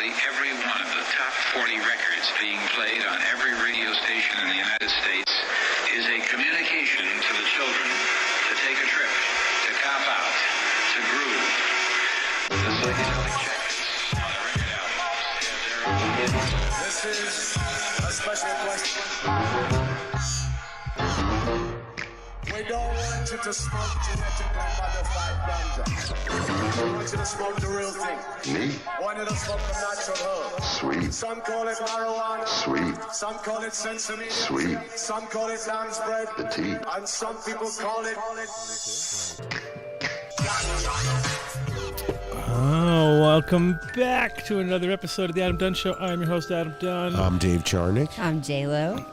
practically every one of the top 40 records being played on every radio station in the United States is a communication to the children to take a trip, to cop out, to groove. The psychedelic jackets on the record albums have their own. This is a special question. We don't want you to smoke genetically modified ganja. We want you to smoke the real thing. Me? We want you to smoke the natural herb. Sweet. Some call it marijuana. Sweet. Some call it sesame. Sweet. Some call it lamb's bread. The tea. And some people call it... Oh, welcome back to another episode of the Adam Dunn Show. I'm your host, Adam Dunn. I'm Dave Charnick. I'm J-Lo.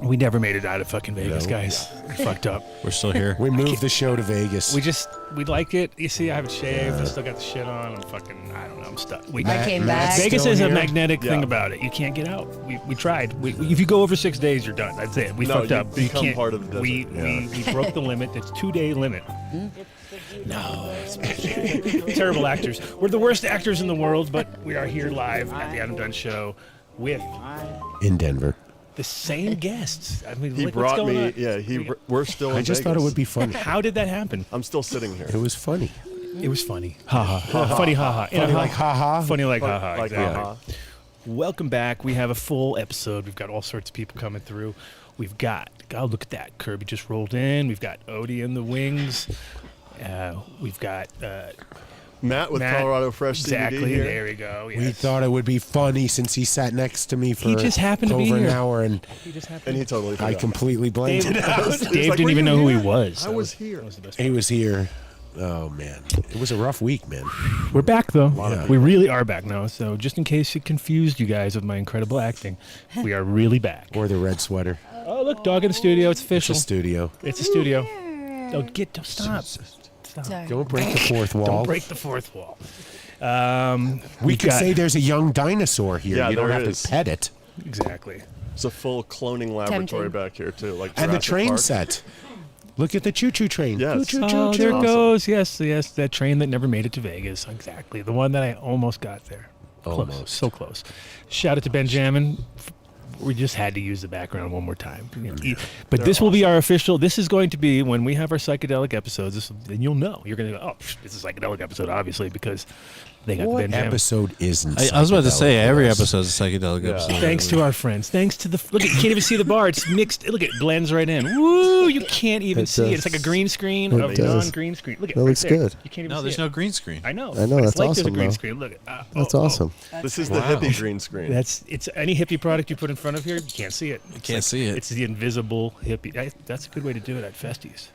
We never made it out of fucking Vegas, guys. We fucked up. We're still here. We moved the show to Vegas. We like it. You see, I haven't shaved. I still got the shit on. I'm fucking, I don't know. I'm stuck. I came back. Vegas still is a here? magnetic thing about it. You can't get out. We tried. If you go over 6 days, you're done. That's it. We fucked you up. become You can't. part of the we broke the limit. It's 2-day limit. No, it's terrible actors. We're the worst actors in the world, but we are here live at the Adam Dunn Show with in Denver. the same guests. I mean, He what's brought going me. on? Yeah, we're still. In I just Vegas. thought it would be funny. How did that happen? I'm still sitting here. It was funny. It was funny. Ha ha. Funny ha ha. Funny like ha-ha. Funny like ha ha. Like, Exactly. haha. Welcome back. We have a full episode. We've got all sorts of people coming through. We've got, oh, look at that. Kirby just rolled in. We've got Odie in the wings. We've got Matt with Matt, Colorado Fresh exactly. CBD here. There we go. We Yes. thought it would be funny since he sat next to me for just happened to be over an here. hour, and He just happened. And he totally I forgot. completely blamed Dave, it. Dave like, didn't "Were even you know who he here?" was. I was here. That was the best He part. was here. Oh, man. It was a rough week, man. We're back, though. Yeah. We really are back now. So just in case it confused you guys with my incredible acting, we are really back. Or the red sweater. Oh, look, dog in the studio. It's It's official. a studio. It's a studio. Don't stop. Stop. Sorry. Don't break the fourth wall. Don't break the fourth wall. We could say there's a young dinosaur here. Yeah, you don't there have is. to pet it. Exactly. It's a full cloning laboratory Tempting. back here too, like And the Jurassic train Park. set. Look at the choo-choo train. Yes. Choo-choo-choo-choo. Oh, there it Awesome. goes. Yes, that train that never made it to Vegas. Exactly. The one that I almost got there. Close. Almost. So close. Shout out to Benjamin. We just had to use the background one more time. But this will be our official. This is going to be when we have our psychedelic episodes. And you'll know. You're going to go, oh, this is a psychedelic episode, obviously, because they got What Benjamin. episode isn't I was about to say, psychedelic every for us? episode is a psychedelic Yeah. episode. Thanks to our friends. Thanks to the look. You can't even see the bar. It's mixed. Look, it blends right in. Woo! You can't even It see it. does. It's like a green screen It of does. non-green screen. Look at That right looks there. good. You can't even No, see there's it. no green screen. I know. I know, But that's it's like there's a awesome, green though. screen. Look. That's awesome. This is the Wow. hippie green screen. It's any hippie product you put in front of here, you can't see it. You can't see it. It's the invisible hippie. That's a good way to do it at festies.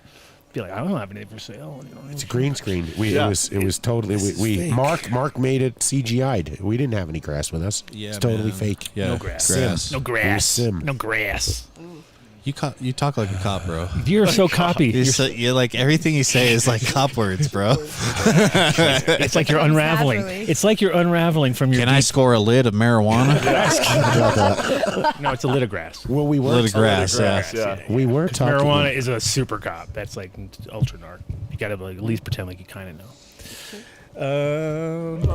Be like, I don't have any for sale. It's a green screen. Yeah. It was totally. This is We fake. Mark made it CGI'd. We didn't have any grass with us. Yeah, it's totally man. fake. Yeah, No grass. grass. No grass. Sim. No grass. You talk like a cop, bro. You're so copy. You're like everything you say is like cop words, bro. It's like you're unraveling. Naturally. It's like you're unraveling from your. Can I score a lid of marijuana? No, it's a lid of grass. Well, we were. Lid of grass, yeah. Yeah. We were talking. Marijuana is a super cop. That's like ultra narc. You gotta like, at least pretend like you kind of know.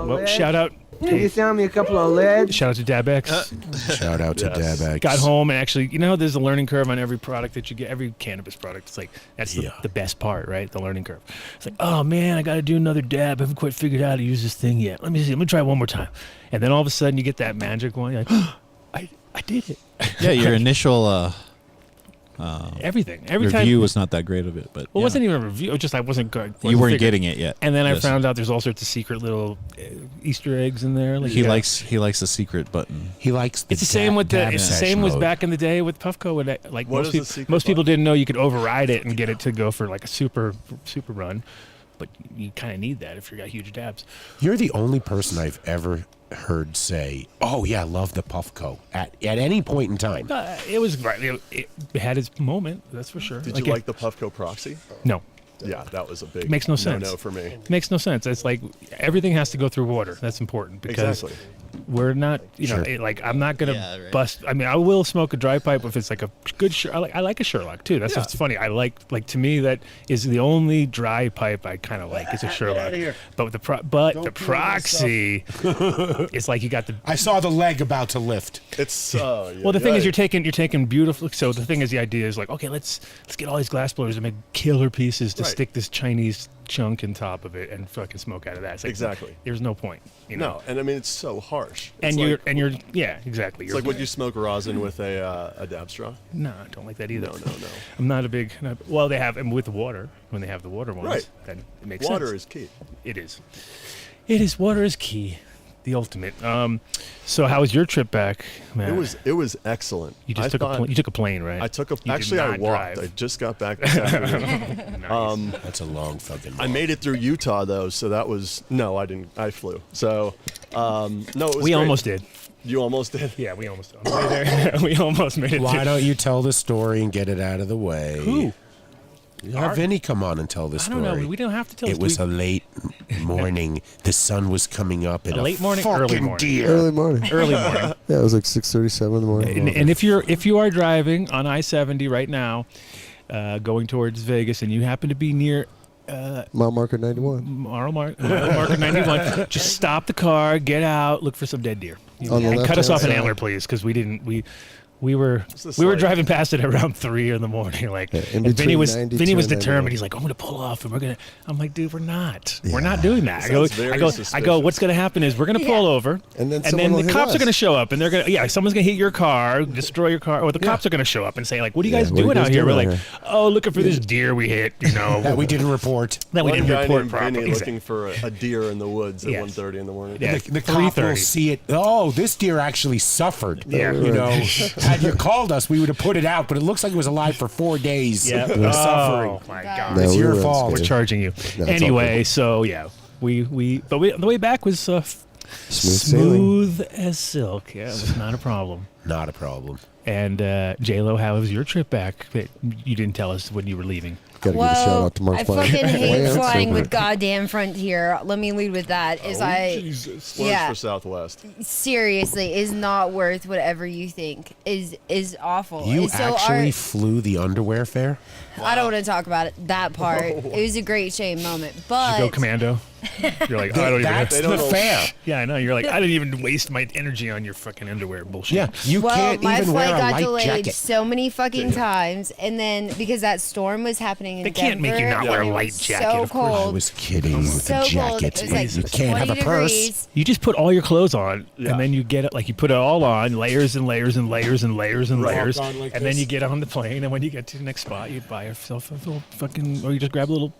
Well, shout out. Can you send me a couple of leads? Shout out to DabX. Shout out to Yes. DabX. Got home and actually, you know, how there's a learning curve on every product that you get, every cannabis product. It's like that's Yeah. the best part, right? The learning curve. It's like, oh man, I got to do another dab. I haven't quite figured out how to use this thing yet. Let me see. Let me try one more time. And then all of a sudden, you get that magic one. You're like, oh, I did it. Yeah, your initial Everything. Every review time. was not that great of it, but Well, it wasn't even a review. It was just I wasn't good. you weren't getting it yet. And then I Yes. found out there's all sorts of secret little Easter eggs in there. Like He yeah. likes the secret button. He likes. It's the same with the. dab It's the sesh same was mode. back in the day with Puffco. With that, like What most is the people, secret most people button? didn't know you could override it and get it to go for like a super run, but you kind of need that if you got huge dabs. You're the only person I've ever heard say, "Oh yeah, I love the Puffco" at any point in time. It was right. It had its moment. That's for sure. Did you like the Puffco Proxy? No, Yeah, that was a big Makes no sense. no for me. makes no sense. It's like everything has to go through water. That's important because Exactly. we're not, you know, Sure. like I'm not gonna Yeah, right. bust. I mean, I will smoke a dry pipe if it's like a good. I like a Sherlock too. That's what's funny. I like to me that is the only dry pipe I kind of like is a Sherlock. But the proxy, it's like you got the. I saw the leg about to lift. It's Well, the thing is, you're taking beautiful. So the thing is, the idea is like, okay, let's get all these glass blowers and make killer pieces to Right. stick this Chinese chunk in top of it and fucking smoke out of that. It's like, Exactly. There's no point. You know? no, and I mean it's so harsh. And It's you're like, yeah, exactly. It's like would you smoke rosin with a dab straw? No, I don't like that either. No. I'm not a big. Well, they have, and with the water, when they have the water ones, Right. then it makes Water sense. is key. It is. It is. Water is key. The ultimate. So how was your trip back, man? It was excellent. You just you took a plane, right? I took a. You did Actually, I not walked. drive. I just got back this afternoon. Nice. That's a long fucking walk. I made it through Utah though, so that was no. I didn't. I flew. So no, it was. We great. almost did. You almost did. Yeah, we almost on the way there. We almost made it. Why don't you tell the story and get it out of the way? Who? Have Vinny come on and tell the I story. don't know. We don't have to tell. It was a late morning. The sun was coming up. And A late morning, fucking early morning. deer. Early morning. early morning. Yeah, it was like 6:37 in the morning. And if you are driving on I-70 right now, going towards Vegas, and you happen to be near Mile marker 91. mile marker 91, just stop the car, get out, look for some dead deer, On the and cut us left-hand off an side. antler, please, because we were this we were like- driving past it around 3 in the morning, like, Yeah, in and Vinny between was 92 and determined. 91. He's like, I'm gonna pull off, and we're gonna. I'm like, dude, we're not doing that. Sounds very I go. suspicious. What's gonna happen is we're gonna pull over, And then someone will the hit cops us. are gonna show up, and they're gonna someone's gonna hit your car, destroy your car, or the cops are gonna show up and say like, what are you guys what are you doing guys out here? doing We're out like, here? oh, looking for this deer we hit, That we didn't report. that we One didn't guy report named properly. Vinny looking for a deer in the woods at Yes. 1:30 in the morning. Yeah. The cop will 3:30. see it. Oh, this deer actually suffered. Yeah. You know, had you called us, we would have put it out, but it looks like it was alive for 4 days. Yeah. It was suffering. Oh my god. No, It's we your were fault. We're unscathed. charging you. all Anyway, so yeah, the way back was Smooth sailing. smooth as silk. Yeah, it was not a problem. Not a problem. And J-Lo, how was your trip back that you didn't tell us when you were leaving? Gotta give a shout out to Mark I Fine. fucking hate Lance flying over with goddamn Frontier. Let me lead with that. Splurge Yeah. for Southwest. Seriously is not worth whatever you think is awful. You And so actually flew the underwear fair? I don't want to talk about it. That part. It was a great shame moment, but Did you go commando? You're like, I don't even. That's They the don't- fair. Yeah, I know. You're like, I didn't even waste my energy on your fucking underwear bullshit. Yeah, you well, can't my even flight wear a got light delayed jacket. so many fucking times, and then because that storm was happening in They can't make you Denver, not wear a and it light was jacket, So of course. I cold. was kidding with so the cold. jacket. It was like You can't have a 20 purse. degrees. You just put all your clothes on, Yeah. and then you get it like you put it all on, layers and layers and layers and layers and Right. layers, Walk on like and then this. you get on the plane, and when you get to the next spot, you buy yourself a little fucking, or you just grab a little,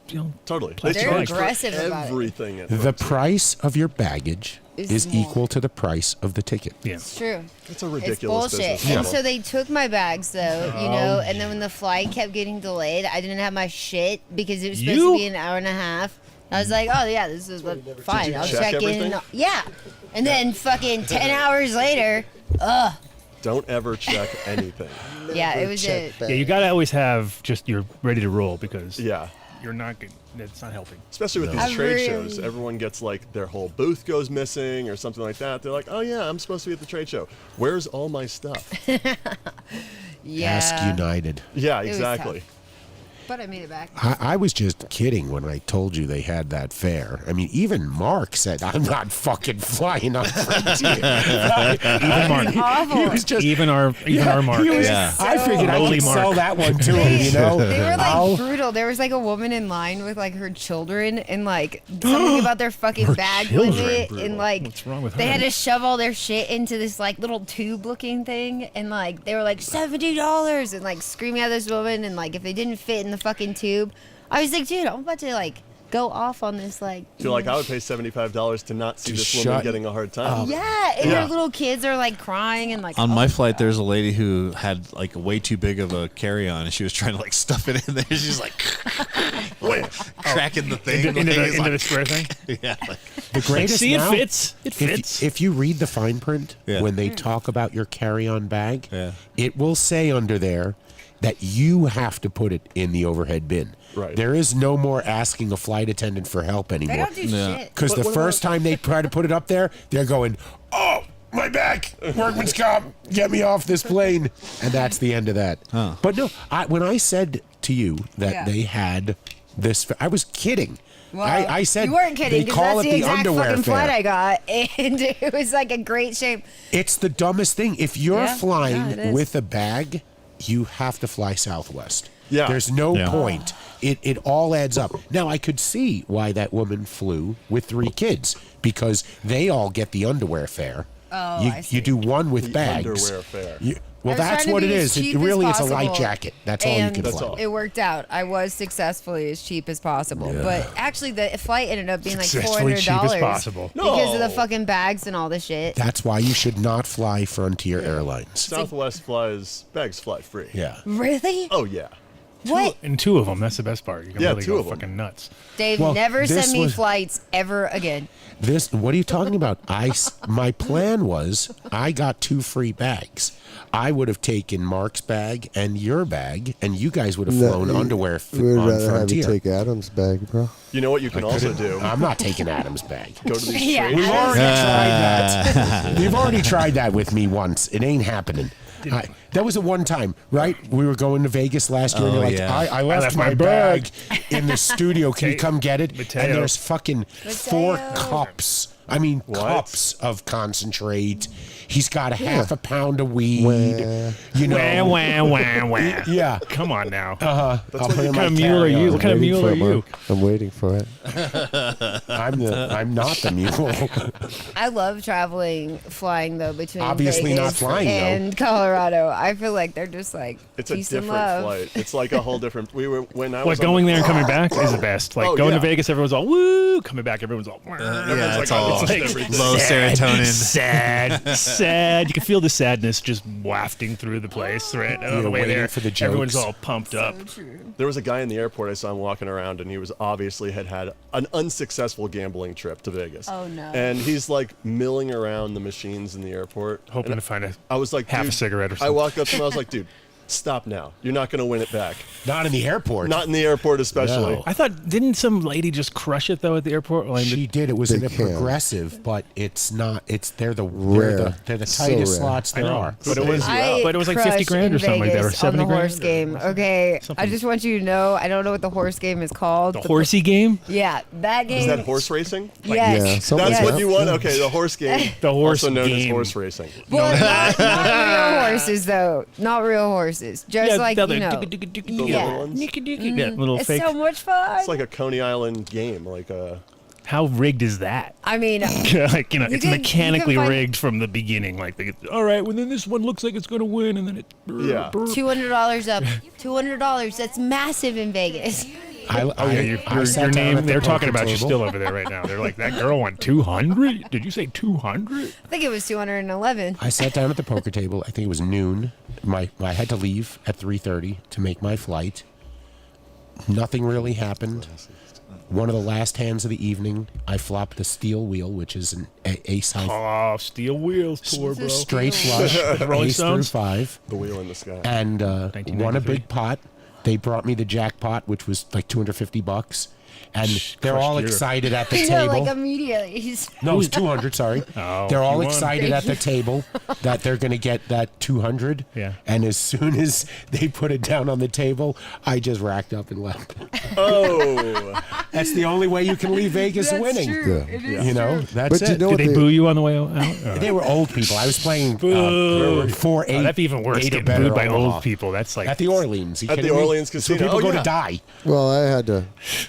Totally. They're They charge for aggressive about it. everything. At The Frontier. price of your baggage Is is small. equal to the price of the ticket. yeah. It's true. It's a It's ridiculous bullshit. business And model. so they took my bags, though, you know, and then when the flight kept getting delayed, I didn't have my shit because it was supposed You? to be an hour and a half. I was like, oh, yeah, this is fine. you I'll check check in. everything? Yeah. And then fucking 10 hours later, Don't ever check anything. yeah, it was check it. back. Yeah, you gotta always have just you're ready to roll because Yeah. you're not good. It's not helping. Especially with I these trade really- shows, everyone gets like their whole booth goes missing or something like that. They're like, "Oh yeah, I'm supposed to be at the trade show. Where's all my stuff?" Yeah. Ask United. Yeah, was exactly. But I made it back. I was just kidding when I told you they had that fair. I mean, even Mark said, I'm not fucking flying on Frontier. Even Mark, Awful. He was just, even our Mark. he was- Yeah. I figured I Lowly could Mark. sell that one to him, you know? They were like I'll- brutal. There was like a woman in line with like her children and like something about their fucking bag children? limit Brutal. and like What's wrong with they her? had to shove all their shit into this like little tube looking thing and like they were like $70 and like screaming at this woman and like if they didn't fit in the fucking tube, I was like, dude, I'm about to like go off on this like. Feel like I would pay $75 to not see To this woman shut getting a hard time. Yeah, and Yeah. their little kids are like crying and like. On oh my flight, there's a lady who had like way too big of a carry-on, and she was trying to like stuff it in there. She's like cracking the thing. into the square thing. yeah, like, the greatest See, now, it fits. It fits. If you read the fine print, Yeah. when they talk about your carry-on bag, Yeah. it will say under there, that you have to put it in the overhead bin. Right. There is no more asking a flight attendant for help They anymore. don't do shit. Because the first time they try to put it up there, they're going, "Oh, my back, workman's comp, get me off this plane," and that's the end of that. Huh. But no, when I said to you that they had this, I was kidding. Well, I said you weren't kidding they because call that's it the the exact underwear fucking flight fair. I got, and it was like a great shape. It's the dumbest thing. If you're Yeah, flying yeah, it is. with a bag, you have to fly Southwest. Yeah. There's no Yeah. point. It all adds up. Now, I could see why that woman flew with 3 kids, because they all get the underwear fare. Oh, you, I see. you do one with The bags. underwear fare. Well, I was that's trying to what be it as is. It cheap as really is a light possible, jacket. That's all you and can That's fly. all. It worked out. I was successfully as cheap as possible, but actually the flight ended up being like Successfully $400 cheap as possible. because of the No. fucking bags and all the shit. That's why you should not fly Frontier Airlines. Southwest flies, bags fly free. Yeah. Really? Oh, yeah. What? And 2 of them. That's the best part. You can Yeah, really 2 go of 'em. fucking nuts. Dave, Well, never this send me was- flights ever again. What are you talking about? My plan was I got 2 free bags. I would have taken Mark's bag and your bag, and you guys would have flown underwear We would on rather have you Frontier. take Adam's bag, bro. You know what you can also do? I'm not taking Adam's bag. Go to these Yeah. trade We've shows. already tried that. We've already tried that with me once. It ain't happening. That was a one time, right? We were going to Vegas last year, and Oh, you're like, yeah. I left my bag in the studio. Can you come get it? Mateo. And there's fucking 4 Mateo. cups. I mean, What? cups of concentrate. He's got a half a pound of weed. Wah. You know, Wah, wah, wah. yeah. Come on now. I'll put what in kind my of mule are you? carry-on. What kind of Waiting mule for are it, you? Mark. I'm waiting for it. I'm not the mule. I love flying though between Obviously not Vegas flying, though. and Colorado. I feel like they're just like It's a peace and different love. flight. It's like a whole different. When I was What, on going the- there and coming back is the best. Like Oh, going yeah. to Vegas, everyone's all woo. Coming back, everyone's all. Yeah, it's like, all it's just every day. low serotonin. Sad. You can feel the sadness just wafting through the place right on You're the way waiting there. for the Everyone's jokes. all pumped up. There was a guy in the airport I saw him walking around, and he was obviously had an unsuccessful gambling trip to Vegas. Oh, no. And he's like milling around the machines in the airport, Hoping And to find a I was like, half a dude, cigarette or I something. walked up to him. I was like, dude, stop now. You're not going to win it back. Not in the airport. Not in the airport, especially. No. I thought, didn't some lady just crush it though at the airport? Like, She did. It was They in a can. progressive, but it's not. They're the Rare. They're the So tightest rare. slots I there know, are. but it was I but it was like 50 crushed grand or in something like that, or Vegas on 70 the grand. horse game. Okay, I Something. just want you to know I don't know what the horse game is called. The but horsey game, Yeah, that game. Is that horse racing? Yes. Yeah, something That's like what that. you want? Okay, the horse game. The horse also known as game. horse racing. Well, not real horses though. Not real horses. Just like the you know. little ones? Yeah, little It's fake. so much fun. It's like a Coney Island game, like a. How rigged is that? I mean, Like, you know, You it's can- mechanically you can find- rigged from the beginning. Like, all right, well then this one looks like it's gonna win, and then it. Yeah. $200 up. $200. That's massive in Vegas. Oh yeah, your sat down name. at the They're talking poker about you table. still over there right now. They're like, that girl won 200. Did you say 200? I think it was 211. I sat down at the poker table. I think it was noon. I had to leave at 3:30 to make my flight. Nothing really happened. One of the last hands of the evening, I flopped the steel wheel, which is an ace high Oh, steel wheels tour, bro. straight flush, Rolling ace through Stones? 5, The wheel in the sky. and won a 1993. big pot. They brought me the jackpot, which was like $250, and they're crushed all your- excited at the You know, table. like immediately. He's No, it was 200, sorry. Oh, They're all you won. excited at the table that they're going to get that 200. Yeah. And as soon as they put it down on the table, I just racked up and left. Oh, That's the only way you can leave Vegas winning. Yeah. It is You know, that's But you it. know Did what they boo you on the way out? Or- They were old people. I was playing Boo. 4, 8. Oh, that'd be even worse. 8 or Getting better booed by Omaha. old people. That's like At the Orleans. You At the kidding me? Orleans That's where casino. people Oh, go yeah. to die. Well, I had to.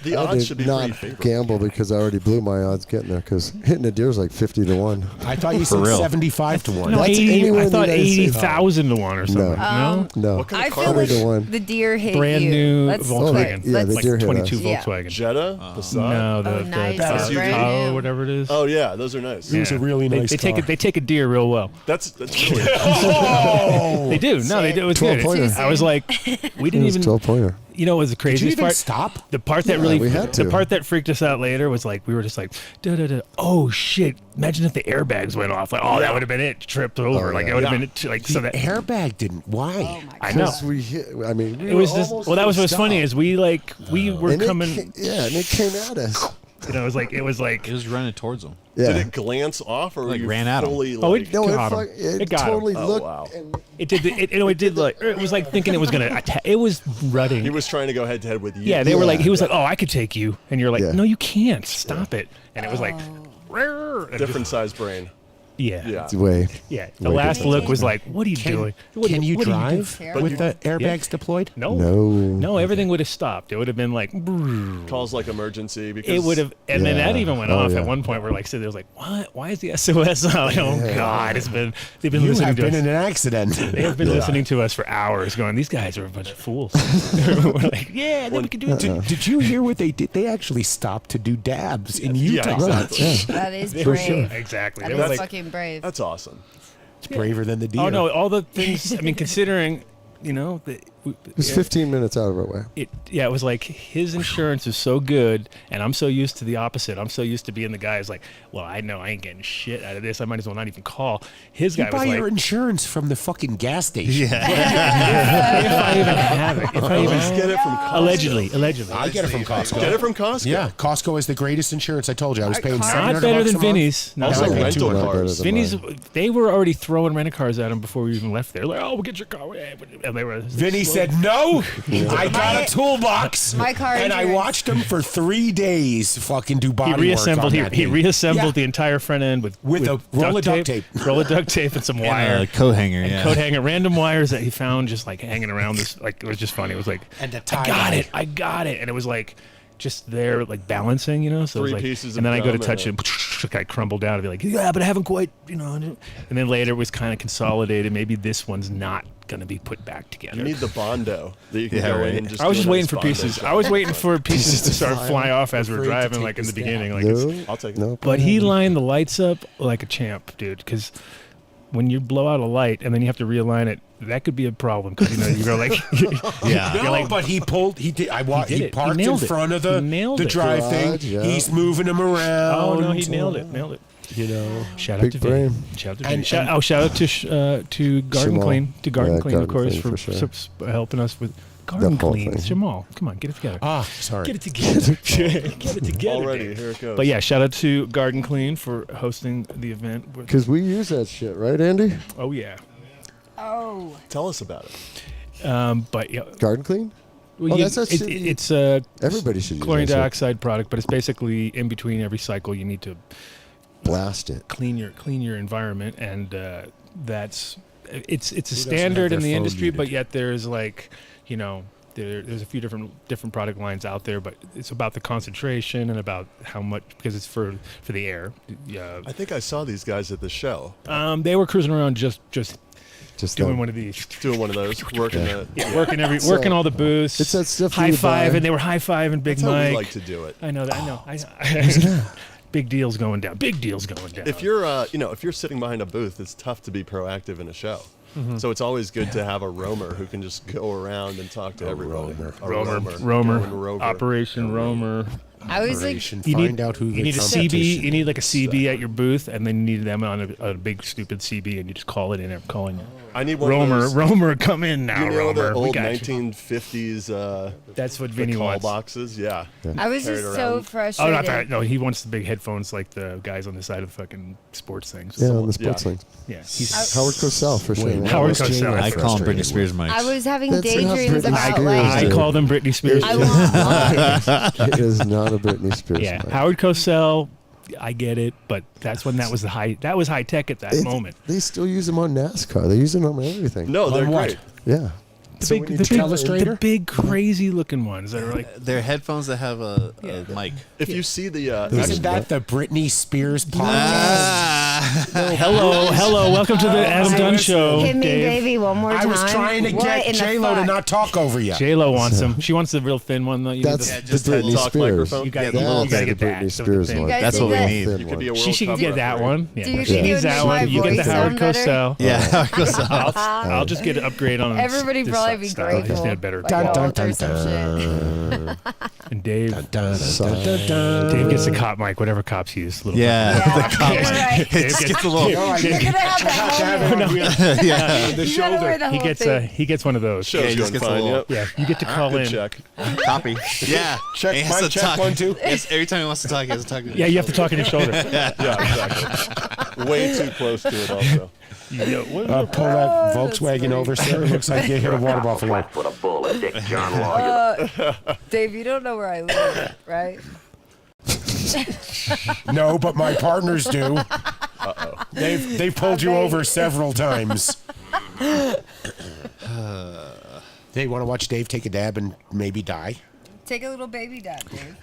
the I had odds to should be not pretty favorable. gamble because I already blew my odds getting there. Because hitting a deer is like 50 to 1. I thought you said real. 75 to 1. no, That's 80, anywhere I in the thought United States. 80,000 to 1 or something. No? No. What kind I of feel car like to one. the deer hate Brand you. new Let's Volkswagen. Yeah, the let's, deer hit 22 us. Yeah. Volkswagen. Jetta, Passat. No, Oh, the nice. That's brand Tahoe, new. whatever it is. Oh yeah, those are nice. It was a really nice they car. take a deer real well. That's really. Oh! They do. No, they do. It's good. 12-pointer. I was like, we didn't It was even. 12-pointer. You know what was the Did you craziest even part? stop? The part that Yeah, really, we had the to. part that freaked us out later was like we were just like, oh shit! Imagine if the airbags went off. Like, oh, that would have been it. Tripped over. Oh, like yeah. it would have been it. Like so The that. airbag didn't. Why? I know. Because we hit. I mean, we It was were just almost well. That was gonna what's funny stop. is we were And coming. and it came at us. You know, it was like It was running towards them. Yeah. Did it glance off or Like, you ran at 'em. fully Oh, like, it- No, got him. it It got him. totally Oh, looked. wow. And it did. It did like it was like thinking it was gonna attack. It was rutting. he was trying to go head to head with you. Yeah, they were like, Yeah. he was like, oh, I could take you, and you're like, Yeah. no, you can't. Stop it. And it was like, "Rrrr," and different just- size brain. Yeah. Yeah. it's way. Yeah. The Way last different. look was like, what are you doing? What Can you what are drive doing? with the airbags deployed? No. No. No, everything would have stopped. It would have been like, brrr. Calls like emergency because It would have, and then that Yeah. even went Oh, off yeah. at one point. We're like, sitting there was like, what? Why is the SOS on? Like, oh Yeah. God, they've been You listening have to been us. in an accident. They have been listening to us for hours, going, these guys are a bunch of fools. We're like, yeah, then we can do it. Did you hear what they did? They actually stopped to do dabs in Yeah, Utah. exactly. That is They were- brave. Exactly. That They is were like, fucking brave. That's awesome. It's braver than the deer. oh no, all the things. I mean, considering, you know, It was 15 minutes out of our way. it was like his insurance is so good, and I'm so used to the opposite. I'm so used to being the guy who's like, well, I know I ain't getting shit out of this. I might as well not even call. His You guy buy was like, your insurance from the fucking gas station. Yeah. if I even have it, if I even Just get it from Costco. allegedly. I get it from Costco. Get it from Costco. Yeah, Costco is the greatest insurance. I told you, I was paying $700 Not better a than month. Vinny's. Not Also I better. paid rental $200. cars. Vinny's, they were already throwing rent cars at him before we even left there. Like, oh, we'll get your car. And they were. Vinny said, no, I got a toolbox. My car And I insurance. watched him for 3 days fucking do He body reassembled. work on that He thing. reassembled Yeah. the entire front end with a roll of duct tape. roll of duct tape, and some wire. A coat hanger. And Yeah. coat hanger, random wires that he found just like hanging around this. Like it was just funny. It was like, And a I tie got dye. it, I got it, and it was like just there, like balancing, you know. So it was Three like, pieces and then of I go to gum touch and it, the guy crumbled down and be like, yeah, but I haven't quite, you know. And then later it was kind of consolidated. Maybe this one's not gonna be put back together. You need the Bondo that you can Yeah, go right. in and just I was do just a waiting nice for Bondo pieces. shot. I was waiting for pieces to start fly fly off as we're Afraid to driving, take like in the this beginning. down. Like it's, No. I'll take it. No. but he lined the lights up like a champ, dude. Because when you blow out a light and then you have to realign it, that could be a problem. Because you know you go like, Yeah. No, You're like- but he pulled. He did. He did He it. parked He in nailed it. front of He the nailed it. drive thing. Garage, yeah. He's moving him around. oh no, he nailed it, nailed it. You know, Shout Big out to Vinny. brain. Shout out to And- Vinny. and- Shout out to Garden Shamal. Clean, to Garden Yeah, Clean, of Garden course, Clean, for, for sure. helping us with Garden whole Clean. thing. Jamal, come on, get it together. sorry. Get it together. Get it together. Already, dude. here it goes. But yeah, shout out to Garden Clean for hosting the event. Because we use that shit, right, Andy? Oh yeah. Oh. Tell us about it. But yeah, Garden Clean? well, Oh, you- that's that shit you- it's a Everybody should use chlorine that shit. dioxide product, but it's basically in between every cycle you need to Blast it. clean your environment, and that's it's a doesn't standard have in the their phone industry, but muted? yet there's like, you know, there's a few different product lines out there, but it's about the concentration and about how much, because it's for the air. Yeah, I think I saw these guys at the show they were cruising around just Just doing that. one of these. doing one of those, working the. Working all the booths. It's that stuff high you five, buy. and they were high fiving Big That's how Mike. we like to do it. I know that. I know. Big deals going down. Big deals going down. If you're, if you're sitting behind a booth, it's tough to be proactive in a show. So it's always good to have a roamer who can just go around and talk to everybody. A Roamer, Going rover. Operation Roamer. I was like, Operation, You find need, out who you the need a competition CB. You need like a CB So- at your booth, and then you need them on a big stupid CB, and you just call it in. I'm calling you. I need one of those. Roamer, come in now, You know Roamer. the We old got you. 1950s That's what the Vinny call wants. boxes? Yeah. I was Carried just so around. Oh, frustrated. not that. No, he wants the big headphones like the guys on the side of fucking sports things. Yeah, on the sports Yeah. things. Yeah, he's Howard Cosell, for sure. Wait, man. Howard what's Cosell. Jane I call him Britney frustrated Spears with? Mike. I was having That's not daydreams Britney about Spears, like. I dude. called him Britney Spears. I want one. It is not a Britney Spears. Yeah, Mike. Howard Cosell. I get it, but that's when that was the high. That was high tech at that moment. They still use them on NASCAR. They use them on everything. No, they're On what? great. Yeah. So when you Telestrator? the big crazy looking ones that are like. They're headphones that have a mic. If you see the, Isn't that the Britney Spears podcast? Hello, welcome to the Adam Dunn Show. Hit me, Dave. baby, one more I time. was trying to What get in the J-Lo to fuck? not talk over you. J Lo wants them. She wants the real thin one though. You That's need just the head Britney talk Spears. microphone. You gotta Yeah, get, the little you gotta That's get the that. Britney So Spears thin. one. guys That's see what we that? need. Thin You could be a one. World She should Cup get that referee. one. Yeah. Do you Yeah. think it He's would that make my one. You get the voice Howard sound better? Cosell. Yeah, Howard Cosell. I'll just get an upgrade on Everybody this probably probably be style. grateful. He's got better. Like, Dun, dun, alter dun, some dun. And Dave, Dun, dun, dun, dun, dun. Dave gets the cop mic, whatever cops use. Little Yeah, Yeah, the cop. right. It just gets a little. You're gonna have that moment. Yeah, The You gotta wear shoulder. the He whole gets thing. he gets one of those. Show's Yeah, he just going gets a fine. little- Yep. Yeah, you get to call Good in. check. copy. Yeah, Check, he has mic to check, talk. 1, 2. Yes, every time he wants to talk, he has to talk. Yeah, you have to talk in your shoulder. Yeah, exactly. Way too close to it, also. Pull that Volkswagen over, sir. It looks like you hit a water buffalo. Dave, you don't know where I live, right? No, but my partners do. Uh-oh. They've pulled you over several times. They want to watch Dave take a dab and maybe die. Take a little baby dab, Dave.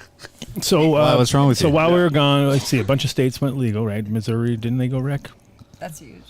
So what's wrong with so you? while we were gone, let's see, a bunch of states went legal, right? Missouri, didn't they go rec? That's huge.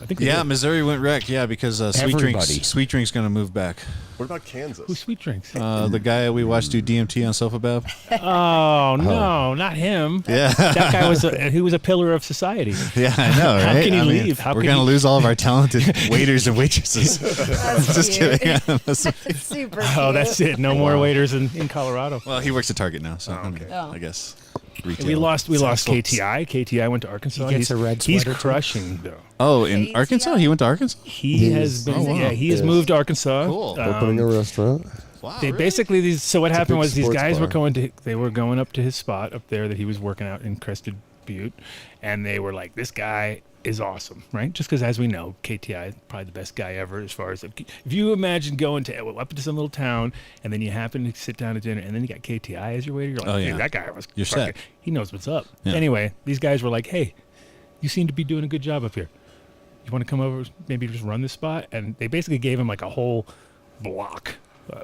I think they Yeah, did. Missouri went wreck. Yeah, because Everybody. Sweet Drink's going to move back. What about Kansas? Who's Sweet Drinks? The guy we watched do DMT on Sofabab. Oh no, not him. Yeah, That guy was he was a pillar of society. yeah, I know, right? How can he I mean, leave? How we're can going to he- lose all of our talented waiters and waitresses. That's Just cute. kidding. It's super cute. Oh, that's it. No more waiters in Colorado. Well, he works at Target now, so Oh. I guess retail. We lost Sounds close. KTI. KTI went to Arkansas. He gets a red He's sweater, too? crushing though. Oh, in KTI? Arkansas? He went to Arkansas? He has been. Oh, wow. Yeah, he has Yes. moved to Arkansas. Cool. Opening a restaurant. Wow. They basically these. So what It's a happened big was these sports guys were bar. going up to his spot up there that he was working out in Crested Butte, and they were like, "This guy is awesome," right? Just because, as we know, KTI is probably the best guy ever. As far as if you imagine going to up into some little town, and then you happen to sit down to dinner, and then you got KTI as your waiter, you're like, Oh, "Dude, yeah. that guy was You're fucking, set. he knows what's up." Yeah. Anyway, these guys were like, "Hey, you seem to be doing a good job up here. You want to come over, maybe just run this spot?" And they basically gave him like a whole block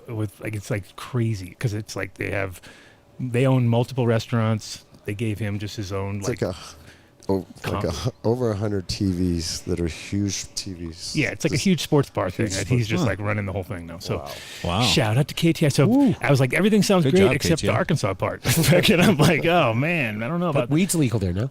with like it's like crazy because it's like they own multiple restaurants. They gave him just his own It's like over 100 TVs that are huge TVs. yeah, it's like a Just- huge sports bar thing. huge And he's sports- just like running the whole thing now. So Wow. shout out to KTI. So I was like, everything sounds Good great job, except the KTI. Arkansas part. And I'm like, oh man, I don't know But about weed's legal there now.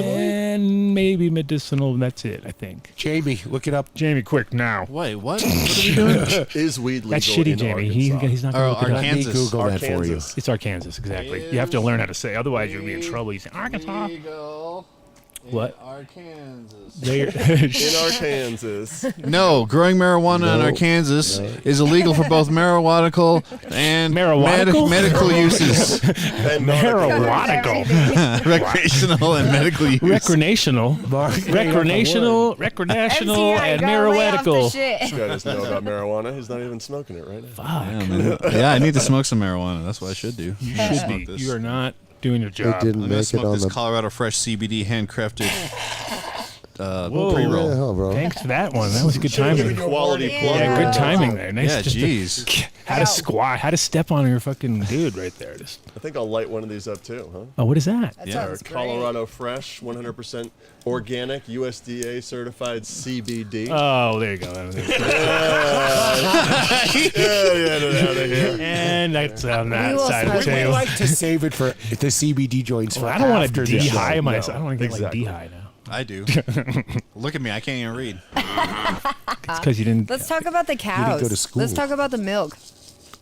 and maybe medicinal. And that's it, I think. Jamie, look it up. Jamie, quick now. Wait, what? What are we doing? Is weed legal That's shitty, in Jamie. Arkansas? He's not going to look it up. Let me Arkansas. Google that for you. Arkansas. It's Arkansas, exactly. You have to learn how to say. Otherwise, you'll be in trouble. You say Arkansas. What? Arkansas. They- In Arkansas. No, growing marijuana in No. Arkansas is illegal for both marijuanical and Marijuanical? medical uses. And Marijuanical. Recreational and medical use. Recreational, recreational, MCI, and gotta lay off the marijuanical. shit. This guy doesn't know about marijuana. He's not even smoking it right now. Yeah, man. Yeah, I need to smoke some marijuana. That's what I should do. You should be. You are not doing your They job. didn't I'm gonna make it smoke on this the. Colorado Fresh CBD handcrafted Whoa. pre-roll. Yeah, the hell, bro. Thanks for that one. That was good timing. Quality Yeah. plug. Yeah, good timing there. Nice. Yeah, just jeez. how to squat, how to step on your fucking dude right there. Just, I think I'll light one of these up too, huh? oh, what is that? That Yeah. Our sounds great. Colorado Fresh, 100% organic, USDA certified CBD. Oh, there you go. Out of here. And that's on that We will side of the smoke We table. like to save it for the CBD joints for I don't want after to the show. de-high myself. I No, don't want to get like exactly. de-high now. I do. Look at me. I can't even read. It's because you didn't. Let's talk about the cows. go to school. Let's talk about the milk.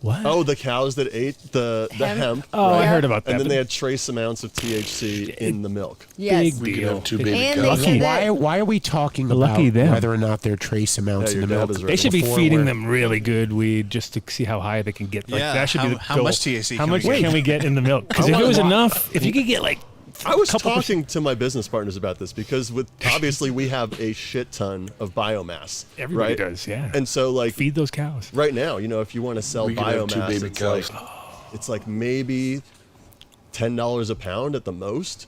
What? Oh, the cows that ate the hemp. Oh, I right? heard about that. And then but they had trace amounts of THC in the milk. Yes. Big deal. And they Lucky. said that Why are we talking Lucky about them. whether or not there are trace amounts Yeah, in the your dad milk? is right. They should be before feeding we're- them really good weed just to see how high they can get. Like, Yeah, that should be the how goal. much THC How can we much get? can we get in the milk? Because if it was enough, if you could get like I was couple talking to my business partners about this because with obviously we have a shit ton of biomass. everybody right? does, yeah. And so like Feed those cows. right now, you know, if you want to sell We could have two biomass, baby it's like maybe $10 a pound at the most.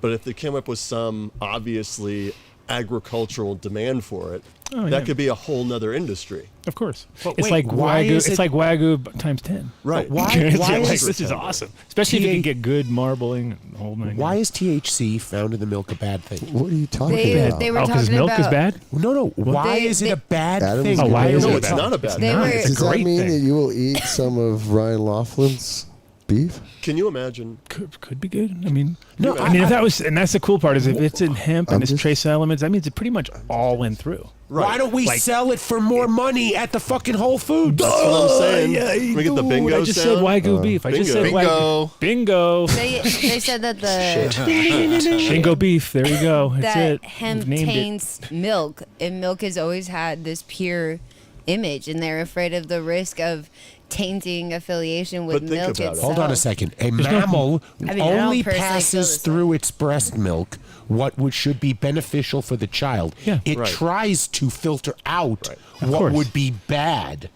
But if they came up with some obviously agricultural demand for it, Oh, that yeah. could be a whole nother industry. Of course. But It's wait, like why Wagyu. is It's it- like Wagyu times 10. Right. Why It's like, is this is it- awesome, especially if you can TA get good marbling and the whole nine. Why is THC found in the milk a bad thing? What are you talking they, about? they were Oh, because talking milk about is bad. No. Why They- is it they- a bad Adam's thing? Oh, why Why is No, it it's bad? not a bad They thing. were- It's a Does that great mean thing. that you will eat some of Ryan Laughlin's beef? Can you imagine? Could be good. I mean, No, I mean, if that was, and that's the cool part is if it's in hemp and I'm it's just- trace elements, that means it pretty much all went through. Why don't we Like- sell it for more money at the fucking Whole Foods? That's what I'm saying. Yeah, Can we get the dude, bingo I just sound? said Wagyu beef. I just said Bingo. Wagyu. Bingo. They said that the Bingo beef. There you go. That's that it. hemp We've named it. taints milk, and milk has always had this pure image, and they're afraid of the risk of tainting affiliation with But think milk about it. itself. Hold on a second. A mammal I mean, I don't only personally feel passes this through its breast milk what should be beneficial for the child. Yeah. It Right. tries to filter out Of what course. would be bad.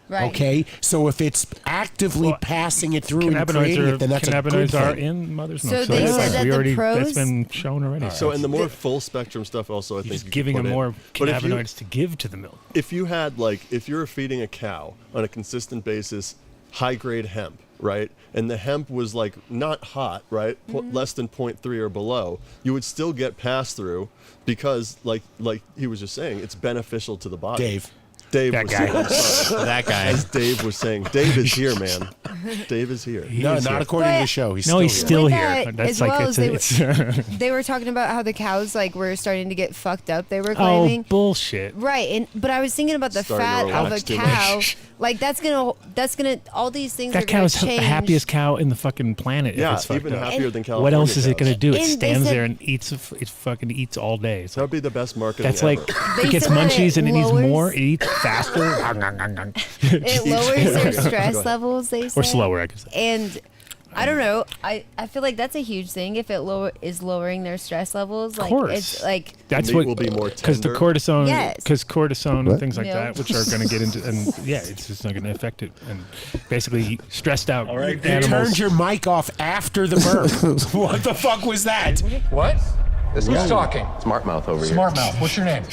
Right. Okay, so if it's actively Well, passing it through and Cannabinoids creating are, it, then that's a good cannabinoids are thing. in mother's So milk. they it's said that we the already, that's pros- been shown already. So, and the more full spectrum stuff, also, I think just you could giving put them in. more But if you- cannabinoids to give to the milk. if you had if you were feeding a cow on a consistent basis high grade hemp, right, and the hemp was not hot, right, less than 0.3 or below, you would still get pass through because like he was just saying, it's beneficial to the body. Dave That was guy. saying, I'm sorry. That guy. As Dave was saying, Dave is here, man. Dave is here. No, not according to But- the show. He's No, he's here. still With here. that, That's as like well it's, as it's They were talking about how the cows were starting to get fucked up. They were oh claiming. bullshit. Right, but I was thinking about the Starting fat to of a relax too cow. much. That's gonna all these things That are gonna cow is the change. happiest cow in the fucking planet. Yeah, if it's fucked even up. happier than California. What else is it gonna cows. do? It And they stands said- there and eats. It fucking eats all day. So That would be the best marketing that's like ever. They it gets said that munchies and it needs lowers- more. It eats faster It lowers their Go stress ahead. levels. They say. or slower. I guess. And I don't know. I feel like that's a huge thing. If it is lowering their stress levels, Of course. it's like That's Meat what will be more because the tender. cortisone, Yes. because cortisone and What? things like Yeah. that, which are going to get into, and yeah, it's just not going to affect it. And basically, stressed out You animals. turned your mic off after the burp. What the fuck was that? What? Who's talking? Smart mouth over here. Smart mouth. What's your name?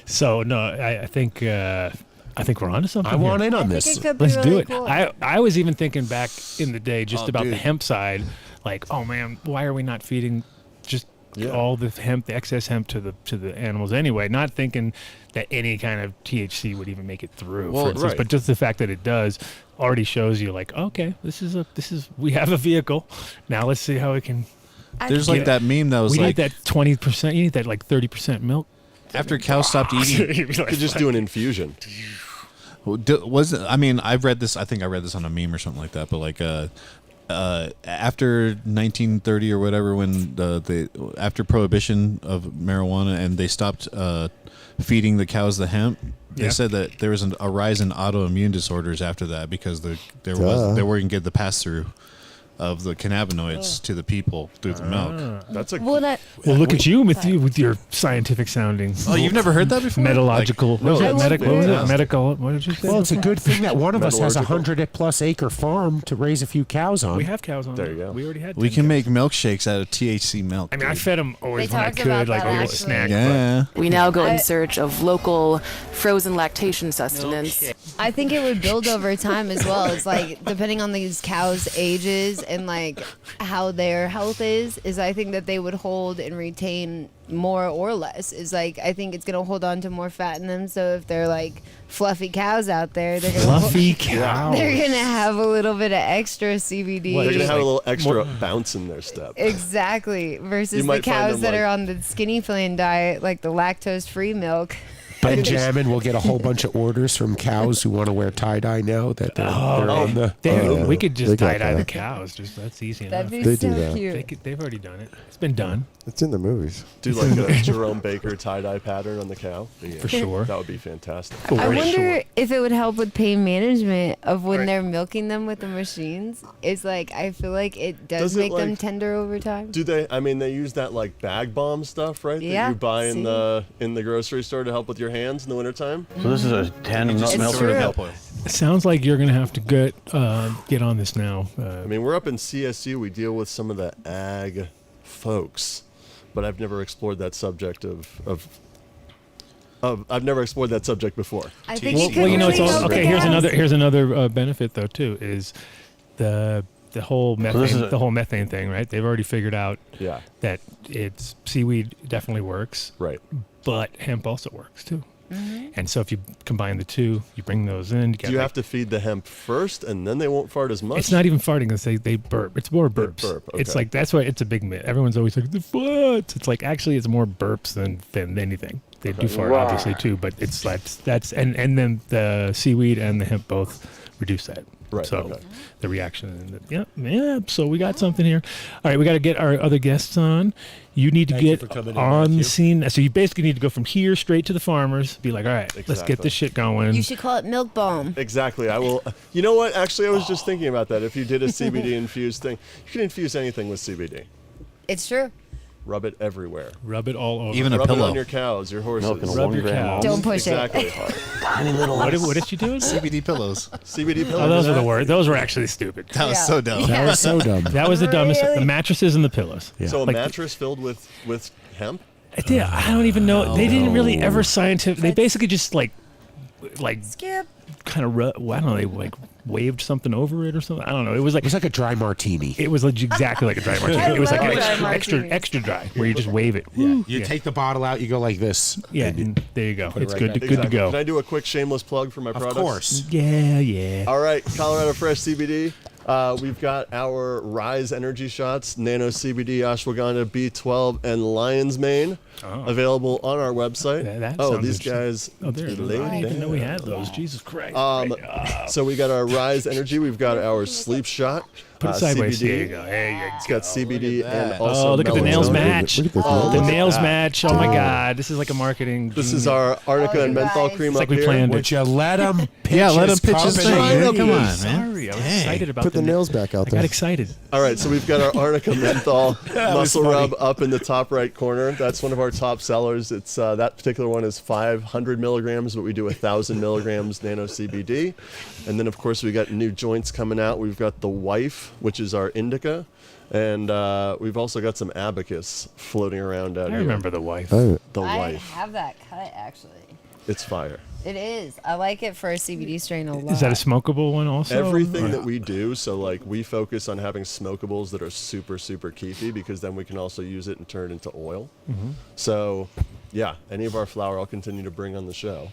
So no, I think we're onto something. I want here. in on I think this. it could be Let's really do it. cool. I was even thinking back in the day just Oh, about the dude. hemp side, like, oh man, why are we not feeding just all the hemp, the excess hemp to the animals anyway? Not thinking that any kind of THC would even make it through, Well, for instance, right. but just the fact that it does already shows you, like, okay, we have a vehicle. Now let's see how we can. There's like that meme that was We like need that 20%. You need that like 30% milk. after cows stopped eating. You could just do an infusion. I mean, I've read this. I think I read this on a meme or something like that. But like, after 1930 or whatever, when after prohibition of marijuana and they stopped feeding the cows the hemp, they Yeah. said that there was a rise in autoimmune disorders after that because they weren't getting the pass through of the cannabinoids to the people through the milk. That's a Well, not, Well, look at you with your scientific sounding. Oh, you've never heard that before? Metallurgical. no, What was it? that's Medical. What was it? fantastic. Medical. What did you say? Well, it's a good thing that one of us has a Metallurgical. 100+ acre farm to raise a few cows on. We have cows on There you go. We already had. We 10 can cows. make milkshakes out of THC milk. I mean, I dude. fed them always They when I talked could, about like that, weird actually. snack. Yeah. We now go I- in search of local frozen lactation sustenance. I think it would build over time as well. It's like depending on these cows' ages and like how their health is I think that they would hold and retain more or less. Is like I think it's gonna hold on to more fat in them. So if they're like fluffy cows out there, they're gonna Fluffy cow. they're gonna have a little bit of extra CBD. They're gonna have a like little extra bounce in their step. Exactly. Versus You the might find cows them, that like- are on the skinny plan diet, like the lactose-free milk. Benjamin will get a whole bunch of orders from cows who want to wear tie-dye now that they're on the... Damn, we could They just got tie-dye the that. cows. Just that's easy That'd enough. be They so do that. cute. They've already done it. It's been done It's in the movies. Do like a Jerome Baker tie-dye pattern on the cow. Yeah. for sure. That would be fantastic. I For wonder sure. if it would help with pain management of when they're milking them with the machines. It's like I feel like it does Does it, make them like- tender over time. Do they? I mean, they use that like bag bomb stuff, right? Yeah, That you buy in see? the grocery store to help with your hands in the wintertime. So this is a tandem nut It's melter. true. Help oil. It sounds like you're gonna have to get on this now. I mean, we're up in CSU. We deal with some of the ag folks, but I've never explored that subject I've never explored that subject before. I think well, it could well, you know, really it's all, help okay. the cows. Here's another benefit though too is the whole this methane is a- the whole methane thing, right? They've already figured out Yeah. that it's seaweed definitely works, Right. but hemp also works too. And so if you combine the two, you bring those in. Do you have to feed the hemp first, and then they won't fart as much? It's not even farting because they burp. It's more burps. Burp, It's okay. like that's why it's a big myth. Everyone's always like the farts. It's like actually it's more burps than anything. They do fart obviously too, but it's that's and then the seaweed and the hemp both reduce that. Right. So Okay. the reaction. And yeah. So we got something here. All right, we got to get our other guests on. You need to Thank you get for coming in, on the Matthew. scene. So you basically need to go from here straight to the farmers. Be like, all right, let's get Exactly. this shit going. You should call it milk balm. Exactly. I will. You know what? Actually, I was just thinking about that. If you did a CBD infused thing, you can infuse anything with CBD. It's true. Rub it everywhere. Rub it all over. Even a Rub it pillow. on your cows, your horses. Milk and a Rub 1 your gram cow. almond. Don't push Exactly. it. Tiny little What did you do? CBD pillows. CBD pillows. Oh, those were the worst. Those were actually stupid. That was so dumb. That was so dumb. That was the dumbest. Really? The mattresses and the pillows. Yeah. So a Like- mattress filled with hemp? Yeah, I don't even know. They didn't really ever scientific. They basically just like Skip. kind of. I don't know. They like waved something over it or something. I don't know. It was It was like a dry martini. It was like exactly like a dry martini. I It was like love an dry extra martinis. extra dry where you just wave it. You Yeah. take the bottle out, you go like this. Yeah, and you- and there you go. Put it It's right good. back. Good to Exactly. go. Can I do a quick shameless plug for my of products? course. Yeah. All right, Colorado Fresh CBD. We've got our Rise Energy Shots, Nano CBD, Ashwagandha, B12, and Lion's Mane available on our website. That Oh, sounds these interesting. guys. Oh, there. laid I didn't even know we down. had those. Jesus Christ. So we got our Rise Energy. We've got our Sleep Shot. Put it sideways. CBD. There you go. There you go. It's got CBD and also Oh, look at the nails melatonin. match. Look at this. The Look at nails that. match. Oh my God. This is like a marketing. This is genius. our Arnica Oh, and you menthol guys. cream It's up like we here. planned it. Would you let him pitch Yeah, let him pitch his company? thing. Come on, man. Sorry, I was excited about Put the na- nails back out I there. got excited. All right, so we've got our Arnica menthol muscle funny. rub up in the top right corner. That's one of our top sellers. It's that particular one is 500 milligrams, but we do 1,000 milligrams nano CBD. And then of course we got new joints coming out. We've got the Wife, which is our indica, and we've also got some Abacus floating around out I here. remember the wife. Oh, The I Wife. have that cut actually. It's fire. It is. I like it for a CBD strain a lot. Is that a smokable one also? Everything Or- that we do, so like we focus on having smokables that are super, super keefy because then we can also use it and turn it into oil. So, yeah, any of our flour I'll continue to bring on the show.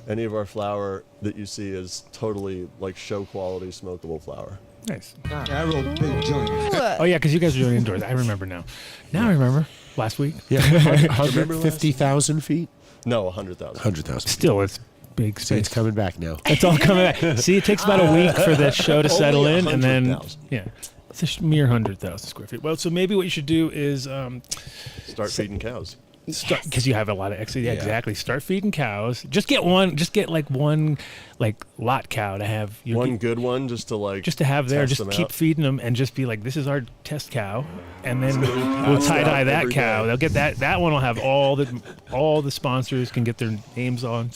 Any of our flour that you see is totally like show quality smokable flour. Nice. I roll big joints. Oh yeah, because you guys are doing indoors. I remember now. Now I remember. Last week. Yeah, 150,000 feet? No, 100,000. 100,000. Still, it's big So space. it's coming back now. It's all coming back. See, it takes about a week for the show to settle in, and then 100,000. yeah, it's a mere 100,000 square feet. Well, so maybe what you should do is Start feeding cows. because you have a lot of extra. Yeah, exactly. Start feeding cows. Just get one. Just get like one, like lot cow to have. You One good one just to like just to have there. test Just them keep out. feeding them and just be like, this is our test cow, and then we'll tie dye out that every cow. day. They'll get that. That one will have all the sponsors can get their names on.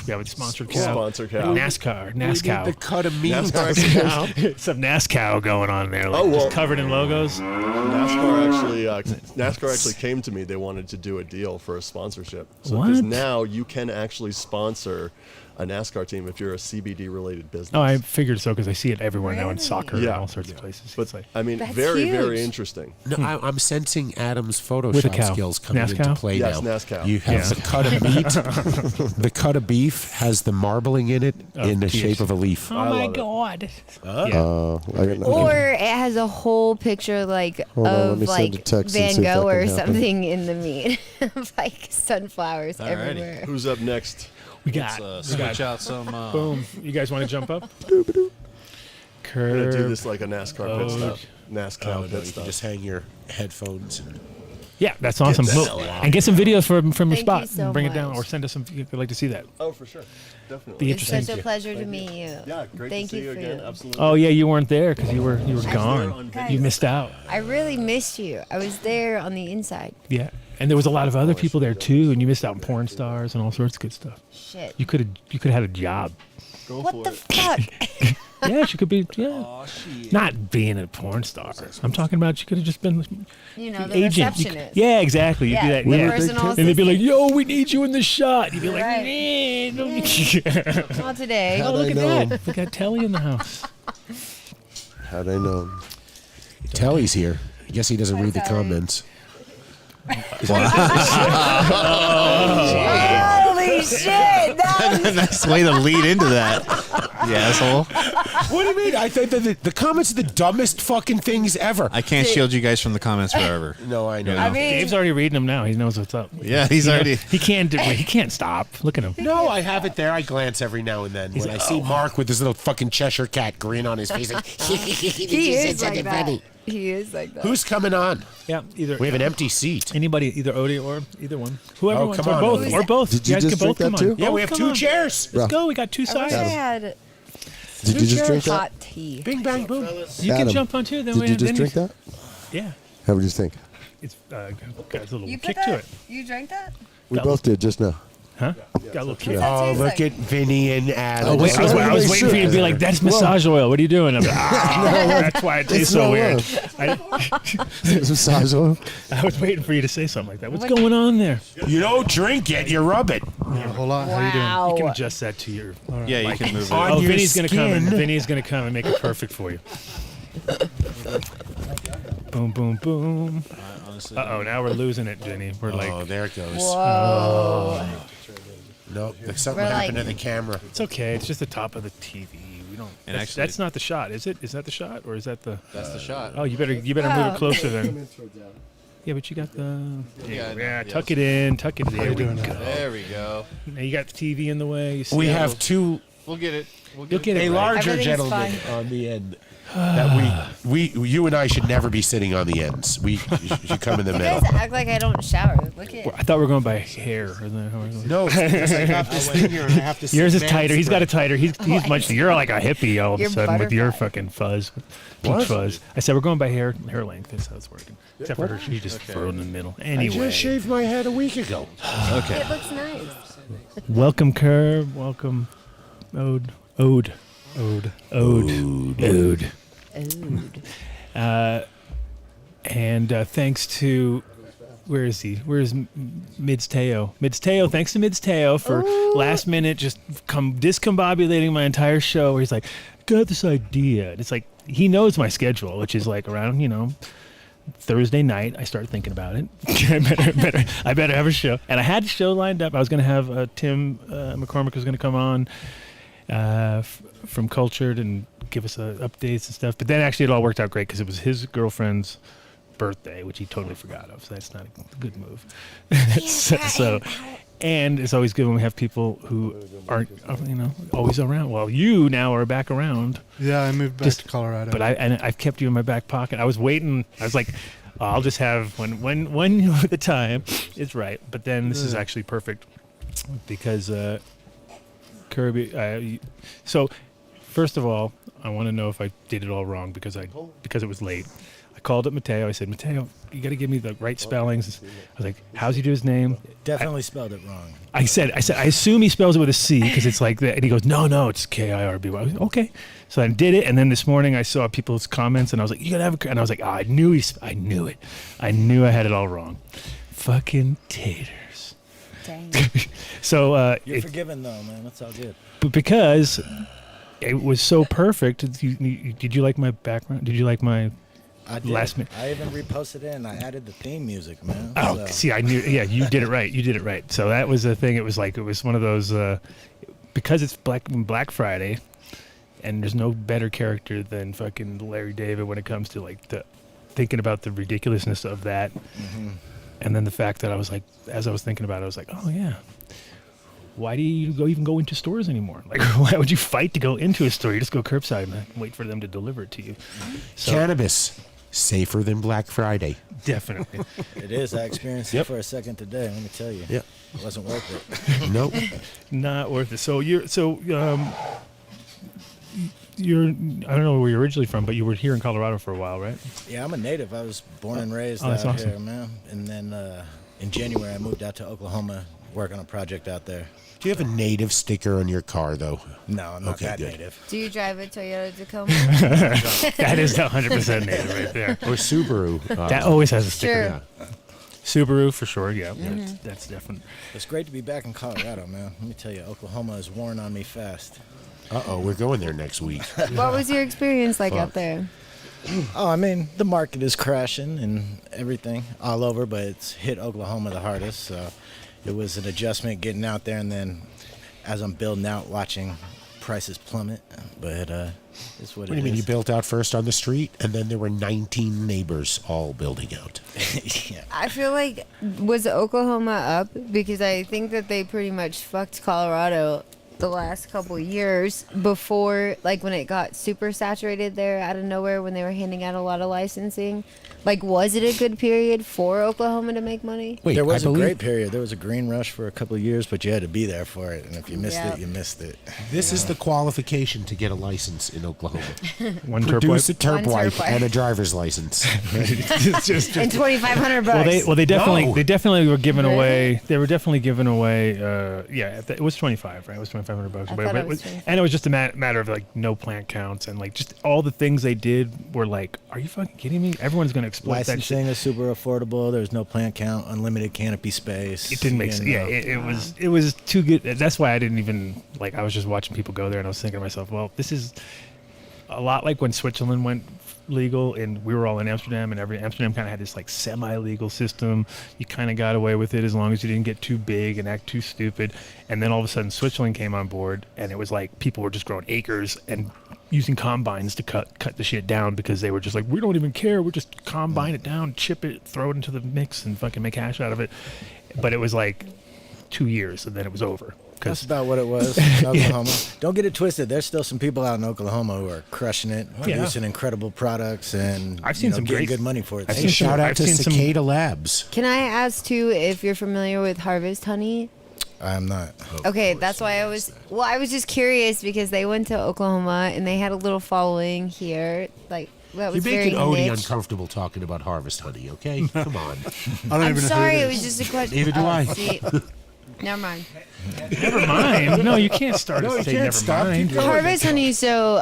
We have a sponsored cow. Sponsor cow. NASCAR. We need the NASCAR. cut of meat. NASCAR. Some NASCAR going on there. Like Oh, well- just covered in logos. NASCAR actually came to me. They wanted to do a deal for a sponsorship. So because What? now you can actually sponsor a NASCAR team if you're a CBD related business. Oh, I figured so because I see it everywhere now in Really? soccer and Yeah. all sorts of places. But It's like, I mean, That's very, huge. very interesting. No, I'm sensing Adam's With a Photoshop cow. skills coming NASCAR? into play Yes, now. NASCAR. You have Yeah. the cut of meat. The cut of beef has the marbling in it in the yes. shape of a leaf. oh I my love it. God. Yeah. I got nothing. Or it has a whole picture like Hold on, let of me send like a text and Van see if that Gogh can or happen. something in the meat, like sunflowers Alrighty. everywhere. Who's up next? we got. Let's we got switch out some. boom. You guys want to jump up? I'm gonna Curb. do this like a NASCAR pit stop. Oh, NASCAR no, pit you can stop. just hang your headphones. Yeah, that's awesome. the Look, hell out. and get some videos from your Thank you spot. so and bring it down, much. or send us some. If you'd like to see that. Oh, for sure, definitely. Be It's interesting. such a pleasure to meet you. Yeah, great Thank to see you for again. Absolutely. Oh yeah, you weren't there because you were gone. on video. You missed out. I really missed you. I was there on the inside. Yeah, and there was a lot of other people there too, and you missed out on porn stars and all sorts of good stuff. Shit. You could have had a job. Go What for the it. fuck? Yeah, she could be. Yeah, not being a porn star. I'm talking about she could have just been You know, an the agent. You receptionist. yeah, exactly. You Yeah, do that. the Yeah. personal And they'd be like, assistant. "Yo, we need you in the shot." You'd be like, Right. "Eh, don't- Not today. "Oh, How'd look I at know? that! We got Telly in the house." How'd I know? Telly's here. I guess he doesn't read the Telly. comments. Holy Holy shit! Nice way to lead into that, you asshole. What do you mean? I think that the comments are the dumbest fucking things ever. I can't shield you guys from the comments forever. No, I know. I mean, Dave's already reading them now. He knows what's up. Yeah, he's already. He can't stop. Look at him. No, I have it there. I glance every now and then when I see Mark with his little fucking Cheshire cat grin on his face. Like, he is like that. He is like that. Who's coming on? Yeah, either. We have an empty seat. Anybody, either Odie or either one. Whoever wants, come or on, both, Odie. or both. Did you guys just can both drink come that on. too? Yeah, Both we have come 2 on. chairs. Let's go. We got 2 I wish sides. I had Did you just drink that? hot tea. Bing, bang, boom. You Adam, can jump on too. Then Did you just drink that? Yeah. How would you think? It's got a little You kick put to that? it. You drank that? We both did just now. Huh? Got a little kick. What's that Oh, taste look like? at Vinny and Adam. Oh, wait, I was waiting for you to be like, that's massage oil. What are you doing? I'm like, that's why it tastes so not weird. Massage oil. I was waiting for you to say something like that. What's going on there? You don't drink it, you rub it. Hold on. How you doing? Wow. You can adjust that to your. Yeah, you can move it. On Oh, your Vinny's gonna come. skin. Vinny's gonna come and make it perfect for you. Boom, boom, boom. Uh oh, now we're losing it, Vinny. We're like, Oh, there it goes. Whoa. Nope, something We're happened like- to the camera. it's okay. It's just the top of the TV. We don't. And That's, actually- that's not the shot, is it? Is that the shot, or is that the? That's the shot. Oh, you better move it closer then. Yeah, but you got the. Yeah, tuck it in. Tuck it. There we go. There we go. Now you got the TV in the way. You see We that have little- 2 We'll get it. You'll get it. a right. larger Everything's gentleman fine. on the end. That you and I should never be sitting on the ends. We should come in the You middle. guys act like I don't shower. Look at. I thought we were going by hair. Isn't that how we're going? No, because I got this thing here and I have to. Yours is sit tighter. He's got it spread. tighter. He's much. You're like a hippie all of a You're sudden with your butterfly. fucking fuzz, peach What? fuzz. I said we're going by hair length. That's how it's working. Except for her, she just threw it in the middle. I Anyway, just shaved my head a week ago. Okay. It looks nice. welcome Curb. Welcome Ode. And thanks to, where is he? Where's Mids Teo? Mids Teo, thanks to Mids Teo for last minute just discombobulating my entire show. Where he's like, got this idea. And it's like, he knows my schedule, which is like around, Thursday night. I started thinking about it. I better have a show. And I had a show lined up. I was going to have Tim McCormick was going to come on from Cultured and give us updates and stuff. But then actually it all worked out great because it was his girlfriend's birthday, which he totally forgot of. So that's not a good move. And it's always good when we have people who aren't, always around. Well, you now are back around. Yeah, I moved back to Colorado. But I've kept you in my back pocket. I was waiting. I was like, I'll just have when the time is right. But then this is actually perfect because Kirby. So first of all, I want to know if I did it all wrong because it was late. I called up Mateo. I said, Mateo, you got to give me the right spellings. I was like, how's he do his name? Definitely spelled it wrong. I said, I assume he spells it with a C because it's like that. And he goes, no, it's Kirby. I was like, okay. So I did it. And then this morning I saw people's comments and I was like, you got to have a, and I was like, I knew it. I knew I had it all wrong. Fucking taters. Dang. So, You're forgiven though, man. That's all good. but because it was so perfect, did you like my background? Did you like my I did. last minute? I even reposted it and I added the theme music, man. Oh, So, see, I knew. Yeah, you did it right. You did it right. So that was the thing. It was one of those because it's Black Friday, and there's no better character than fucking Larry David when it comes to like thinking about the ridiculousness of that, and then the fact that I was like, as I was thinking about it, I was like, oh yeah. Why do you even go into stores anymore? Like, why would you fight to go into a store? You just go curbside and wait for them to deliver it to you. So, Cannabis, safer than Black Friday. definitely. it is. I experienced it for a second today. Let me tell you. Yep. It wasn't worth it. Nope. Not worth it. So you're I don't know where you're originally from, but you were here in Colorado for a while, right? Yeah, I'm a native. I was born and raised that's out awesome. here, man. And then in January, I moved out to Oklahoma, work on a project out there. Do you have a native sticker on your car, though? No, I'm not Okay, that good. native. Do you drive a Toyota Tacoma? That is 100% native right there. Or Subaru? That always has a sticker. Sure. Subaru for sure. Yeah, that's definite. It's great to be back in Colorado, man. Let me tell you, Oklahoma is worn on me fast. Uh-oh, we're going there next week. What was your experience like out there? Oh, I mean, the market is crashing and everything all over, but it's hit Oklahoma the hardest. So it was an adjustment getting out there, and then as I'm building out, watching prices plummet. But it's what What do it you mean? You is. built out first on the street, and then there were 19 neighbors all building out. Yeah. I feel like, was Oklahoma up? Because I think that they pretty much fucked Colorado the last couple years before, like when it got super saturated there out of nowhere when they were handing out a lot of licensing. Like, was it a good period for Oklahoma to make money? Wait, There was I a believe great period. There was a green rush for a couple of years, but you had to be there for it. And if you missed Yeah. it, you missed it. this is the qualification to get a license in Oklahoma. One Produce a turp terp One wipe terp wipe. and a driver's license. It's just And $2,500 well, they definitely No. they definitely were giving Really? away. They were definitely giving away. It was 25, right? It was $2,500. I But thought it it was was, 25. and it was just a matter of like no plant counts and like just all the things they did were like, are you fucking kidding me? Everyone's gonna exploit that shit. Licensing is super affordable. There's no plant count, unlimited canopy space. It didn't make sense. you Yeah, know. it was too good. That's why I didn't even like. I was just watching people go there, and I was thinking to myself, well, this is a lot like when Switzerland went legal, and we were all in Amsterdam, and Amsterdam kind of had this like semi-legal system. You kind of got away with it as long as you didn't get too big and act too stupid. And then all of a sudden, Switzerland came on board, and it was like people were just growing acres and using combines to cut the shit down because they were just like, we don't even care. We're just combine it down, chip it, throw it into the mix, and fucking make hash out of it. But it was like 2 years, and then it was over. That's about what it was in Oklahoma. Don't get it twisted. There's still some people out in Oklahoma who are crushing it, producing incredible products, and I've seen some getting great- good money for it. I've Hey, seen shout some- out I've to seen some- Cicada Labs. Can I ask, too, if you're familiar with Harvest Honey? I'm not. Okay, that's why I was just curious because they went to Oklahoma and they had a little following here. Like, that You're was very making Odie niche. uncomfortable talking about Harvest Honey, okay? Come on. I don't I'm even know sorry, who it it was is. just a question. Neither do I. See, never mind. Never mind. No, you can't start No, to you say can't never stop. mind. Keep going. Harvest Honey, so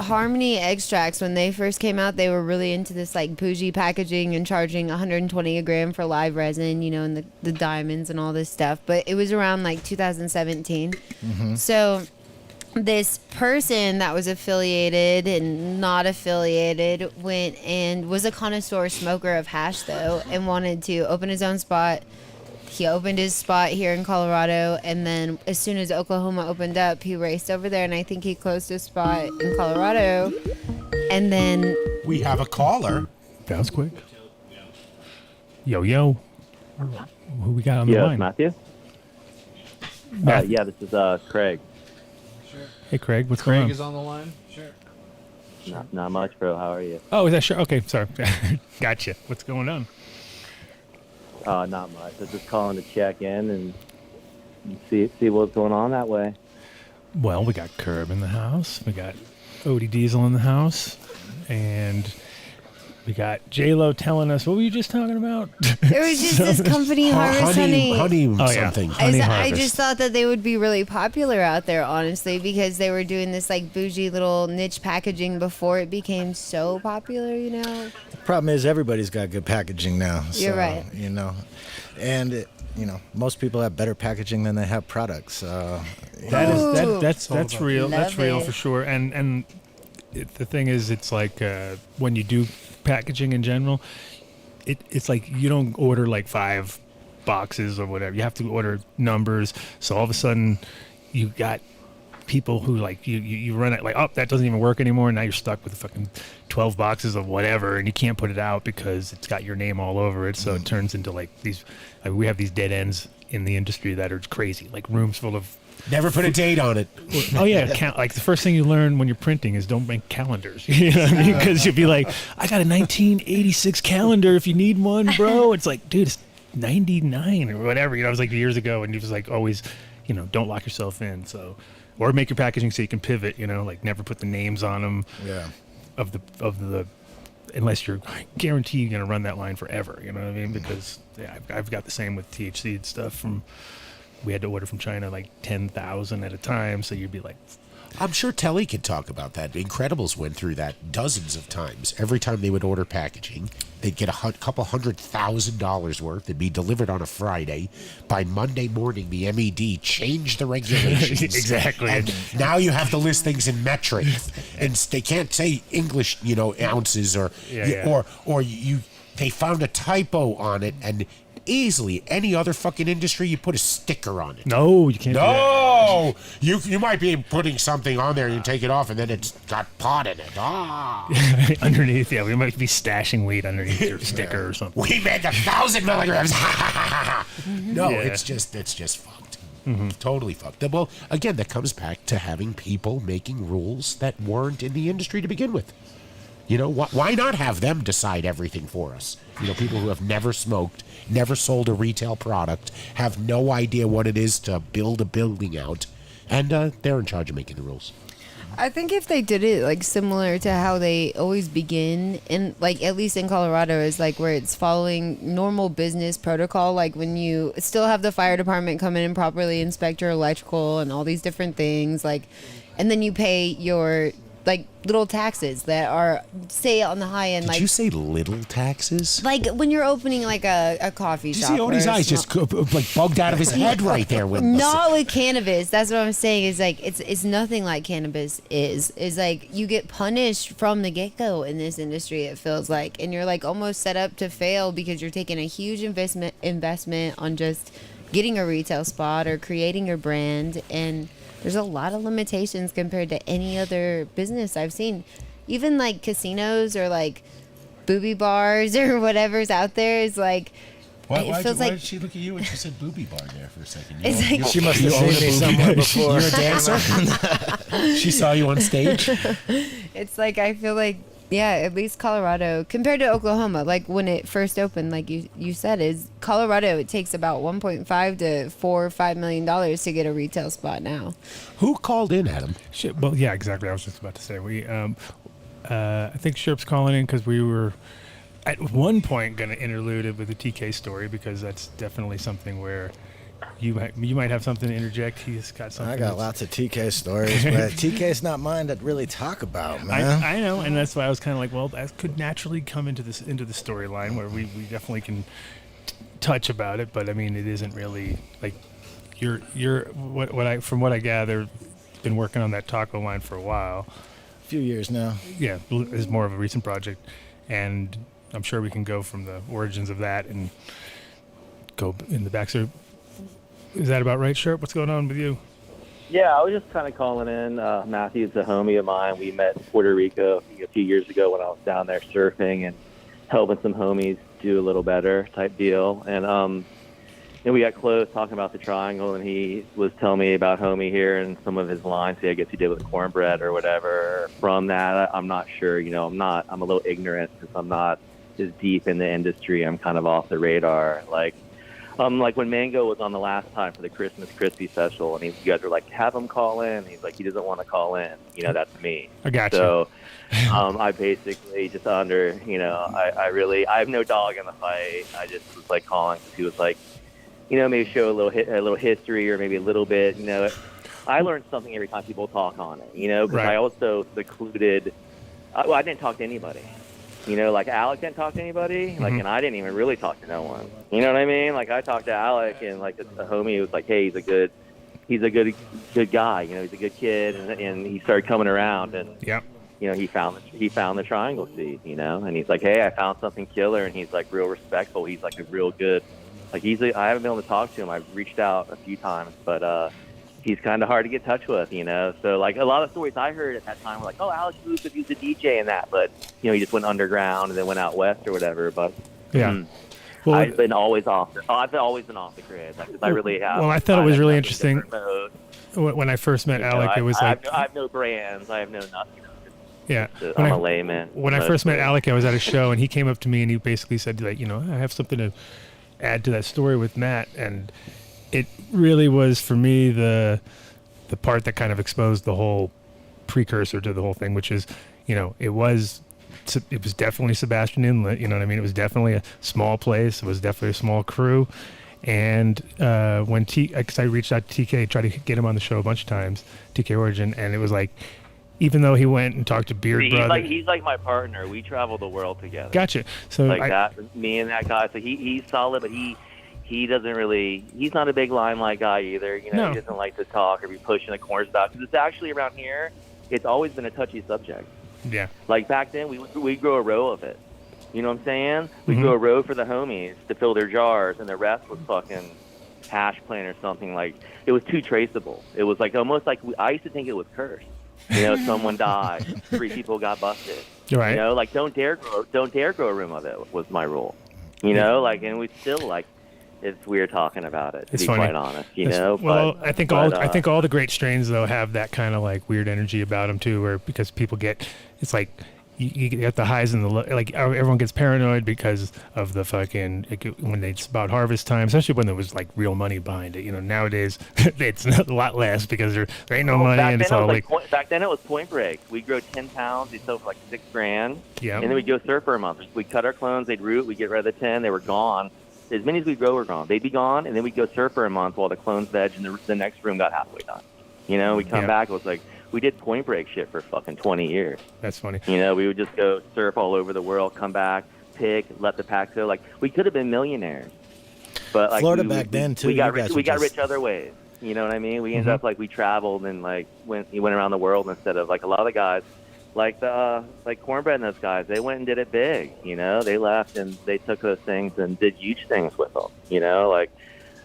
Harmony extracts, when they first came out, they were really into this like bougie packaging and charging 120 a gram for live resin, you know, and the diamonds and all this stuff. But it was around like 2017. So this person that was affiliated and not affiliated went and was a connoisseur smoker of hash though and wanted to open his own spot. He opened his spot here in Colorado, and then as soon as Oklahoma opened up, he raced over there, and I think he closed his spot in Colorado. And then We have a caller. That was quick. Yo. Who we got on the Yeah, line? Matthew? Matthew. Yeah, this is Craig. Hey, Craig. What's going on? is on the line. Sure. Not much, bro. How are you? Oh, is that sure? Okay, sorry. Gotcha. What's going on? Not much. I was just calling to check in and see what's going on that way. Well, we got Curb in the house. We got Odie Diesel in the house. And we got J-Lo telling us, what were you just talking about? it was just this company, Harvest Honey. Honey Oh, yeah. something. Honey I Harvest. just thought that they would be really popular out there, honestly, because they were doing this like bougie little niche packaging before it became so popular, you know? The problem is everybody's got good packaging now. You're so, right. You know, and most people have better packaging than they have products. That's real. That's Love real it. for sure. And the thing is, it's like when you do packaging in general, it's like you don't order like 5 boxes or whatever. You have to order numbers. So all of a sudden, you got people who like you run it like, oh, that doesn't even work anymore. And now you're stuck with fucking 12 boxes of whatever, and you can't put it out because it's got your name all over it. So it turns into like these. We have these dead ends in the industry that are crazy, like rooms full of. Never put a date on it. Oh yeah, like the first thing you learn when you're printing is don't make calendars. You know what I mean? Because you'll be like, I got a 1986 calendar if you need one, bro. It's like, dude, it's 99 or whatever. You know, it was like years ago, and he was like, always, don't lock yourself in. So, or make your packaging so you can pivot. Like never put the names on them. Yeah. Of the, unless you're guaranteed you're gonna run that line forever. You know what I mean? Because I've got the same with THC and stuff from. We had to order from China like 10,000 at a time, so you'd be like... I'm sure Telly could talk about that. Incredibles went through that dozens of times. Every time they would order packaging, they'd get a couple $100,000 worth. It'd be delivered on a Friday. By Monday morning, the MED changed the regulations. Exactly. And now you have to list things in metric. And they can't say English, ounces or... Yeah. Or they found a typo on it, and easily. Any other fucking industry, you put a sticker on it. No, you can't. No, you might be putting something on there and you take it off and then it's got pot in it. Ah, Underneath, yeah, we might be stashing weed underneath your sticker or something. we made 1,000 milligrams. No, Yeah. it's just fucked. Totally fucked. Well, again, that comes back to having people making rules that weren't in the industry to begin with. You know, why not have them decide everything for us? You know, people who have never smoked, never sold a retail product, have no idea what it is to build a building out, and they're in charge of making the rules. I think if they did it like similar to how they always begin, in like at least in Colorado, is like where it's following normal business protocol, like when you still have the fire department come in and properly inspect your electrical and all these different things, like, and then you pay your like little taxes that are, say, on the high end. Did like you say little taxes? like when you're opening like a coffee Did you shop. see Odie's or a eyes small- just like bugged out of his head right there? When Not with cannabis. That's what I'm saying. Is like it's nothing like cannabis is. Is like you get punished from the get go in this industry. It feels like, and you're like almost set up to fail because you're taking a huge investment on just getting a retail spot or creating your brand, and there's a lot of limitations compared to any other business I've seen. Even like casinos or like booby bars or whatever's out there is like. Why it feels why like did she look at you when she said booby bar there for a second? It's like- She must have seen me somewhere before. You're a dancer? She saw you on stage? It's like I feel like, yeah, at least Colorado compared to Oklahoma, like when it first opened, like you said, is Colorado, it takes about 1.5 to 4 or 5 million dollars to get a retail spot now. Who called in, Adam? Shit, well, yeah, exactly. I was just about to say I think Sherp's calling in because we were at one point going to interlude it with the TK story, because that's definitely something where you might have something to interject. He's got something. I got lots of TK stories, but TK's not mine to really talk about, man. I know, and that's why I was kind of like, well, that could naturally come into the storyline where we definitely can touch about it, but I mean, it isn't really like from what I gather, been working on that taco line for a while. A few years now. Yeah, it's more of a recent project, and I'm sure we can go from the origins of that and go in the back. So, is that about right, Sherp? What's going on with you? Yeah, I was just kind of calling in. Matthew's a homie of mine. We met in Puerto Rico a few years ago when I was down there surfing and helping some homies do a little better type deal. And we got close talking about the triangle, and he was telling me about homie here and some of his lines. I guess he did with cornbread or whatever. From that, I'm not sure. You know, I'm a little ignorant because I'm not as deep in the industry. I'm kind of off the radar. Like when Mango was on the last time for the Christmas Crispy special, and you guys were like, have him call in. And he's like, he doesn't want to call in. You know, that's me. I got you. So I basically just I have no dog in the fight. I just was like calling because he was like, you know, maybe show a little history or maybe a little bit. You know, I learned something every time people talk on it. You know, because Right. I also secluded. I didn't talk to anybody. You know, like Alec didn't talk to anybody, like, and I didn't even really talk to no one. You know what I mean? Like I talked to Alec, and like a homie was like, "Hey, he's a good guy. You know, he's a good kid," and he started coming around, and Yep. you know, he found the triangle seed. You know, and he's like, "Hey, I found something killer," and he's like real respectful. He's like a real good, like I haven't been able to talk to him. I've reached out a few times, but he's kind of hard to get in touch with, you know. So like a lot of stories I heard at that time were like, "Oh, Alex moved because he was a DJ and that," but you know, he just went underground and then went out west or whatever. But Yeah. Well, I've always been off the grid. Like, 'cause I really have. Well, I thought it was really I'm in interesting different mode. when I first met You know, Alec. It was like, I have no brands. I have no nothing. yeah. I'm a layman. When I first met Alec, I was at a show, and he came up to me and he basically said, like, you know, I have something to add to that story with Matt, and it really was for me the part that kind of exposed the whole precursor to the whole thing, which is, you know, it was definitely Sebastian Inlet. You know what I mean? It was definitely a small place. It was definitely a small crew. And because I reached out to TK, tried to get him on the show a bunch of times, TK Origin, and it was like, even though he went and talked to Beard Brother. He's like my partner. We travel the world together. Gotcha. So me and that guy. So he's solid, but he doesn't really. He's not a big limelight guy either. You know, No. He doesn't like to talk or be pushing the corners about. Because it's actually around here, it's always been a touchy subject. Yeah. Like back then, we grow a row of it. You know what I'm saying? We grew a row for the homies to fill their jars, and the rest was fucking hash plant or something. Like, it was too traceable. It was like almost like I used to think it was cursed. You know, someone died, 3 people got busted. Right. You know, like don't dare grow a room of it was my rule. You know, like, and we still like. It's weird talking about it, to It's be funny. quite honest. You know. Well, but, I think all the great strains though have that kind of like weird energy about them too, where because people get, it's like you get the highs and the low, like everyone gets paranoid because of the fucking when it's about harvest time, especially when there was like real money behind it. You know, nowadays it's a lot less because there ain't no money and it's all like. Back then it was point break. We grow 10 pounds, we sell for like $6,000. Yeah. And then we'd go surf for a month. We'd cut our clones, they'd root, we'd get rid of the 10, they were gone. As many as we grow were gone. They'd be gone, and then we'd go surf for a month while the clones veg and the next room got halfway done. You know, we'd come back, it was like, we did point break shit for fucking 20 years. That's funny. You know, we would just go surf all over the world, come back, pick, let the pack go. Like, we could have been millionaires. But like Florida back then, too. We got rich other ways. You know what I mean? We ended up like we traveled and like went around the world instead of like a lot of the guys. Like Cornbread and those guys, they went and did it big. You know, they left and they took those things and did huge things with them. You know, like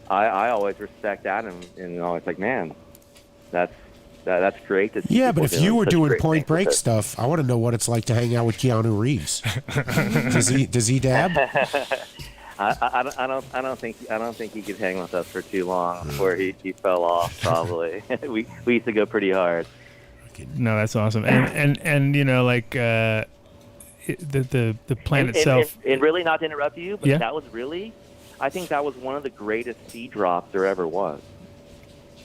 I always respect that and always like, man, that's great to see. Yeah, but if you were doing Point Break with stuff, I want to know what it's like to hang out with Keanu Reeves. Does he dab? I don't think he could hang with us for too long before he fell off. Probably we used to go pretty hard. No, that's awesome, and you know, like the plant itself. And really, not to interrupt you, but Yeah. that was really, I think that was one of the greatest seed drops there ever was.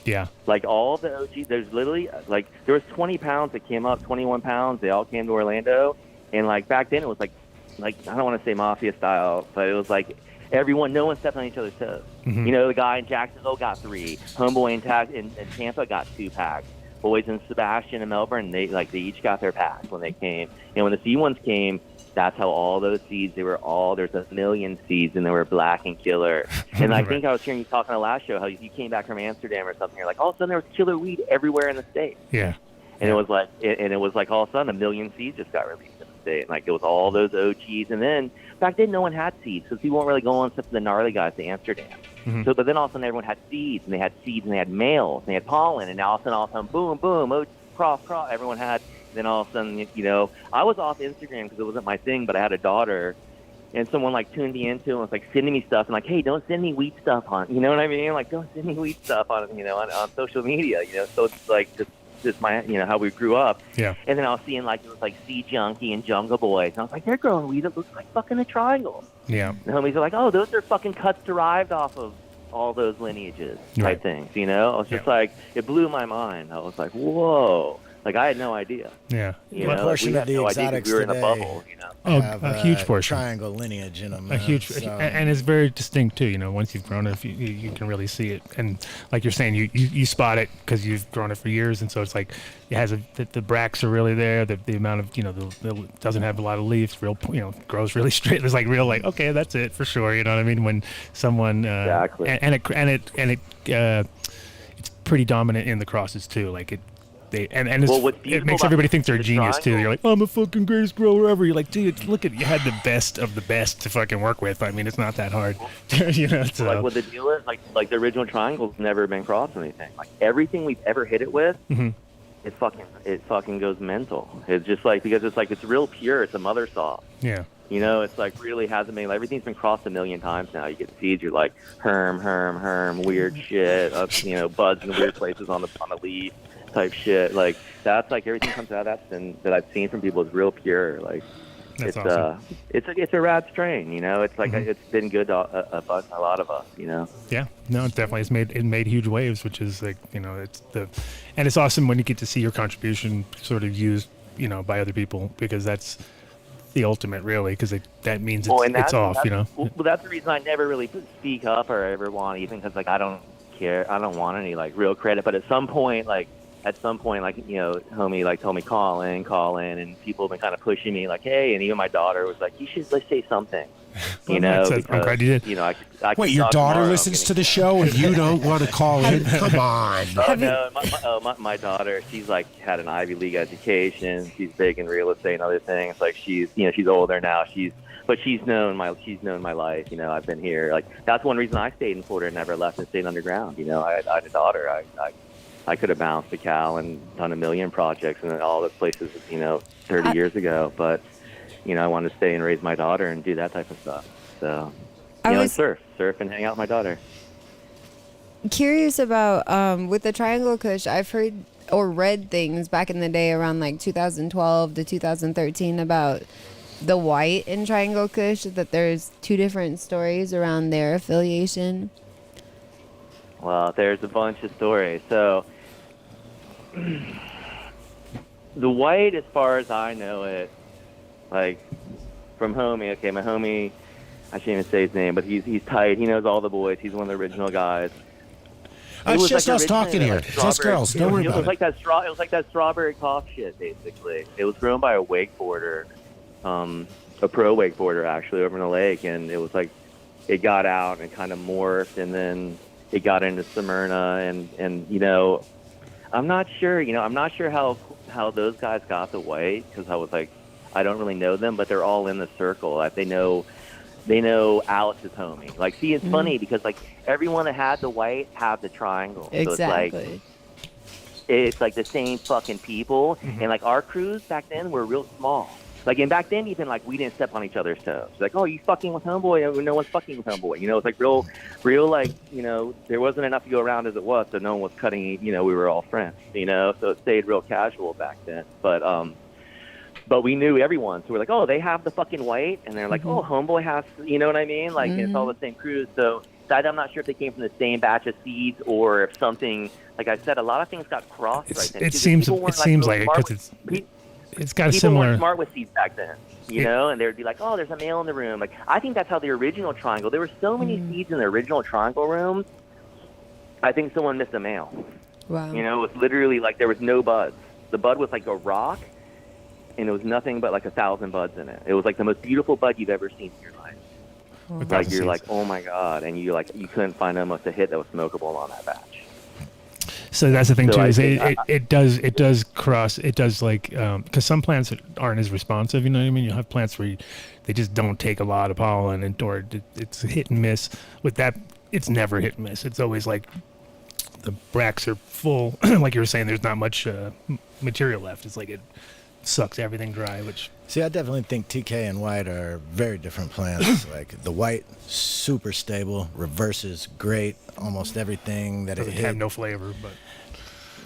Yeah. Like all the OGs, there's literally like there was 20 pounds that came up, 21 pounds. They all came to Orlando, and like back then it was like I don't want to say mafia style, but it was like everyone, no one stepped on each other's toes. You know, the guy in Jacksonville got 3, Homeboy in Tampa got 2 packs. Boys in Sebastian and Melbourne, they each got their packs when they came. And when the seed ones came, that's how all those seeds, there's a million seeds, and they were black and killer. And I think I was hearing you talking on the last show how you came back from Amsterdam or something. You're like, all of a sudden there was killer weed everywhere in the state. Yeah. And it was like all of a sudden a million seeds just got released in the state. And like it was all those OGs. And then back then no one had seeds because people weren't really going except for the gnarly guys to Amsterdam. So, but then all of a sudden everyone had seeds, and they had males, and they had pollen, and all of a sudden, boom, boom, cross, everyone had. Then all of a sudden, you know, I was off Instagram because it wasn't my thing, but I had a daughter, and someone like tuned me into it and was like sending me stuff, and like, hey, don't send me weed stuff on, you know what I mean? Like, don't send me weed stuff on, you know, on social media, you know. So it's like just my, you know, how we grew up. Yeah. And then I was seeing like it was like Sea Junkie and Jungle Boys, and I was like, they're growing weed that looks like fucking a triangle. Yeah. And the homies are like, oh, those are fucking cuts derived off of all those lineages type things, you know? I was just like, it blew my mind. I was like, whoa. Like, I had no idea. Yeah. You What know, portion we of had the no idea 'cause exotics we were in a today bubble, you know? Oh, a huge portion. Triangle lineage in them. A huge, and it's very distinct too. You know, once you've grown it, you can really see it. And like you're saying, you spot it because you've grown it for years, and so it's like it has the bracts are really there. The amount of the doesn't have a lot of leaves. Real, grows really straight. There's like real like okay, that's it for sure. You know what I mean? When someone exactly, it's pretty dominant in the crosses too. Like it. It makes about everybody think they're a genius triangle. too. You're like, I'm a fucking greatest grower ever. You're like, dude, look at you had the best of the best to fucking work with. I mean, it's not that hard, you know. So. Like what the deal is, like the original triangle's never been crossed or anything. Like everything we've ever hit it with, it fucking goes mental. It's just like because it's real pure. It's a mother saw. Yeah. You know, it's like really hasn't been. Everything's been crossed a million times now. You get seeds, you're like herm, weird shit. Buds in weird places on the leaf. Type shit like that's like everything comes out of that I've seen from people is real pure. Like that's it's awesome. It's a rad strain, you know. It's like it's been good to a lot of us, you know. Yeah, no, it definitely it made huge waves, which is like and it's awesome when you get to see your contribution sort of used by other people because that's the ultimate really because that means it's off, you know. Well, that's the reason I never really speak up or ever want anything because like I don't care. I don't want any like real credit, but at some point, homie like told me call in, and people have been kind of pushing me like, hey, and even my daughter was like, let's say something, you know. I'm glad you did. You know, I wait, your daughter listens to the show and you don't want to call in? Come on. Oh no, my daughter, she's like had an Ivy League education. She's big in real estate and other things. Like she's older now. She's but she's known my life. You know, I've been here. Like that's one reason I stayed in Florida and never left and stayed underground. You know, I had a daughter. I could have bounced a cow and done a million projects in all the places, you know, 30 years ago. But, you know, I wanted to stay and raise my daughter and do that type of stuff. So, you know, and surf and hang out with my daughter. Curious about, with the Triangle Kush, I've heard or read things back in the day around like 2012 to 2013 about the white in Triangle Kush, that there's two different stories around their affiliation. Well, there's a bunch of stories. So, the white, as far as I know it, like from homie. Okay, my homie, I shouldn't even say his name, but he's tight. He knows all the boys. He's one of the original guys. It's just us talking here. It's us girls. Don't worry about it. It was like that strawberry cough shit, basically. It was grown by a wakeboarder, a pro wakeboarder actually, over in the lake, and it was like it got out and kind of morphed, and then it got into Smyrna, and you know, I'm not sure how those guys got the white, because I was like, I don't really know them, but they're all in the circle. Like they know Alex's homie. Like, see, it's funny because like everyone that had the white have the triangle. Exactly. So it's like the same fucking people, and like our crews back then were real small. Like, and back then even like we didn't step on each other's toes. Like, oh, you fucking with homeboy? No one's fucking with homeboy. You know, it's like real like, you know, there wasn't enough to go around as it was, so no one was cutting. You know, we were all friends. You know, so it stayed real casual back then. But we knew everyone, so we're like, oh, they have the fucking white, and they're like, oh, homeboy has, you know what I mean? Like, it's all the same crews. So I'm not sure if they came from the same batch of seeds or if something. Like I said, a lot of things got crossed right then. It seems like it because it's got a people similar. Weren't smart with seeds back then, you know, and they'd be like, oh, there's a male in the room. Like, I think that's how the original triangle. There were so many seeds in the original triangle room. I think someone missed a male. Wow. You know, it was literally like there was no buds. The bud was like a rock. And it was nothing but like 1,000 buds in it. It was like the most beautiful bud you've ever seen in your life. Like you're like, oh my god, and you couldn't find almost a hit that was smokable on that batch. So that's the thing too. Is it does cross. It does like because some plants aren't as responsive. You know what I mean? You have plants where they just don't take a lot of pollen, or it's hit and miss. With that, it's never hit and miss. It's always like the bracts are full. Like you were saying, there's not much material left. It's like it sucks everything dry. Which see, I definitely think TK and white are very different plants. Like the white, super stable, reverses great, almost everything that doesn't it have no flavor, but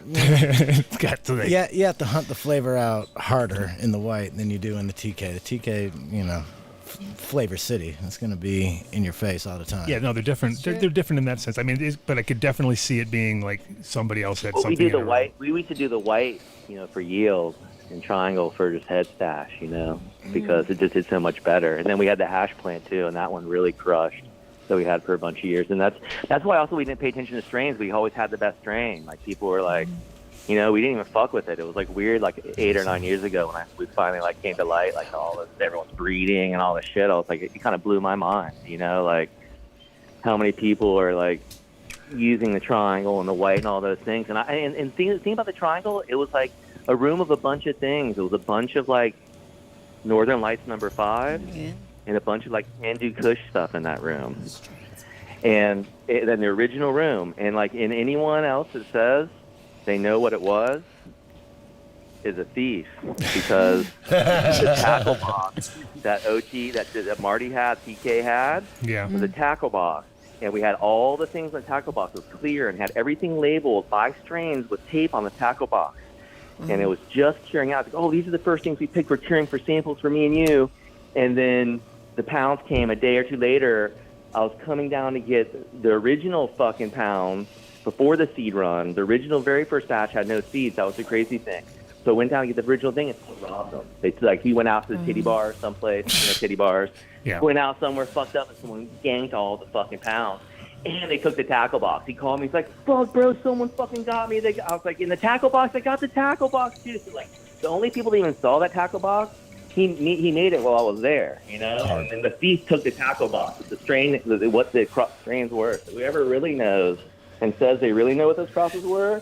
it's got to. Yeah, you have to hunt the flavor out harder in the white than you do in the TK. The TK, you know, flavor city. It's going to be in your face all the time. Yeah, no, they're different. They're different in that sense. I mean, but I could definitely see it being like somebody else had something. We do the white. We used to do the white, you know, for yield. And triangle for just head stash, you know, because it just did so much better. And then we had the hash plant too, and that one really crushed. So we had for a bunch of years, and that's why also we didn't pay attention to strains. We always had the best strain. Like people were like, you know, we didn't even fuck with it. It was like weird, like 8 or 9 years ago when we finally like came to light, like all this, everyone's breeding and all this shit. I was like, it kind of blew my mind, you know, like how many people are like using the triangle and the white and all those things. And the thing about the triangle, it was like a room of a bunch of things. It was a bunch of like Northern Lights number 5 and a bunch of like Hindu Kush stuff in that room. And then the original room, and like in anyone else that says they know what it was is a thief, because the tackle box that OG, that Marty had, TK had, was a tackle box. And we had all the things in the tackle box. It was clear and had everything labeled by strains with tape on the tackle box. And it was just curing out. Like, oh, these are the first things we picked for curing for samples for me and you. And then the pounds came a day or two later. I was coming down to get the original fucking pounds before the seed run. The original very first batch had no seeds. That was the crazy thing. So I went down to get the original thing and robbed them. It's like he went out to the titty bar someplace, you know, titty bars. Yeah. Went out somewhere fucked up and someone ganked all the fucking pounds. And they took the tackle box. He called me. He's like, fuck, bro, someone fucking got me. I was like, in the tackle box? I got the tackle box, too. So, like, the only people that even saw that tackle box, he made it while I was there, you know? And the thief took the tackle box, the strain, what the strains were. So whoever really knows and says they really know what those crosses were,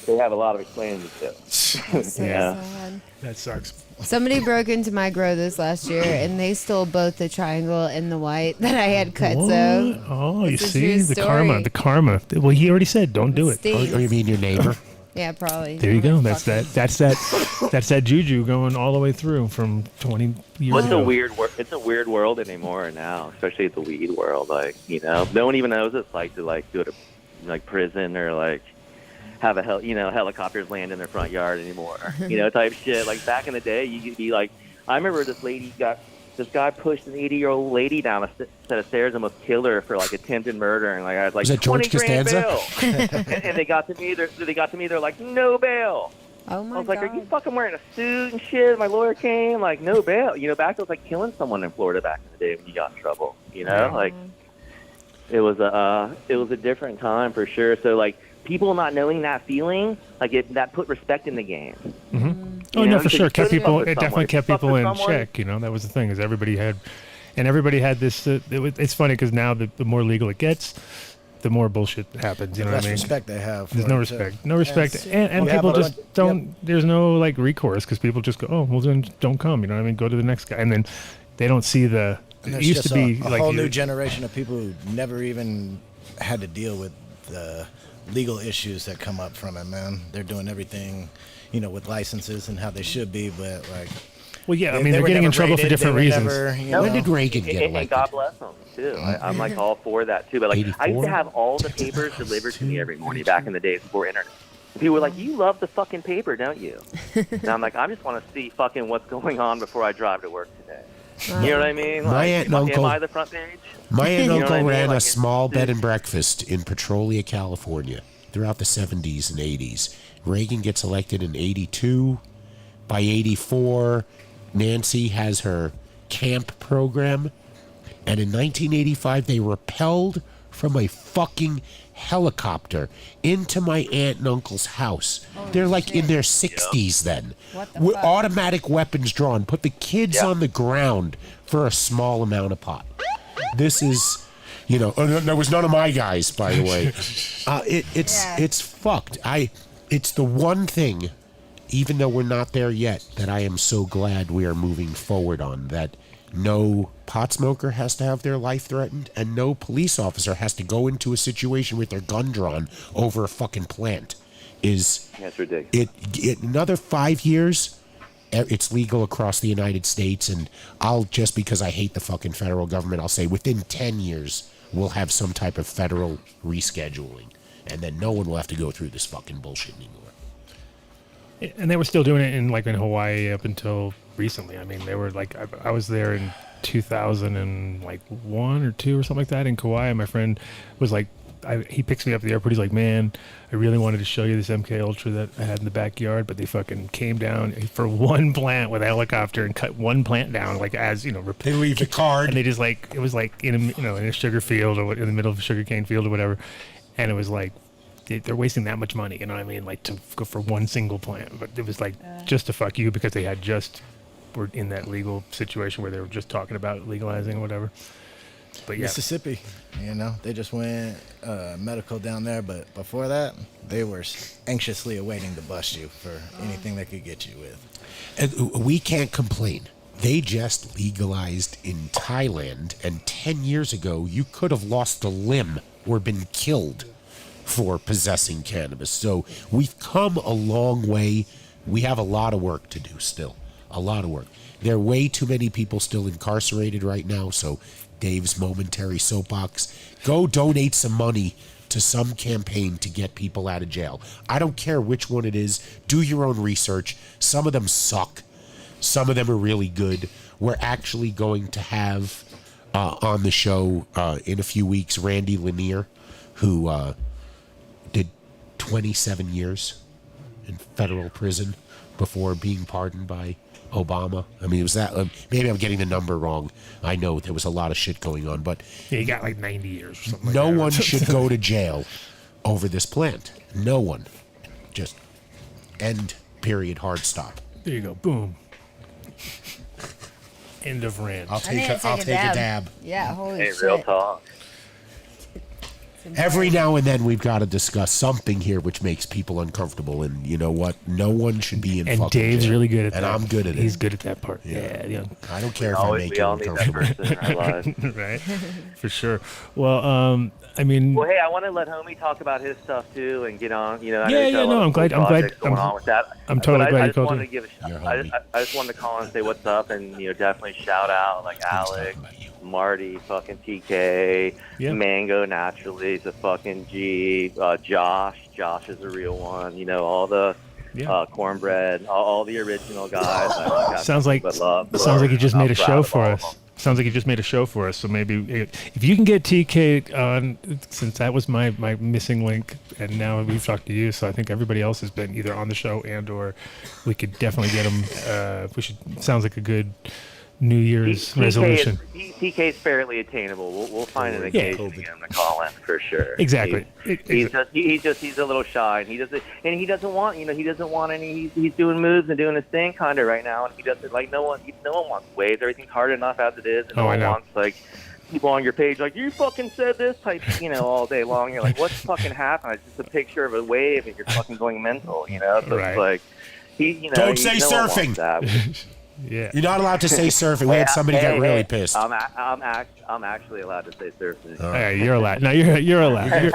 they have a lot of explaining to do. So sad. That sucks. Somebody broke into my grow this last year, and they stole both the triangle and the white that I had cut. What? So, Oh, you it's a see true the story. karma. Well, he already said, don't do it. Steve. Oh, you mean your neighbor? Yeah, probably. There you go. That's that juju going all the way through from 20 years Well, ago. it's a weird world anymore now, especially the weed world. Like, you know, no one even knows what it's like to like go to like prison or like have helicopters land in their front yard anymore. You know, type shit. Like back in the day, you could be like, I remember this guy pushed an 80-year-old lady down a set of stairs and almost killed her for like attempted murder, and like I was like, Was that George 20 grand Costanza? bail. and they got to me. They're like, no bail. Oh my I was like, God. are you fucking wearing a suit and shit? My lawyer came, like, no bail. You know, back it was like killing someone in Florida back in the day when you got in trouble. You know, like it was a different time for sure. So like people not knowing that feeling, like that put respect in the game. Mm-hmm. You Oh know, no, for because sure. you couldn't fuck with It definitely someone. kept Fuck people with in someone. check. You know, that was the thing. Is everybody had this. It's funny because now the more legal it gets, the more bullshit happens. You know less what I mean? respect they have. There's for no it, respect. too. No respect. And Yeah, people but- just don't. There's no like recourse because people just go, oh well, then don't come. You know what I mean? Go to the next guy, and then they don't see the. And It there's used just to be a like whole new generation of people who never even had to deal with the legal issues that come up from it, man. They're doing everything, you know, with licenses and how they should be, but like. Well, yeah, I they- mean, they they're were getting in never trouble for rated, different they were reasons. never, you When know. did Reagan get And elected? God bless them too. I'm like all for that too. But like, I used 84? to have all the papers delivered to me every morning back in the days before internet. And people were like, "You love the fucking paper, don't you?" And I'm like, "I just want to see fucking what's going on before I drive to work today." You know what I mean? My Like, aunt and am uncle- I the front page? My aunt and You know what uncle I mean? ran Like, a small bed and breakfast in Petrolia, California throughout the 70s and 80s. Reagan gets elected in 82. By 84, Nancy has her camp program. And in 1985, they rappelled from a fucking helicopter into my aunt and uncle's house. They're like in their 60s then. What the With fuck? automatic weapons drawn. Put the kids on the ground for a small amount of pot. This is, you know, that was none of my guys, by the way. It's fucked. It's the one thing, even though we're not there yet, that I am so glad we are moving forward on. That no pot smoker has to have their life threatened, and no police officer has to go into a situation with their gun drawn over a fucking plant. That's ridiculous. Another 5 years, it's legal across the United States, and just because I hate the fucking federal government, I'll say within 10 years we'll have some type of federal rescheduling, and then no one will have to go through this fucking bullshit anymore. And they were still doing it in Hawaii up until recently. I mean, they were like, I was there in 2001 or 2 or something like that in Kauai. And my friend was like, he picks me up at the airport. He's like, man, I really wanted to show you this MK Ultra that I had in the backyard, but they fucking came down for one plant with a helicopter and cut one plant down, like as you know. They leave the card, and they just like it was like in a sugar field or in the middle of a sugarcane field or whatever, and it was like. They're wasting that much money, you know what I mean? Like to go for one single plant, but it was like just to fuck you because they had were in that legal situation where they were just talking about legalizing or whatever. But yeah, Mississippi, you know, they just went medical down there, but before that, they were anxiously awaiting to bust you for anything they could get you with. And we can't complain. They just legalized in Thailand, and 10 years ago, you could have lost a limb or been killed for possessing cannabis. So we've come a long way. We have a lot of work to do still. A lot of work. There are way too many people still incarcerated right now, so Dave's momentary soapbox. Go donate some money to some campaign to get people out of jail. I don't care which one it is. Do your own research. Some of them suck. Some of them are really good. We're actually going to have on the show in a few weeks Randy Lanier, who did 27 years in federal prison before being pardoned by Obama. I mean, it was that. Maybe I'm getting the number wrong. I know there was a lot of shit going on, but yeah, he got like 90 years or something. no like that. one should go to jail over this plant. No one. Just end. Period. Hard stop. There you go. Boom. End of rant. I'll I need to take a dab. Yeah, holy Hey, shit. real talk. Every now and then we've got to discuss something here which makes people uncomfortable, and you know what? No one should be in. And fucking Dave's jail. really good at that. And I'm good at it. He's good at that part. Yeah. I don't care if I make you uncomfortable. Right, for sure. Well, I mean, Well, hey, I want to let homie talk about his stuff too, and get on. You know, I know Yeah, he's got yeah, a lot no, of I'm glad- cool I'm glad- projects going on with that. I'm totally But glad I you just called wanted in. to give I just wanted to call and say what's up, and definitely shout out like Alex, Marty, fucking TK, Mango naturally, the fucking G, Josh is a real one. All the cornbread, all the original guys. sounds like you just made a show for us. Sounds like you just made a show for us. So maybe if you can get TK on, since that was my missing link, and now we've talked to you, so I think everybody else has been either on the show and or we could definitely get them. Sounds like a good New Year's resolution. TK is fairly attainable. We'll find an occasion to get him to call in for sure. Exactly. He's a little shy, and he doesn't want any. He's doing moves and doing his thing kind of right now, and he doesn't like no one wants waves. Everything's hard enough as it is, and no one wants like people on your page like you fucking said this type all day long. You're like, what's fucking happened? It's just a picture of a wave, and you're fucking going mental. So it's like Don't say surfing. Yeah, you're not allowed to say surfing. We had somebody get really pissed. I'm actually allowed to say surfing. Hey, you're allowed. No, you're allowed.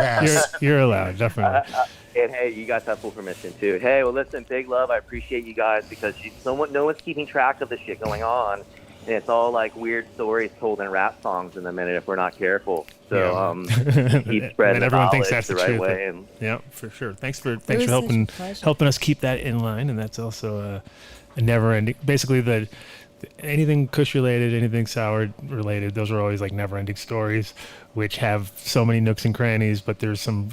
You're allowed, definitely. And hey, you guys have full permission too. Hey, well, listen, big love. I appreciate you guys because no one's keeping track of the shit going on, and it's all like weird stories told in rap songs in a minute if we're not careful. So keep spreading and everyone thinks that's the the right truth. way. And yeah, for sure. Thanks for helping us keep that in line, and that's also a never-ending. Basically, anything Kush related, anything sour related, those are always like never-ending stories, which have so many nooks and crannies. But there's some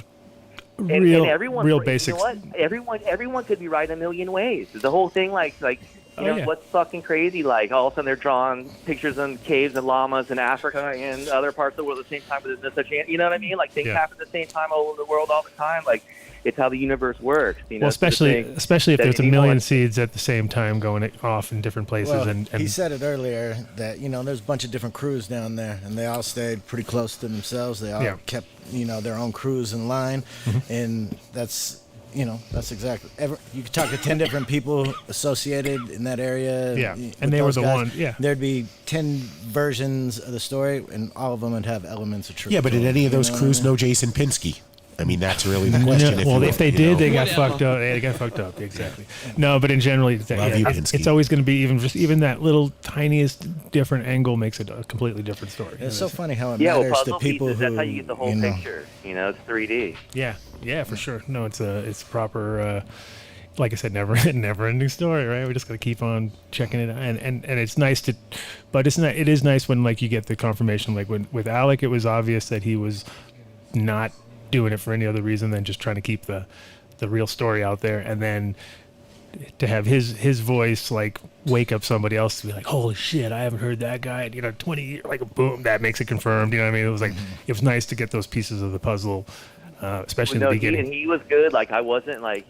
real basics. You know what? Everyone could be right a million ways. The whole thing, what's fucking crazy? Like all of a sudden they're drawing pictures in caves and llamas in Africa and other parts of the world at the same time. But there's such, you know what I mean? Like things happen at the same time all over the world all the time. Like it's how the universe works. Well, especially if there's a million seeds at the same time going off in different places. Well, and he said it earlier that there's a bunch of different crews down there, and they all stayed pretty close to themselves. They all kept their own crews in line, and that's exactly. You could talk to 10 different people associated in that area. Yeah, and they were the one. Yeah, there'd be 10 versions of the story, and all of them would have elements of truth. Yeah, but did any of those crews know Jason Pinsky? I mean, that's really the question. No, if they did, they got fucked up. They got fucked up. Exactly. No, but in general, it's always going to be even that little tiniest different angle makes it a completely different story. It's so funny how it matters to people pieces, who. That's how you get the whole picture. It's 3D. Yeah, for sure. No, it's proper. Like I said, never-ending story, right? We just got to keep on checking it out, and it's nice to, but it is nice when like you get the confirmation. Like with Alec, it was obvious that he was not doing it for any other reason than just trying to keep the real story out there, and then to have his voice like wake up somebody else to be like, holy shit, I haven't heard that guy in 20 years, like boom, that makes it confirmed. You know what I mean? It was like it was nice to get those pieces of the puzzle, especially in the beginning. He was good. Like I wasn't I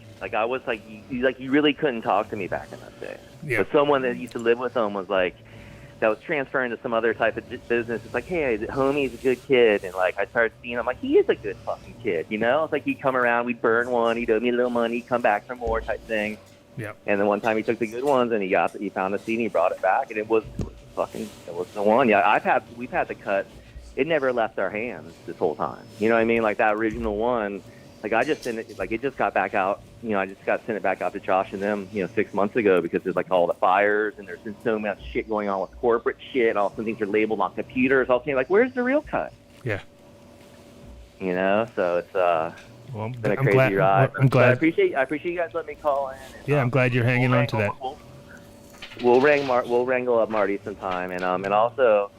was like you really couldn't talk to me back in that day. Yeah. But someone that used to live with him was like, that was transferring to some other type of business. It's like, hey, the homie's a good kid. And, like, I started seeing him, like, he is a good fucking kid, It's like he'd come around, we'd burn one, he'd owe me a little money, he'd come back for more type thing. Yeah. And then one time he took the good ones and he found a seed and he brought it back. And it was the one. Yeah, we've had the cut. It never left our hands this whole time. You know what I mean? Like, that original one, like, I just sent it, like, it just got back out. I just got sent it back out to Josh and them, 6 months ago because there's like all the fires and there's been so much shit going on with corporate shit and all some things are labeled on computers. All saying like, where's the real cut? Yeah. So it's been a crazy ride. I'm glad. I appreciate you guys letting me call in. And, I'm glad you're hanging on to that. We'll wrangle up Marty sometime, and also.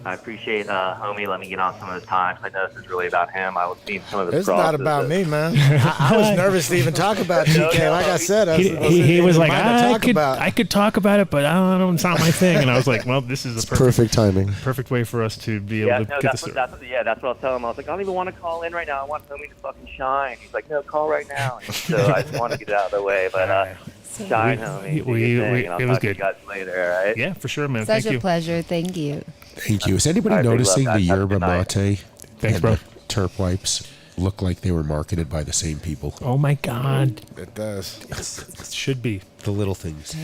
I appreciate homie letting me get on some of his time. I know this is really about him. I was seeing some of his. It's not about me, man. I was nervous to even talk about TK. Like I said, he was like, I could talk about it, but I don't know, it's not my thing. And I was like, well, this is the perfect timing, perfect way for us to be able to get this. That's what I was telling him. I was like, I don't even want to call in right now. I want homie to fucking shine. He's like, no, call right now. And so I just want to get it out of the way, but. Shine, homie. It was good. You guys later, all right? Yeah, for sure, man. Such a pleasure. Thank you. Thank you. Is anybody noticing the yerba mate? Thanks, bro. terp wipes look like they were marketed by the same people. Oh my God. It does. It should be. The little things.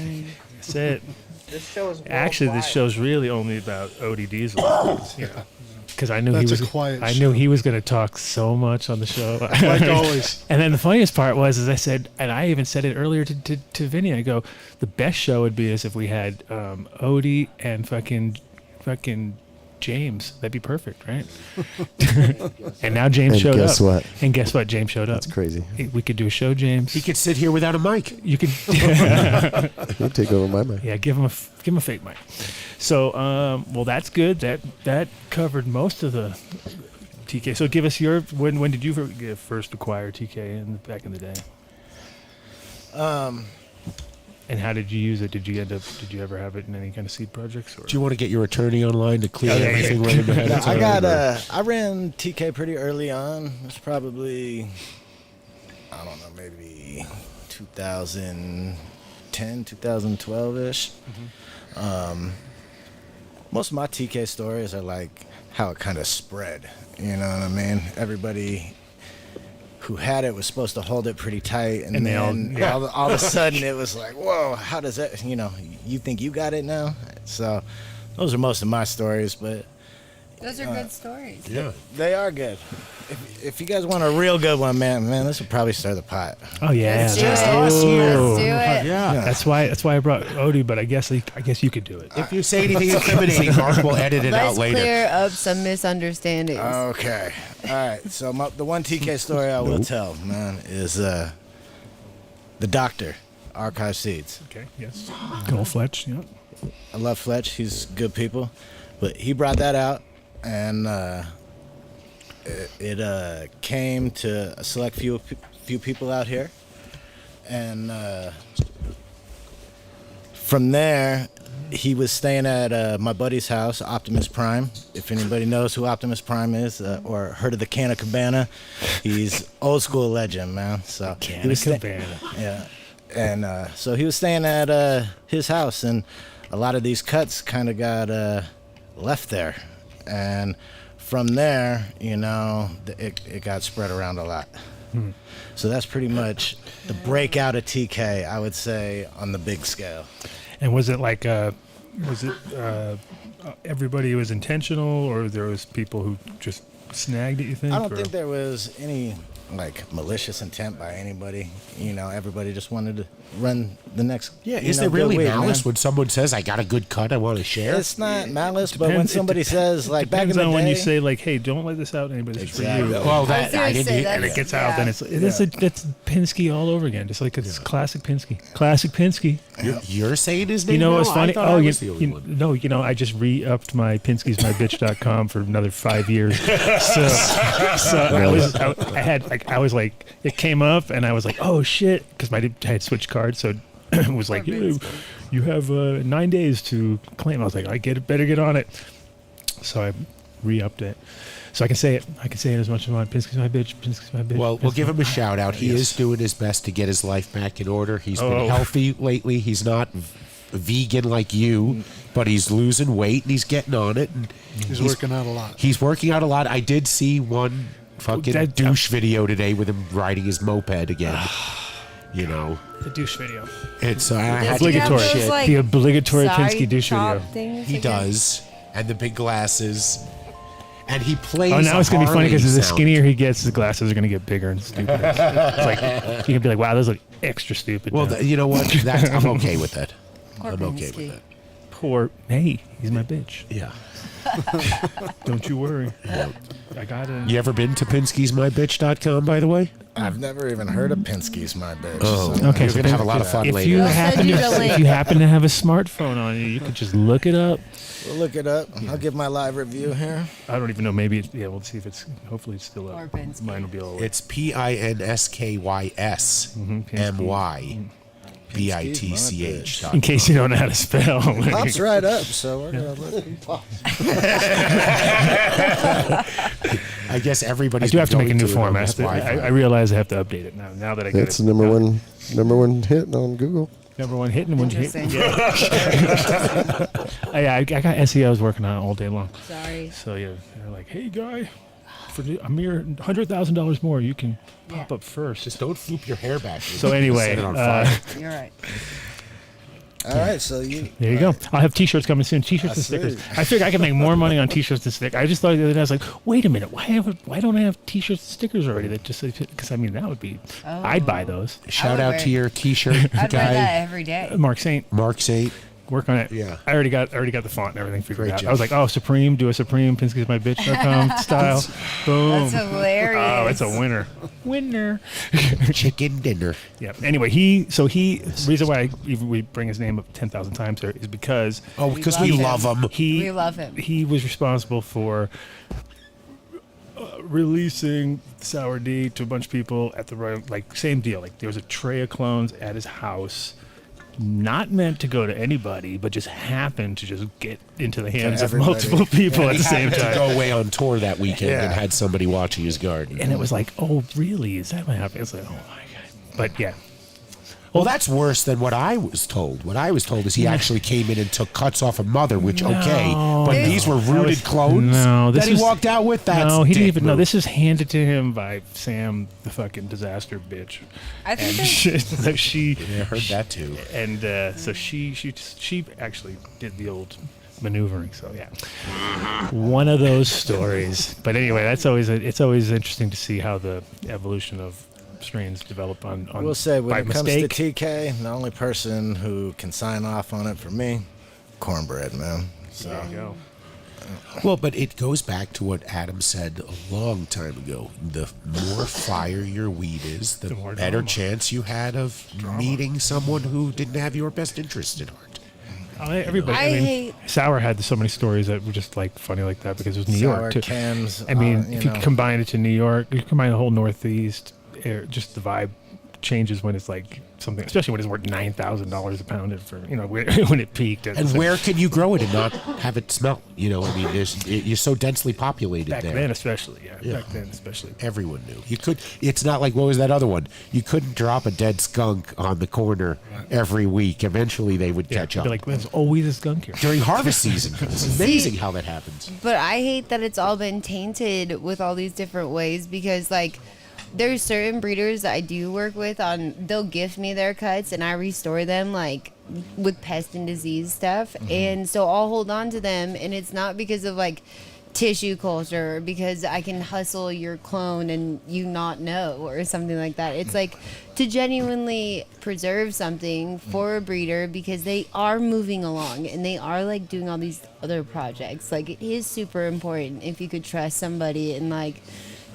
That's it. This show is Actually, this show's really only about Odie Diesel. Because I knew That's he a was. quiet I show. knew he was going to talk so much on the show. Like always. And then the funniest part was, as I said, and I even said it earlier to Vinny. I go, the best show would be as if we had Odie and fucking James. That'd be perfect, right? And now James And showed guess up. what? And guess what? James showed up. That's crazy. We could do a show, James. He could sit here without a mic. You could. He'll take over my mic. Yeah, give him a fake mic. So, well, that's good. That covered most of the TK. So, give us your when did you first acquire TK back in the day? And how did you use it? Did you ever have it in any kind of seed projects? Or? Do you want to get your attorney online to clear Yeah, everything yeah. right in the head? I I ran TK pretty early on. It was probably, I don't know, maybe 2010, 2012-ish. Most of my TK stories are like how it kind of spread. You know what I mean? Everybody who had it was supposed to hold it pretty tight, and they then all- all of a sudden it was like, whoa, how does that, you think you got it now? So those are most of my stories, but Those are good stories. Yeah. they are good. If you guys want a real good one, man, this would probably stir the pot. Oh yeah, Let's do it. Let's do it. Yeah. That's why I brought Odie, but I guess you could do it. If you say anything incriminating, Mark will edit it out Let's later. clear up some misunderstandings. Okay. All right. So the one TK story I will tell, man, is the Doctor, Archive Seeds. Okay. Yes. Cole Fletch. Yeah. I love Fletch. He's good people. But he brought that out, and it came to a select few people out here. And from there, he was staying at my buddy's house, Optimus Prime. If anybody knows who Optimus Prime is or heard of the Canna Cabana, he's old school legend, man. So he was Cabana. yeah. And so he was staying at his house, and a lot of these cuts kind of got left there. And from there, it got spread around a lot. So that's pretty much the breakout of TK, I would say, on the big scale. And was it like everybody was intentional, or there was people who just snagged it? You think? I don't or? think there was any malicious intent by anybody. Everybody just wanted to run the next. Yeah, is there really good week, malice man. when someone says, I got a good cut I want to share? It's not malice, but when Depends- somebody says, like, back in Depends the on day, when you say, like, hey, don't let this out to anybody. It's for Exactly. you. Well, that I didn't. say And it gets out, yeah. then it's that's Pinsky all over again. Just like it's classic Pinsky. Classic Pinsky. You're saying his name. You know what's now? funny? I thought I was the only one. I just re-upped my pinskysmybitch.com for another 5 years. So I was like, it came up and I was like, oh shit, because I had switched cards, so it was like, you have 9 days to claim. I was like, better get on it. So I re-upped it. So I can say it. I can say it as much as I want. Pinsky's my bitch. Pinsky's my bitch. Well, we'll give him a shout out. He is doing his best to get his life back in order. He's been healthy lately. He's not vegan like you, but he's losing weight and he's getting on it. And He's working out a lot. He's working out a lot. I did see one fucking douche video today with him riding his moped again. The douche video. It's obligatory. Shit. like, The obligatory side Pinsky douche top video. things He again? does, and the big glasses, and he plays. Oh, now it's going gonna be funny because the sound. skinnier he gets, the glasses are gonna get bigger and stupider. It's like you can be like, "Wow, those look extra stupid." Well, now. you know what? I'm okay with that. Poor I'm okay Pinsky. with that. Poor, hey, he's my bitch. Yeah. Don't you worry. I got it. You ever been to Pinsky'sMyBitch.com, by the way? I've never even heard of Pinsky's, my bitch. Oh, so- Okay, you're so gonna have a lot of fun if later. you I'll send happen you to, the link. if you happen to have a smartphone on you, you could just look it up. We'll look it up. I'll give my live review here. I don't even know. Maybe we'll see if it's. Hopefully, it's still Or up. Pinsky. Mine will be all. It's PINSKYSMYBITCH. in case you don't know how to spell. Pops right up, so we're gonna look. I guess I everybody's. do have to make a going new it on format. this Wi-Fi. I realize I have to update it now. Now that I got That's it. the number one hit on Google. Number one hit and one hit. Interesting. I got SEOs working on it all day long. Sorry. So yeah, they're like, "Hey guy, for a mere $100,000 more, you can pop up first. Just don't flip your hair back. So anyway, Set it on fire. You're right. All right, so you. There you go. I'll have T-shirts coming soon. T-shirts I and stickers. see. I figured I could make more money on T-shirts than stickers. I just thought the other day, I was like, wait a minute, why don't I have T-shirts and stickers already? That just because I mean that would be. I'd buy those. Shout would out wear- to your T-shirt I'd wear that guy, every day. Mark Saint, Mark Saint. work on it. Yeah. I already got the font and everything figured Great out. job. I was like, oh, Supreme, do a Supreme Pinsky'smybitch.com style. Boom. That's hilarious. Oh, it's a winner. Winner. Chicken dinner. Yeah. Anyway, reason why we bring his name up 10,000 times here is because because we love him. We love him. He was responsible for releasing Sour D to a bunch of people at the right, like same deal. Like there was a tray of clones at his house, not meant to go to anybody, but just happened to just get into the hands of everybody. multiple people at He the same happened to time. go away on tour that weekend and had somebody watching his garden. And it was like, oh, really? Is that what happened? It's like, oh my god. But yeah. Well, that's worse than what I was told. What I was told is he actually came in and took cuts off a mother, which okay, but This- these were rooted clones No, this that he was- walked out with. That's no, he didn't dick even. No, move. this is handed to him by Sam, the fucking disaster bitch. I think And so she, Yeah, I heard that too. and so she actually did the old maneuvering. So yeah, one of those stories. But anyway, it's always interesting to see how the evolution of strains develop on We'll say when by it comes mistake. to TK, the only person who can sign off on it for me, Cornbread, man. So There you go. Well, but it goes back to what Adam said a long time ago. The more fire your weed is, the more better drama. chance you had of meeting someone who didn't have your best interest at heart. Everybody. I I mean, hate- Sour had so many stories that were just like funny like that because it was New Sour York too. Chems, I mean, you if you know. combine it to New York, you combine the whole Northeast, just the vibe changes when it's like something, especially when it's worth $9,000 a pound for when it peaked. And where can you grow it and not have it smell? You know, I mean, you're so densely populated back there. then, especially, Yeah. back then, especially. Everyone knew. You could. It's not like, what was that other one? You couldn't drop a dead skunk on the corner every week. Eventually, they would catch Be up. like, there's always a skunk here. During harvest season. It's amazing how that happens. But I hate that it's all been tainted with all these different ways because, like, there's certain breeders that I do work with on, they'll gift me their cuts and I restore them, like, with pest and disease stuff. And so I'll hold on to them, and it's not because of, like, tissue culture or because I can hustle your clone and you not know or something like that. It's like to genuinely preserve something for a breeder because they are moving along and they are like doing all these other projects. Like it is super important if you could trust somebody and like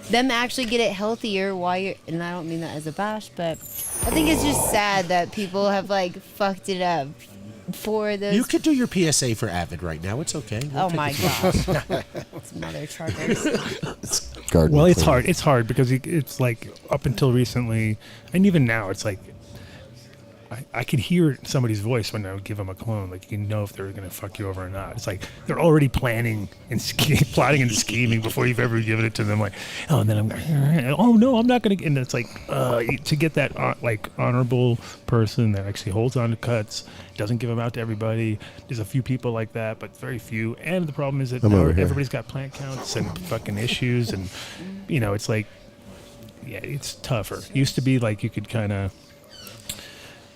them actually get it healthier while you're, and I don't mean that as a bash, but I think it's just sad that people have like fucked it up for those. You could do your PSA for Avid right now. It's okay. We'll Oh take my it from you. gosh. It's mother truckers. Garden Well, it's cleaner. hard. It's hard because it's like up until recently, and even now, it's like I could hear somebody's voice when I would give them a clone. Like you can know if they're going to fuck you over or not. It's like they're already planning and plotting and scheming before you've ever given it to them. Like, oh, and then I'm going, oh no, I'm not going to. And it's like to get that like honorable person that actually holds on to cuts, doesn't give them out to everybody. There's a few people like that, but very few. And the problem is that I'm now over here. everybody's got plant counts and fucking issues, and it's like, yeah, it's tougher. Used to be like you could kind of.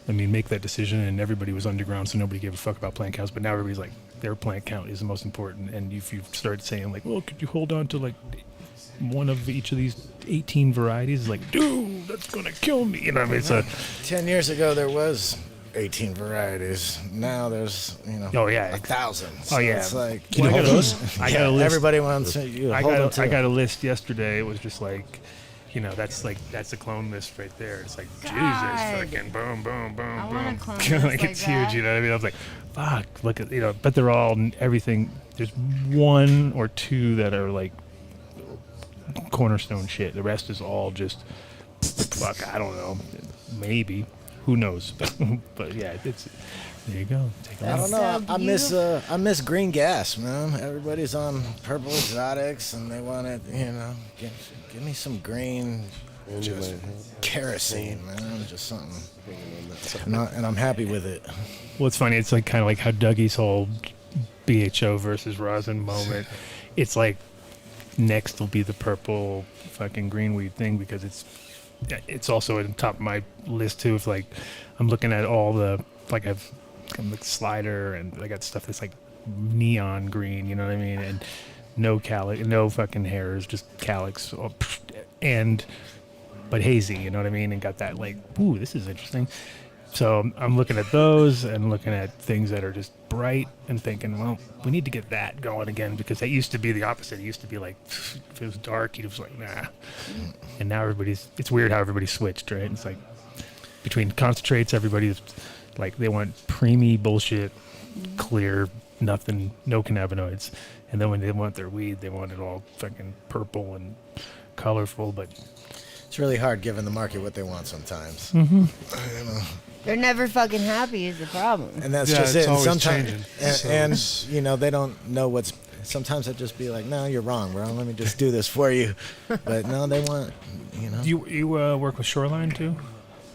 Make that decision, and everybody was underground, so nobody gave a fuck about plant counts. But now everybody's like, their plant count is the most important. And if you start saying like, well, could you hold on to like one of each of these 18 varieties? It's like, dude, that's gonna kill me. It's a 10 years ago there was 18 varieties. Now there's, Oh, yeah. 1,000. Oh, yeah. It's like, I got a list. everybody wants you to hold them to I it. got a list yesterday. It was just like, that's a clone list right there. It's like, God. Jesus, fucking boom, boom, boom, I boom. want a clone list like like it's that. huge, you know what I mean? I was like, fuck, look at, but they're all everything. There's one or two that are like cornerstone shit. The rest is all just, fuck, I don't know, maybe, who knows? But yeah, it's. There you go. Take a I look. don't know. So I miss green gas, man. Everybody's on purple exotics, and they want it. Give me some green, just kerosene, man. Just something. And I'm happy with it. Well, it's funny. It's like kind of like how Dougie's whole BHO versus rosin moment. It's like next will be the purple fucking greenweed thing, because it's also at the top of my list too. Of like, I'm looking at all the, like, I've got like slider, and I got stuff that's like neon green, you know what I mean, and no calyx, no fucking hairs, just calyx, but hazy, you know what I mean, and got that like, ooh, this is interesting. So I'm looking at those and looking at things that are just bright and thinking, well, we need to get that going again, because that used to be the opposite. It used to be like, if it was dark, you was like, nah. And now it's weird how everybody switched, right? It's like between concentrates, everybody's like, they want preemy bullshit, clear, nothing, no cannabinoids. And then when they want their weed, they want it all fucking purple and colorful, but it's really hard giving the market what they want sometimes. Mm-hmm. They're never fucking happy is the problem. And that's just it. And sometimes, and you know, they don't know what's. Sometimes they'll just be like, "No, you're wrong, bro. Let me just do this for you." But no, they want, you know. You work with Shoreline too?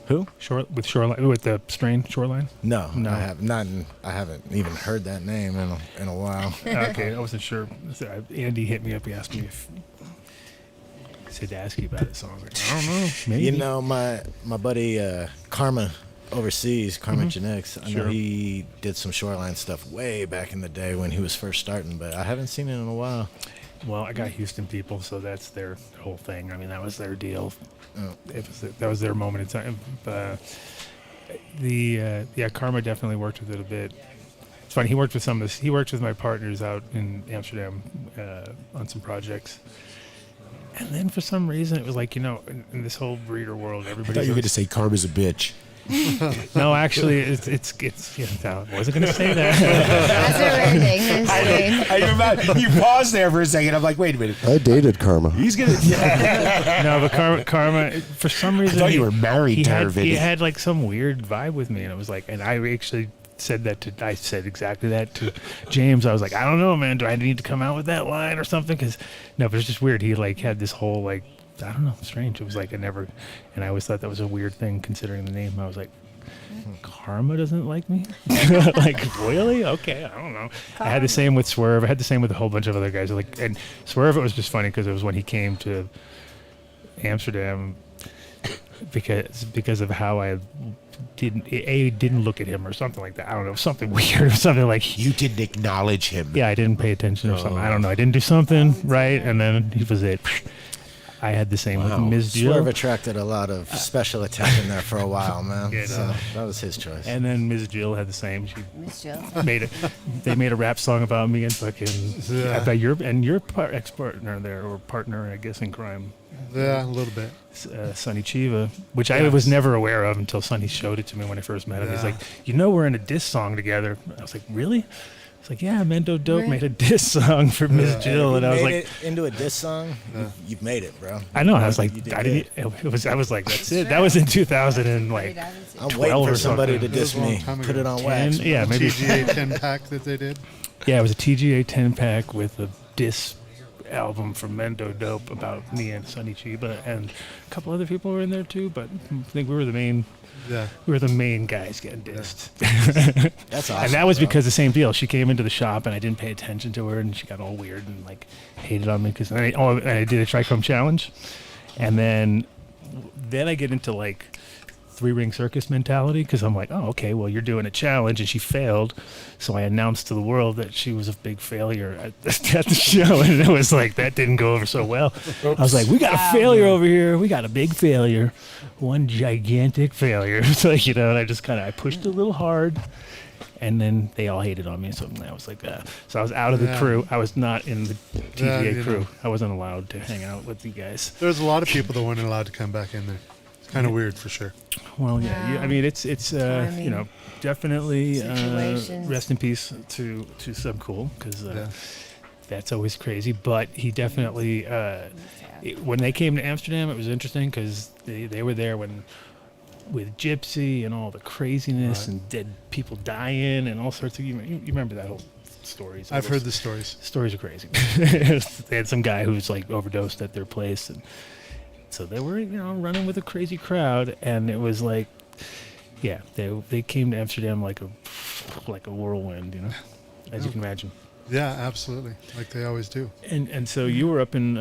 Who? With Shoreline, with the strain Shoreline? No, I have not. I haven't even heard that name in a while. Okay, I wasn't sure. Andy hit me up. He asked me if. Said to ask you about it, so I was like, I don't know. Maybe. You know, my buddy Karma overseas, Karma Genetics. I know he did some Shoreline stuff way back in the day when he was first starting, but I haven't seen it in a while. Well, I got Houston people, so that's their whole thing. I mean, that was their deal. That was their moment in time. Karma definitely worked with it a bit. It's funny. He worked with some of this. He worked with my partners out in Amsterdam on some projects. And then for some reason, it was like, you know, in this whole breeder world, everybody. I thought you were going to say Karma's a bitch. No, actually, it's I wasn't going to say that. That's a weird thing. You paused there for a second. I'm like, wait a minute. I dated Karma. He's going to. No, but Karma, for some reason. I thought you were married to her, Vinny. He had like some weird vibe with me, and it was like, and I actually I said exactly that to James. I was like, I don't know, man. Do I need to come out with that line or something? Because no, but it's just weird. He like had this whole like, I don't know, strange. It was like and I always thought that was a weird thing considering the name. I was like, Karma doesn't like me? Like, really? Okay, I don't know. Karma. I had the same with Swerve. I had the same with a whole bunch of other guys. Like, and Swerve, it was just funny because it was when he came to Amsterdam because of how I didn't look at him or something like that. I don't know, something weird or something like. You didn't acknowledge him. Yeah, I didn't pay attention or something. I don't know. I didn't do something right, and then he was it. I had the same with Ms. Jill. Swerve attracted a lot of special attention there for a while, man. Yeah, so that was his choice. And then Ms. Jill had the same. Ms. Jill they made a rap song about me and fucking about your ex-partner there, or partner, I guess, in crime. Yeah, a little bit. Sonny Chiva, which I was never aware of until Sonny showed it to me when I first met him. He's like, you know, we're in a diss song together. I was like, really? It's like, yeah, Mendo Dope made a diss song for Ms. Jill, and I was like, it into a diss song. You've made it, bro. I know. I was like, I was like, that's it. That was in 2000 and like. I'm waiting for somebody to diss me. Put it on wax. Yeah, maybe TGA 10-pack that they did. Yeah, it was a TGA 10-pack with a diss album from Mendo Dope about me and Sonny Chiba, and a couple other people were in there too. But I think we were the main. Yeah. We were the main guys getting dissed. That's awesome. And that was because the same deal. She came into the shop and I didn't pay attention to her, and she got all weird and like hated on me because I did a Trichome challenge, and then I get into like 3-ring circus mentality because I'm like, oh, okay, well, you're doing a challenge, and she failed, so I announced to the world that she was a big failure at the show, and it was like that didn't go over so well. Oops. I was like, we got a failure over here, we got a big failure, one gigantic failure. So, you know, and I just I pushed a little hard, and then they all hated on me. So I was like, so I was out of the crew. I was not in the TGA crew. I wasn't allowed to hang out with you guys. There's a lot of people that weren't allowed to come back in there. Kind of weird for sure. Well, yeah. I mean, it's you know, definitely rest in peace to Subcool, because that's always crazy. But he definitely when they came to Amsterdam, it was interesting because they were there with Gypsy and all the craziness and dead people dying and all sorts of. You remember that whole stories? I've heard the stories. Stories are crazy. They had some guy who was like overdosed at their place, and so they were, you know, running with a crazy crowd, and it was like, yeah, they came to Amsterdam like a whirlwind, you know, as you can imagine. Yeah, absolutely. Like they always do. And so you were up in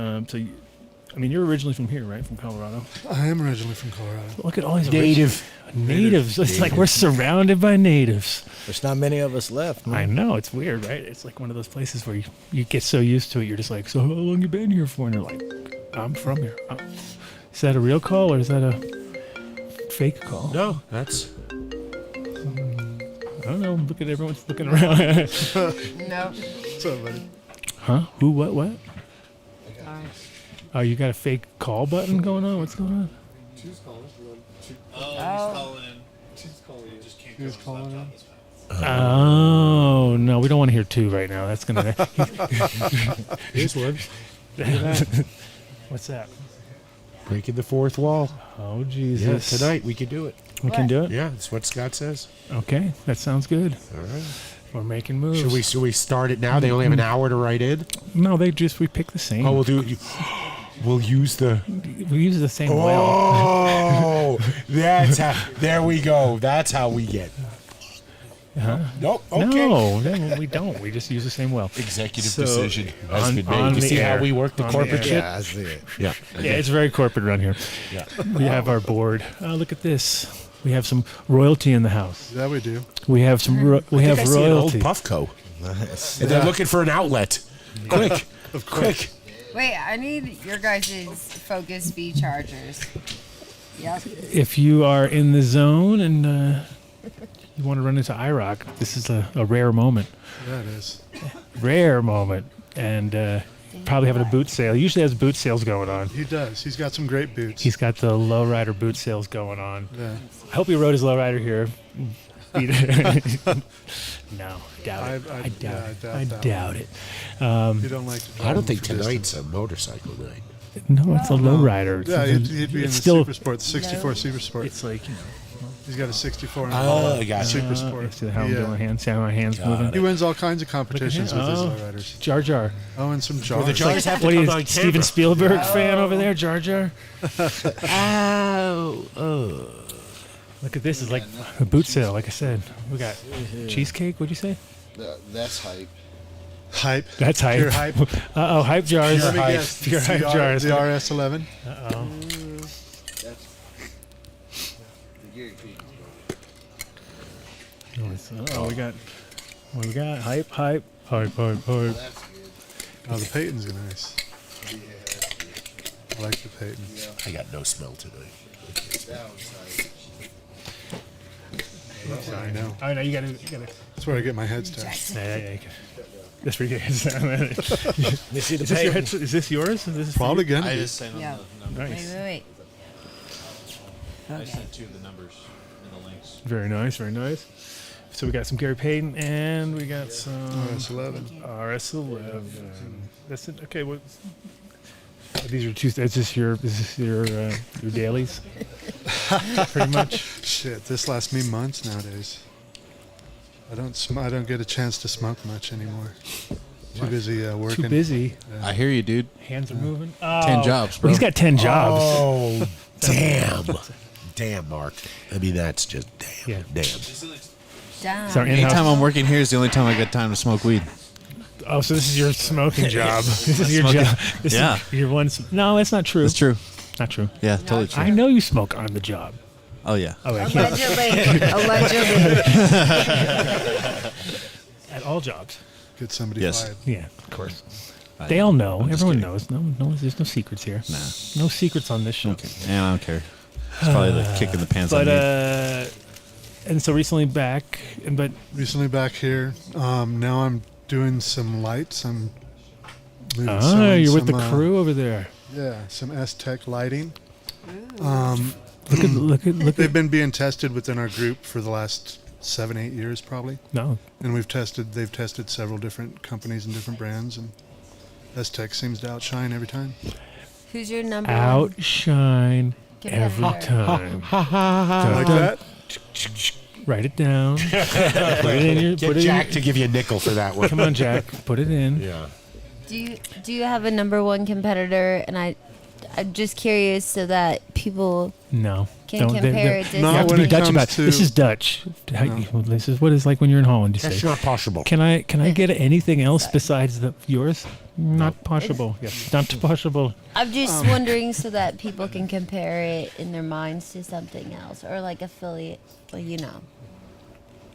you're originally from here, right? From Colorado. I am originally from Colorado. Look at all these Native. natives. It's like we're surrounded by natives. There's not many of us left. Man. I know, it's weird, right? It's like one of those places where you get so used to it, you're just like, so how long you been here for? And they're like, I'm from here. Oh. Is that a real call or is that a fake call? No, that's... I don't know. Look at everyone's looking around. No. What's up, buddy? Huh? Who? What? Oh, you got a fake call button going on? What's going on? Choose calling. He's calling in. Oh, no. We don't want to hear two right now. That's going to... Here's one. What's that? Breaking the fourth wall. Oh, Jesus. Yeah, tonight we can do it. We can do it? Yeah, that's what Scott says. Okay, that sounds good. All right. We're making moves. Should we start it now? They only have an hour to write in? No, we pick the same. Oh, we'll use the... We use the same well. Oh, that's how... There we go. That's how we get... Huh? Nope. Okay. No, we don't. We just use the same well. Executive decision has been made. You see how we work the corporate shit? Yeah, I see it. Yeah. Yeah, it's very corporate around here. Yeah. We have our board. Oh, look at this. We have some royalty in the house. Yeah, we do. We have some. We have I see an old royalty. Puffco. Nice. And they're looking for an outlet. Quick. Quick. Wait, I need your guys' FocusV chargers. Yep. If you are in the zone and you want to run into IROC, this is a rare moment. Yeah, it is. Rare moment. And probably having a boot sale. He usually has boot sales going on. He does. He's got some great boots. He's got the lowrider boot sales going on. Yeah. I hope he rode his lowrider here. No, doubt it. I doubt it. You don't like to drive I don't them think for tonight's a motorcycle night. No, it's a lowrider. Yeah, he'd be in the still, Super Sport, 64 Super Sport. It's like, he's got a 64 in I got Super Sport. See how I'm doing my hands? See how my hands moving? He wins all kinds of competitions with his Oh. lowriders. Jar Jar. Oh, and some jars. Well, the jars have to What are come you, on Steven camera. Spielberg fan over there, Jar Jar? Ow. Look at this. It's like a boot sale, like I said. We got cheesecake, what'd you say? That's hype. Hype. That's hype. Pure hype. Uh-oh, hype jars. Let me guess. Pure hype jars. The RS11. Uh-oh. Oh, we got... What we got? Hype. Oh, the Peyton's nice. I like the Peyton. I got no smell tonight. I know. Oh, no, you gotta... That's where I get my heads down. Yeah. That's pretty good. You see the Is this, Peyton? is this yours? Is this Probably for you? gonna be. Yeah. Nice. Wait. I sent you the numbers and the links. Very nice, very nice. So we got some Gary Payton and we got some RS11. RS11. That's it. Okay. What? These are two. Is this your dailies? Pretty much. Shit, this lasts me months nowadays. I don't get a chance to smoke much anymore. Too busy working. Too busy. Yeah. I hear you, dude. Hands are moving. 10 jobs, bro. Well, he's got 10 jobs. Oh, damn. Damn, Mark. I mean, that's just damn. Yeah. Damn. Damn. So Anytime I'm working here is the only time I get time to smoke weed. Oh, so this is your smoking job. This is your Smoking. job. This Yeah. Is your one. No, that's not true. That's true. Not true. Yeah, totally true. I know you smoke on the job. Oh, yeah. Oh, I can't. Allegedly. At all jobs. Get somebody Yes. fired. Yeah, of course. They all know. Everyone knows. No, there's no secrets here. Nah. No secrets on this show. Okay. Yeah, I don't care. It's probably the kick in the pants But I need. and so recently back, but Recently back here. Now I'm doing some lights. I'm you're with the crew over there. Yeah, some S-Tech lighting. Look at. They've been being tested within our group for the last 7-8 years probably. No. And they've tested several different companies and different brands, and S-Tech seems to outshine every time. Who's your number one? Outshine every Competitor. time. Like that? Write it down. Put it in your. Get Put it Jack in to give you a nickel for that one. Come on, Jack. Put it in. Yeah. Do you have a number one competitor? And I'm just curious so that people No. can compare it to. You have to be Dutch about it. This is Dutch. This is what it's like when you're in Holland. You That's say, not possible. Can I get anything else besides yours? Not possible. Yes, not possible. I'm just wondering so that people can compare it in their minds to something else or like affiliate, well, you know.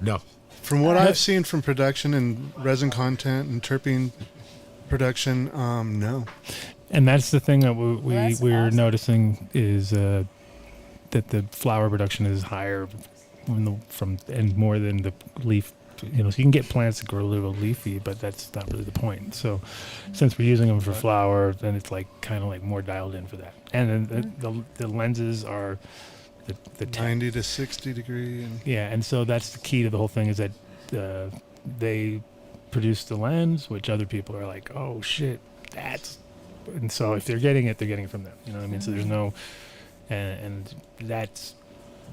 No. From what I've seen from production and resin content and terpene production, no. And that's the thing that we're noticing is that the flower production is higher and more than the leaf. So you can get plants that grow a little leafy, but that's not really the point. So since we're using them for flower, then it's like kind of like more dialed in for that. And then the lenses are the 90 to 60 degree. And so that's the key to the whole thing is that they produce the lens, which other people are like, oh shit, and so if they're getting it from them. You know what I mean? So there's no, and that's.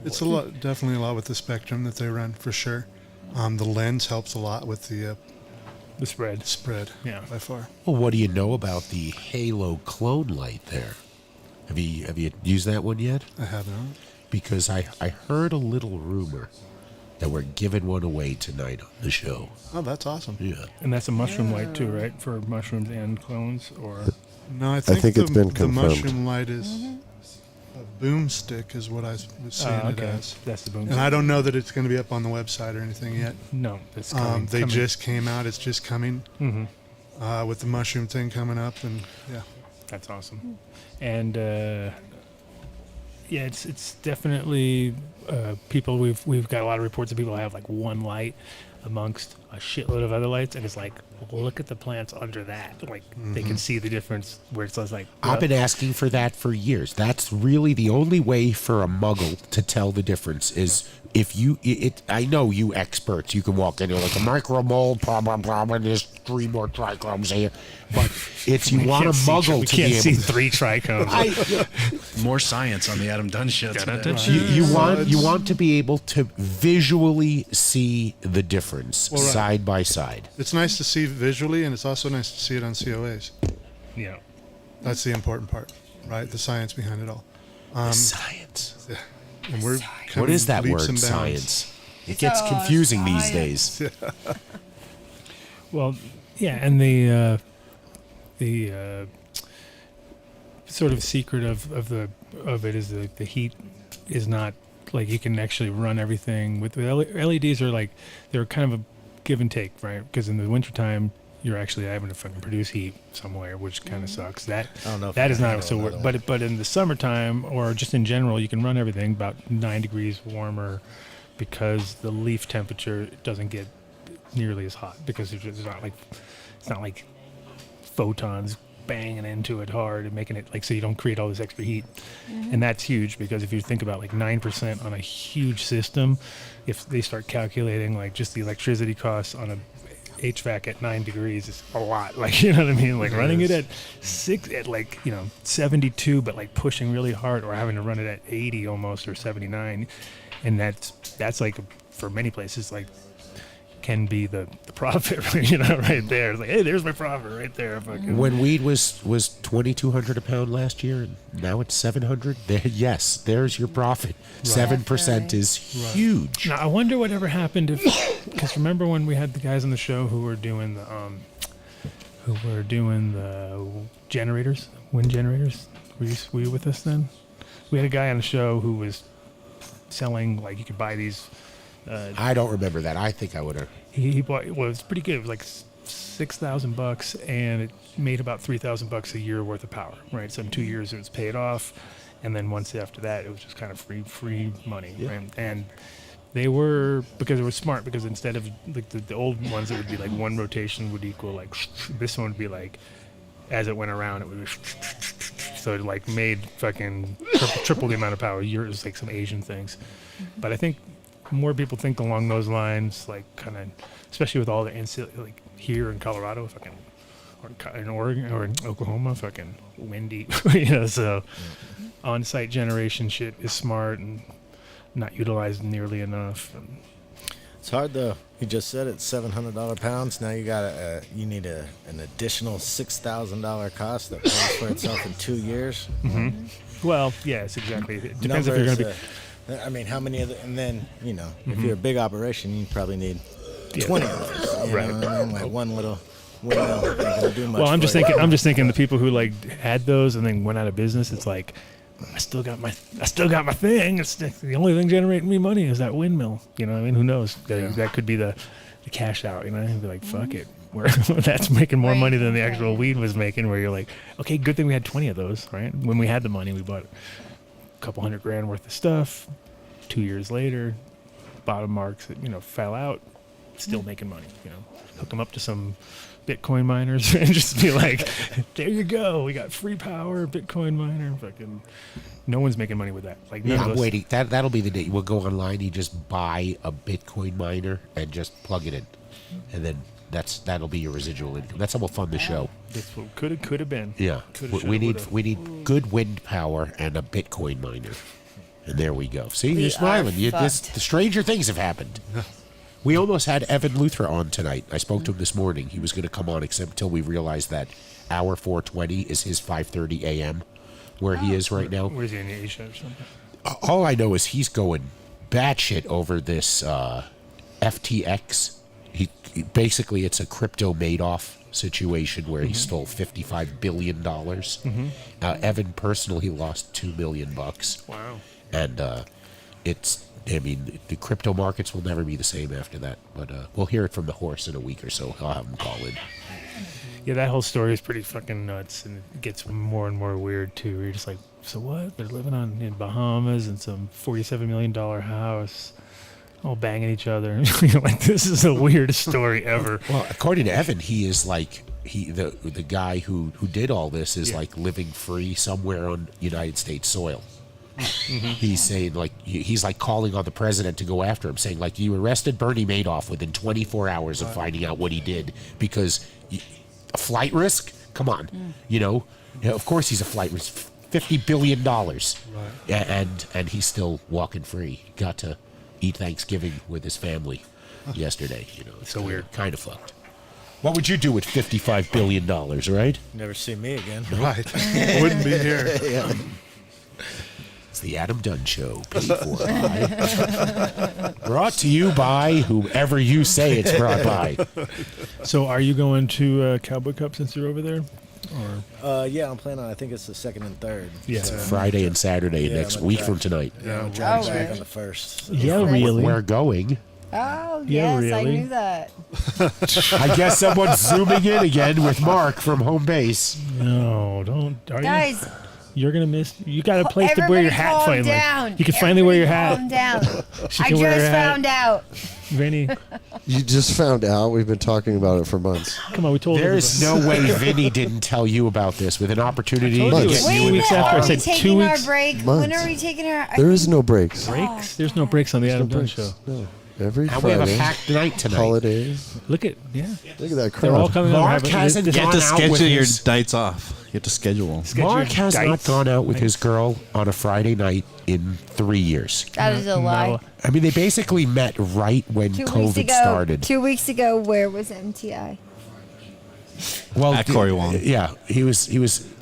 It's definitely a lot with the spectrum that they run for sure. The lens helps a lot with the spread. Yeah, by far. Well, what do you know about the Halo clone light there? Have you used that one yet? I have not. Because I heard a little rumor that we're giving one away tonight on the show. Oh, that's awesome. Yeah. And that's a mushroom light too, right? For mushrooms and clones, or no? I think it's been the confirmed. mushroom light is a boomstick, is what I was seeing it as. That's the boomstick. And I don't know that it's going to be up on the website or anything yet. No, it's coming. They just came out. It's just coming. Mm-hmm. With the mushroom thing coming up, and yeah, that's awesome. And it's definitely people. We've got a lot of reports of people who have like one light amongst a shitload of other lights, and it's like, look at the plants under that. Like they can see the difference where it's like. I've been asking for that for years. That's really the only way for a muggle to tell the difference is if you. I know you experts. You can walk in there like a micromold, and there's 3 more trichomes here. But it's you want a muggle to be able to see 3 trichomes. More science on the Adam Dunn show today. You want to be able to visually see the difference side by side. It's nice to see visually, and it's also nice to see it on COAs. Yeah, that's the important part, right? The science behind it all. The science. Yeah. And we're what is that leaps word? and bounds. Science. It gets confusing these days. Well, yeah, and the sort of secret of it is the heat is not like you can actually run everything with LEDs are like they're kind of a give and take, right? Because in the wintertime you're actually having to fucking produce heat somewhere, which kind of sucks. That is not so. But in the summertime or just in general, you can run everything about 9 degrees warmer because the leaf temperature doesn't get nearly as hot because it's not like photons banging into it hard and making it like so you don't create all this extra heat. And that's huge because if you think about like 9% on a huge system, if they start calculating like just the electricity costs on a HVAC at 9 degrees is a lot. Like, you know what I mean? Like running it at 72, but like pushing really hard or having to run it at 80 almost or 79. And that's like for many places, like can be the profit, you know, right there. It's like, hey, there's my profit right there. Fucking. When weed was $2,200 a pound last year, and now it's $700. Yes, there's your profit. 7% is huge. Now I wonder whatever happened because remember when we had the guys on the show who were doing the generators, wind generators. Were you with us then? We had a guy on the show who was selling like you could buy these. I don't remember that. I think I would have. He bought. Well, it was pretty good. It was like $6,000, and it made about $3,000 a year worth of power. Right. So in 2 years, it was paid off, and then once after that, it was just kind of free money. Yeah. Right? And they were because it was smart because instead of like the old ones, it would be like one rotation would equal like this one would be like as it went around, it would be so it like made fucking triple the amount of power. It was like some Asian things, but I think. More people think along those lines, like kind of, especially with all the like here in Colorado, fucking, or in Oregon or in Oklahoma, fucking windy, you know. So, on-site generation shit is smart and not utilized nearly enough. And It's hard though. You just said it's $700 pounds. Now you got you need an additional $6,000 cost that pays for itself in 2 years. Mm-hmm. Well, yes, exactly. It depends if you're going to be. I mean, how many of the, and then if you're a big operation, you probably need 20 of those. You know what I mean? Like one little windmill ain't gonna do much. Well, I'm for just you. thinking. I'm just thinking the people who like had those and then went out of business. It's like I still got my thing. It's the only thing generating me money is that windmill. You know what I mean? Who knows? That could be the cash out. You know, be like fuck it. Where that's making more money than the actual weed was making. Where you're like, okay, good thing we had 20 of those, right? When we had the money, we bought a couple $100,000 worth of stuff. 2 years later, bottom marks, fell out. Still making money. Hook them up to some Bitcoin miners and just be like, there you go. We got free power, Bitcoin miner. Fucking, no one's making money with that. Like, none of I'm us. waiting. That'll be the day. We'll go online. You just buy a Bitcoin miner and just plug it in, and then that'll be your residual income. That's how we'll fund the show. That's what could have been. Yeah, Coulda, we shoulda, need good wind power and a Bitcoin miner, and there we go. See, We you're smiling. are The stranger things have happened. We almost had Evan Luthra on tonight. I spoke to him this morning. He was going to come on, except until we realized that our 4:20 is his 5:30 a.m. where he is right now. Where's he in Asia or something? All I know is he's going batshit over this FTX. He basically, it's a crypto Madoff situation where he stole $55 billion. Evan personally lost $2 million. Wow. And the crypto markets will never be the same after that. But we'll hear it from the horse in a week or so. I'll have him call in. Yeah, that whole story is pretty fucking nuts, and it gets more and more weird too. You're just like, so what? They're living in Bahamas in some $47 million house, all banging each other. You're like, this is the weirdest story ever. Well, according to Evan, he is like the guy who did all this is like living free somewhere on United States soil. He's saying like he's like calling on the president to go after him, saying like you arrested Bernie Madoff within 24 hours of finding out what he did because a flight risk. Come on, of course he's a flight risk. $50 billion, and he's still walking free. Got to eat Thanksgiving with his family yesterday. It's so weird, kind of fucked. What would you do with $55 billion, right? Never see me again. Right. Wouldn't be here. Yeah. It's the Adam Dunn Show, paid for by. Brought to you by whoever you say it's brought by. So are you going to Cowboy Cup since you're over there? Or Yeah, I'm planning on, I think it's the 2nd and 3rd. Yeah. It's Friday and Saturday next week from tonight. Yeah, I'm driving back really? on the 1st. So. Yeah, really? We're going. Oh, Yeah, yes, I really? knew that. I guess someone's zooming in again with Mark from home base. No, don't. Are Guys, you're gonna miss. You got a place to wear your hat calm finally. down. You can finally wear your hat. Calm down. She I can wear her just hat. found out. Vinny, You just found out. We've been talking about it for months. come on, we told There's everybody. no way Vinny didn't tell you about this with an opportunity I to told you get it. Wait you a in minute, weeks after I are we said 2 taking our weeks. break? When Months. are we taking our... There is no breaks. Breaks? There's no breaks on the Adam Dunn Show. No. Every And we have a Friday, packed night tonight. holidays. Look at Look at that They're crowd. all coming Mark over. hasn't You have gone to out schedule with your his- nights off. You have to schedule them. Mark has not Dice. gone out with his girl on a Friday night in 3 years. That is a lie. No. I mean, they basically met right when 2 weeks COVID ago, started. 2 weeks ago, where was MTI? Well, At Corey Wong. Yeah, he was.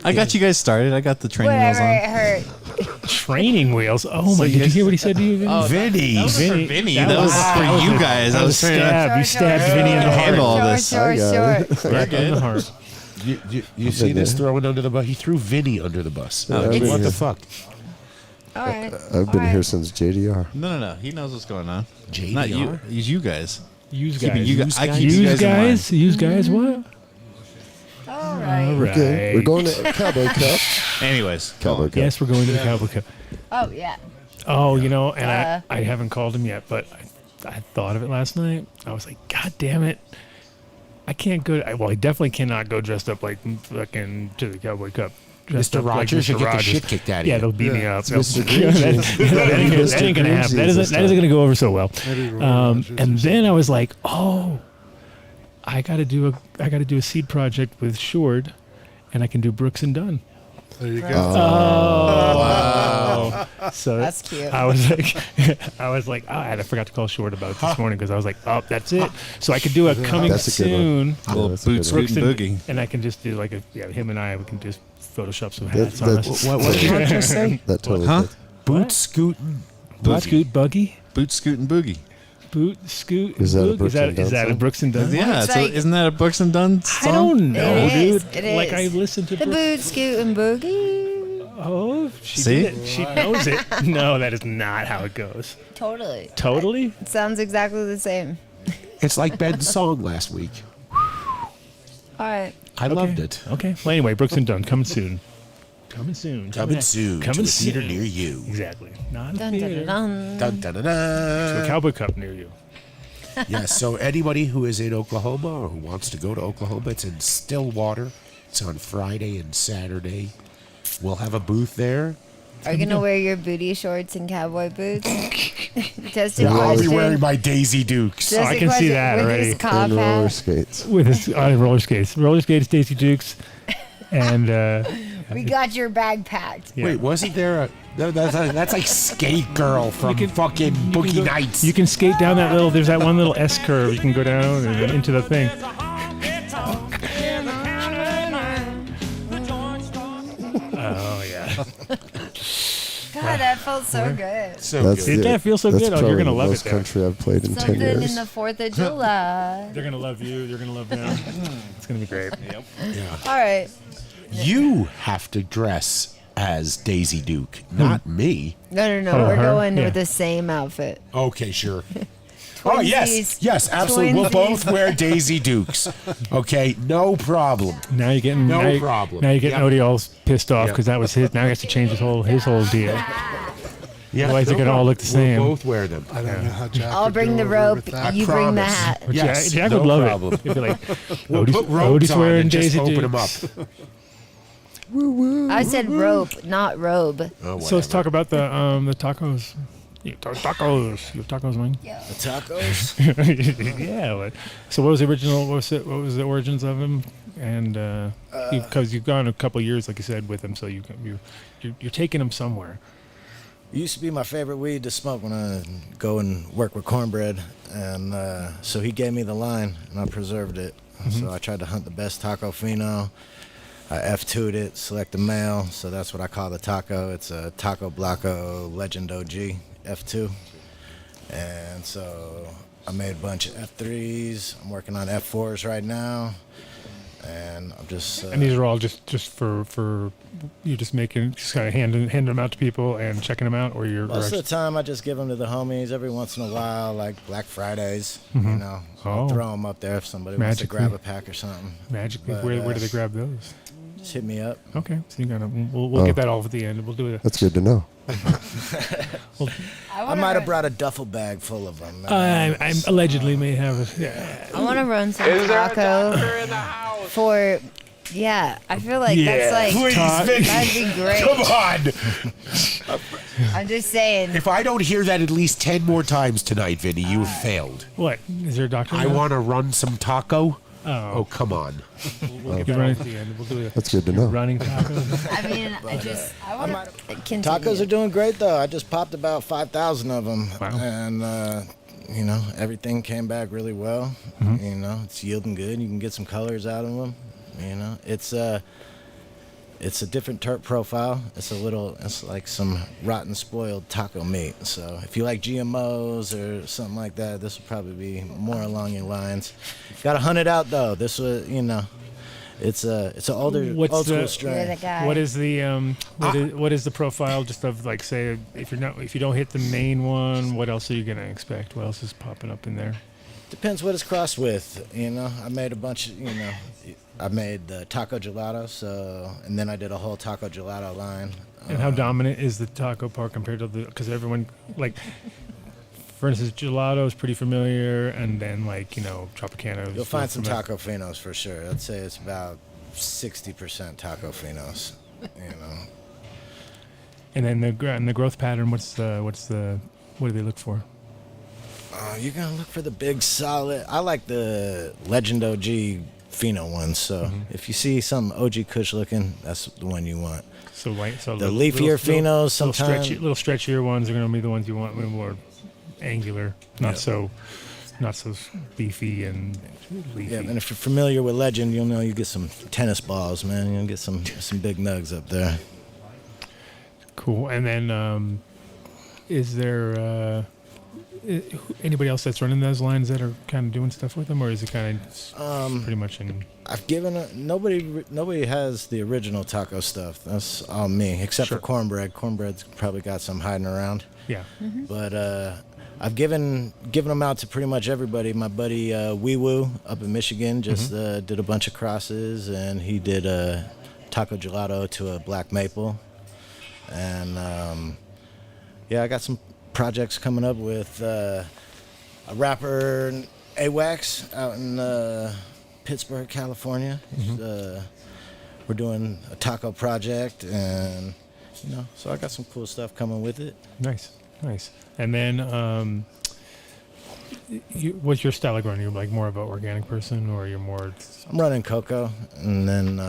I got you guys started. I got the training wheels Whatever, on. it hurt. Training wheels. Oh my! you Did you guys- hear what he said to you, Vinny? Vinny. That was for Vinny. That was for that you was- guys. That I was was trying to stab. You stabbed Vinny in the handle heart. all this. Sure, I got sure. Right in the heart. You see this throwing under the bus? He threw Vinny under the bus. Oh, What it's- the fuck? All right. I've been here since JDR. No. He knows what's going on. JDR? Not you. He's you guys. Use Keeping guys. you Use guys. I guys? keep you Use guys in mind. guys. Use guys. What? All right. All right. Okay, we're going to Cowboy Cup. Anyways, Cowboy Cup. Yes, we're going to the Cowboy Cup. Oh, yeah. Oh, and I haven't called him yet, but I thought of it last night. I was like, God damn it. I can't go. I definitely cannot go dressed up like fucking to the Cowboy Cup. Dressed Mr. up like Rogers, Mr. you'll get the Rogers. shit kicked out of Yeah, you. they'll beat me up. Mr. That ain't gonna happen. That isn't gonna go over so well. Maybe Roy Rogers or And then I was like, oh, I gotta do a seed project with Shord, and I can do Brooks and Dunn. There you go. Oh, wow. So that's cute. I was like, oh, I forgot to call Short about it this morning because I was like, oh, that's it. So I could do a coming soon. Little boot scoot and boogie. And I can just do like him and I. We can just Photoshop some hats on us. What did you just say? That totally fits. Boot scootin'. Boot scoot buggy. Boot scoot and boogie. Boot scoot. Is that a Boogie? Is that a Brooks and Dunn? Yeah, isn't that a Brooks and Dunn song? I don't know, It is, dude. it is. Like I listened to The boot scoot and boogie. Oh, she See? did it. She knows it. No, that is not how it goes. Totally. Totally? It sounds exactly the same. It's like Ben's song last week. All right. I loved it. Okay. Well, anyway, Brooks and Dunn coming soon. Coming soon. Coming soon Coming to a theater soon. near you. Exactly. Not a Dun, theater. dun, dun. Dun, dun, dun, To a dun. Cowboy Cup near you. Yes, so anybody who is in Oklahoma or who wants to go to Oklahoma, it's in Stillwater. It's on Friday and Saturday. We'll have a booth there. Are you going to wear your booty shorts and cowboy boots? Just a I'll be question. wearing my Daisy Dukes. Just I a can see question. that With already. his cop And roller hat. skates. With his roller skates, Daisy Dukes, and We got your bag packed. yeah. Wait, wasn't there a... That's like Skate Girl from fucking Boogie Nights. You can skate down that little. There's that one little S curve. You can go down and then into the thing. Oh yeah. God, that felt so good. So That's good. Did that feel so that's good? Oh, you're probably gonna the love most it there. country I've played in 10 Something years. in the 4th of July. They're gonna love you. You're gonna love them. It's gonna be great. Yep. All right. You have to dress as Daisy Duke, not me. No. Oh, We're her? going Yeah. with the same outfit. Okay, sure. Oh, yes. Twinsies. Yes, absolutely. We'll Twinsies. both wear Daisy Dukes. Okay, no problem. Now you're getting No now you- problem. Now you're getting Yep. Odie all pissed off Yep. because that was his. Now he has to change his whole deal. Yeah, Otherwise they're gonna all look the same. We'll both wear them. I don't know how Jack I'll would bring go the over rope. with that. You bring the promise. hat. Which Yes, Jack no would love problem. it. He'd be like, We'll Odie's, put ropes Odie's on wearing and just Daisy open Dukes. them up. I said rope, not robe. Oh, So let's whatever. talk about the tacos. Yeah, tacos. You have tacos, man. The tacos. Yeah. So what was the original? What was the origins of them? And because you've gone a couple years, like you said, with them, so you're taking them somewhere. It used to be my favorite weed to smoke when I go and work with cornbread, and so he gave me the line, and I preserved it. So I tried to hunt the best taco fino. I F2'd it, select the male, so that's what I call the taco. It's a Taco Blanco Legend OG F2, and so I made a bunch of F3s. I'm working on F4s right now, and I'm just. And these are all just for you just making just kind of handing them out to people and checking them out, or you're Most of the time, I just give them to the homies. Every once in a while, like Black Fridays, you know, Oh. I'll throw them up there if somebody wants to Magically. grab a pack or something. magically. But, Where do they grab those? Just hit me up. Okay, so you gotta we'll get that all at the end. We'll do it. That's good to know. I might have brought a duffel bag full of them. I allegedly may have. Yeah. I want to run some taco for. Yeah, I feel like that's like Please, Vicky. that'd be great. Come on. I'm just saying. If I don't hear that at least 10 more times tonight, Vinny, you have failed. What is there a doctor? I want to run some taco. Oh, Oh, come on. we'll get that all at the end. We'll do it. That's good to know. Running tacos. I mean, I want to continue. Tacos are doing great though. I just popped about 5,000 of them, Wow. and you know everything came back really well. You know, it's yielding good. You can get some colors out of them. You know, it's a different terp profile. It's like some rotten spoiled taco meat. So if you like GMOs or something like that, this will probably be more along your lines. Got to hunt it out though. This was, you know, it's an old school You're strain. the guy. What is the what is the profile just of like say if you don't hit the main one, what else are you gonna expect? What else is popping up in there? Depends what it's crossed with. You know, I made a bunch of, you know, I made the taco gelato, and then I did a whole taco gelato line. And how dominant is the taco part compared to the? Because everyone like, for instance, gelato is pretty familiar, and then like Tropicana. You'll find some taco finos for sure. I'd say it's about 60% taco finos. You know. And then the growth pattern. What do they look for? You're gonna look for the big solid. I like the Legend OG pheno ones. So if you see some OG Kush looking, that's the one you want. So the leafier phenos, sometimes little stretchier ones are going to be the ones you want, a little more angular, not so beefy and leafy. Yeah, and if you're familiar with Legend, you'll know you get some tennis balls, man. You'll get some big nugs up there. Cool. And then, is there anybody else that's running those lines that are kind of doing stuff with them, or is it kind of pretty much in? I've given nobody has the original taco stuff. That's all me, except for Cornbread. Cornbread's probably got some hiding around. Yeah. But I've given them out to pretty much everybody. My buddy Wee Woo up in Michigan just did a bunch of crosses, and he did a taco gelato to a black maple. And I got some projects coming up with a rapper, AWAX, out in Pittsburgh, California. We're doing a taco project, and so I got some cool stuff coming with it. Nice. And then, what's your style of growing? You're like more of an organic person, or you're more? I'm running cocoa, and then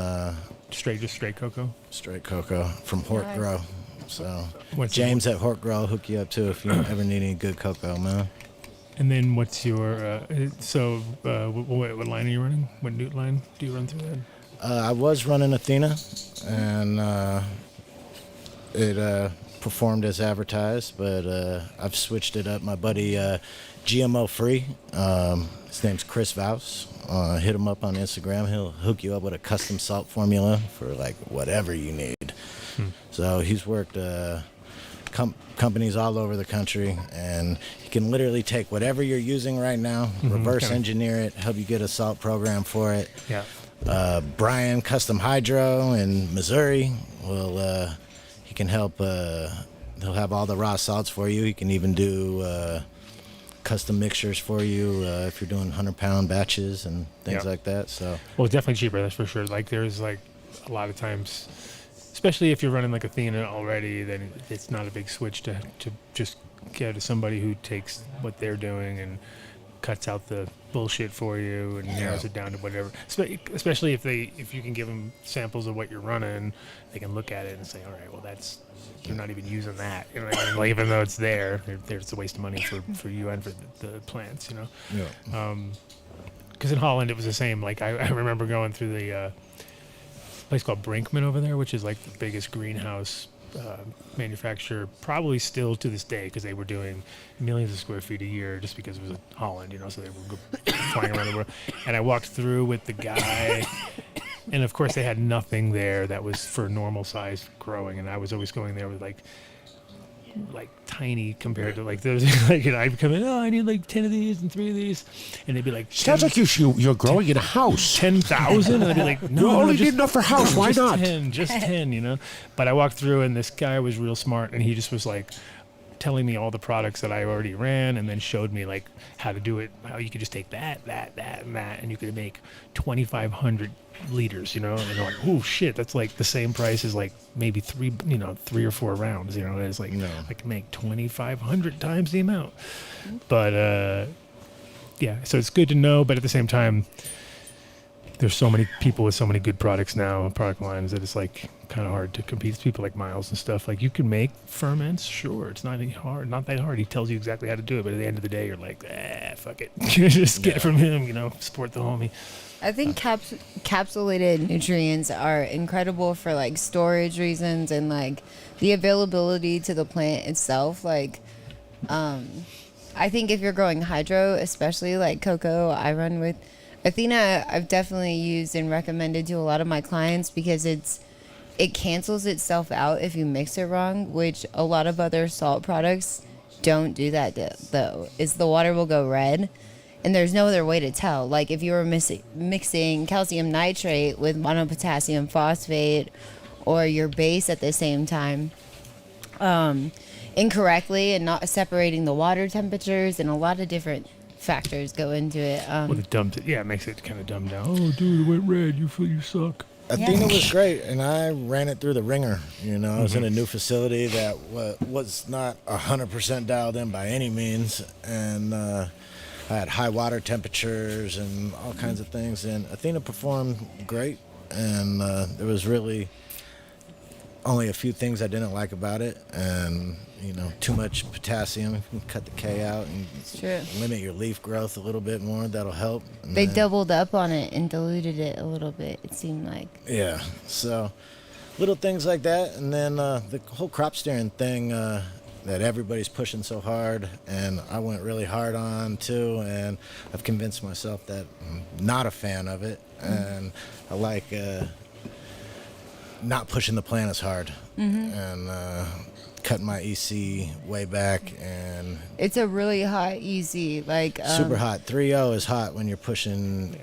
straight cocoa. Straight cocoa from Hort Grow. So What's James at Hort Grow will hook you up too if you ever need any good cocoa, man. And then what's your what line are you running? What newt line do you run through that? I was running Athena, and it performed as advertised, but I've switched it up. My buddy GMO Free, his name's Chris Vaus. Hit him up on Instagram. He'll hook you up with a custom salt formula for like whatever you need. So he's worked companies all over the country, and he can literally take whatever you're using right now, reverse engineer it, help you get a salt program for it. Yeah. Brian Custom Hydro in Missouri he can help. He'll have all the raw salts for you. He can even do custom mixtures for you if you're doing 100-pound batches and things like that. So well, it's definitely cheaper, that's for sure. Like there's like a lot of times, especially if you're running like Athena already, then it's not a big switch to just go to somebody who takes what they're doing and cuts out the bullshit for you and narrows it down to whatever. Especially if you can give them samples of what you're running, they can look at it and say, all right, well you're not even using that. You know what I mean? Like, even though it's there's a waste of money for you and for the plants. Yeah. Because in Holland it was the same. Like I remember going through the place called Brinkman over there, which is like the biggest greenhouse manufacturer, probably still to this day, because they were doing millions of square feet a year just because it was Holland, so they were flying around the world. And I walked through with the guy, and of course they had nothing there that was for normal size growing, and I was always going there with like tiny compared to like there's like I'd come in, I need like 10 of these and 3 of these, and they'd be like, sounds like you're growing in a house. 10,000, and I'd be like, no, you only just, need enough for a house. Why not? 10, just 10, But I walked through, and this guy was real smart, and he just was like telling me all the products that I already ran, and then showed me like how to do it, how you could just take that, and that, and you could make 2,500 liters, and they're like, oh shit, that's like the same price as like maybe 3 or 4 rounds, it's like I can make 2,500 times the amount. But so it's good to know, but at the same time, there's so many people with so many good products now, product lines, that it's like kind of hard to compete. It's people like Miles and stuff. Like, you can make ferments, sure, it's not that hard. He tells you exactly how to do it, but at the end of the day, you're like, fuck it, just get it from him, support the homie. I think capsulated nutrients are incredible for like storage reasons and like the availability to the plant itself. Like, I think if you're growing hydro, especially like cocoa, I run with Athena. I've definitely used and recommended to a lot of my clients because it cancels itself out if you mix it wrong, which a lot of other salt products don't do that though. Is the water will go red. And there's no other way to tell. Like, if you were mixing calcium nitrate with monopotassium phosphate or your base at the same time incorrectly and not separating the water temperatures, and a lot of different factors go into it. Well, it makes it kind of dumbed down. Oh, dude, it went red. You suck. Athena was great, and I ran it through the ringer. I was in a new facility that was not 100% dialed in by any means, and I had high water temperatures and all kinds of things. And Athena performed great, and there was really only a few things I didn't like about it, and too much potassium. You can cut the K out and limit your leaf growth a little bit more. That'll help. And They doubled up on it and diluted it a little bit, it seemed like. Yeah, so little things like that, and then the whole crop steering thing that everybody's pushing so hard, and I went really hard on too, and I've convinced myself that I'm not a fan of it, and I like not pushing the plant as hard, and cutting my EC way back, and it's a really hot EC, like super hot. 3.0 is hot when you're pushing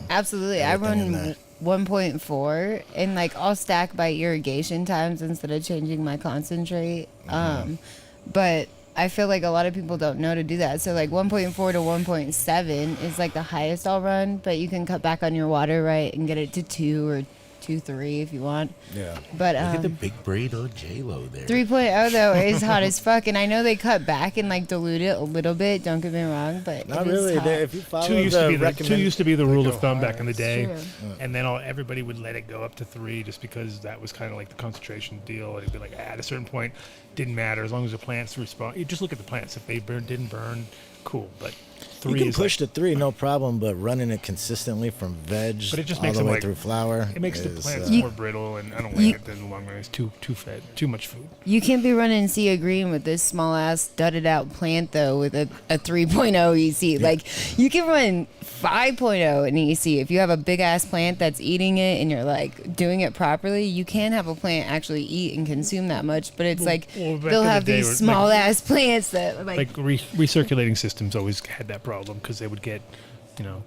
Absolutely. I run 1.4, and like I'll stack by irrigation times instead of changing my concentrate. But I feel like a lot of people don't know to do that. So like 1.4 to 1.7 is like the highest I'll run, but you can cut back on your water, right, and get it to 2 or 2.3 if you want. Yeah. But Look at the big brain on J-Lo there. 3.0 though is hot as fuck, and I know they cut back and like dilute it a little bit. Don't get me wrong, but not it is really. hot. If you follow 2 used to be the rule of thumb back in the day, True. and then everybody would let it go up to 3 just because that was kind of like the concentration deal. It'd be like at a certain point, didn't matter as long as the plants respond. You just look at the plants. If they didn't burn, cool. But 3 you can is push like, to 3, no problem, but running it consistently from veg But it just all makes the them way like through flower. It makes the is, plants more brittle, and I don't like it in the long run. It's too fed, too much food. You can't be running Sea Green with this small ass dudded out plant though with a 3.0 EC. Like you can run 5.0 in EC if you have a big ass plant that's eating it and you're like doing it properly. You can have a plant actually eat and consume that much, but it's Well, they'll back in the have day, these small ass plants that like recirculating systems always had that problem because they would get,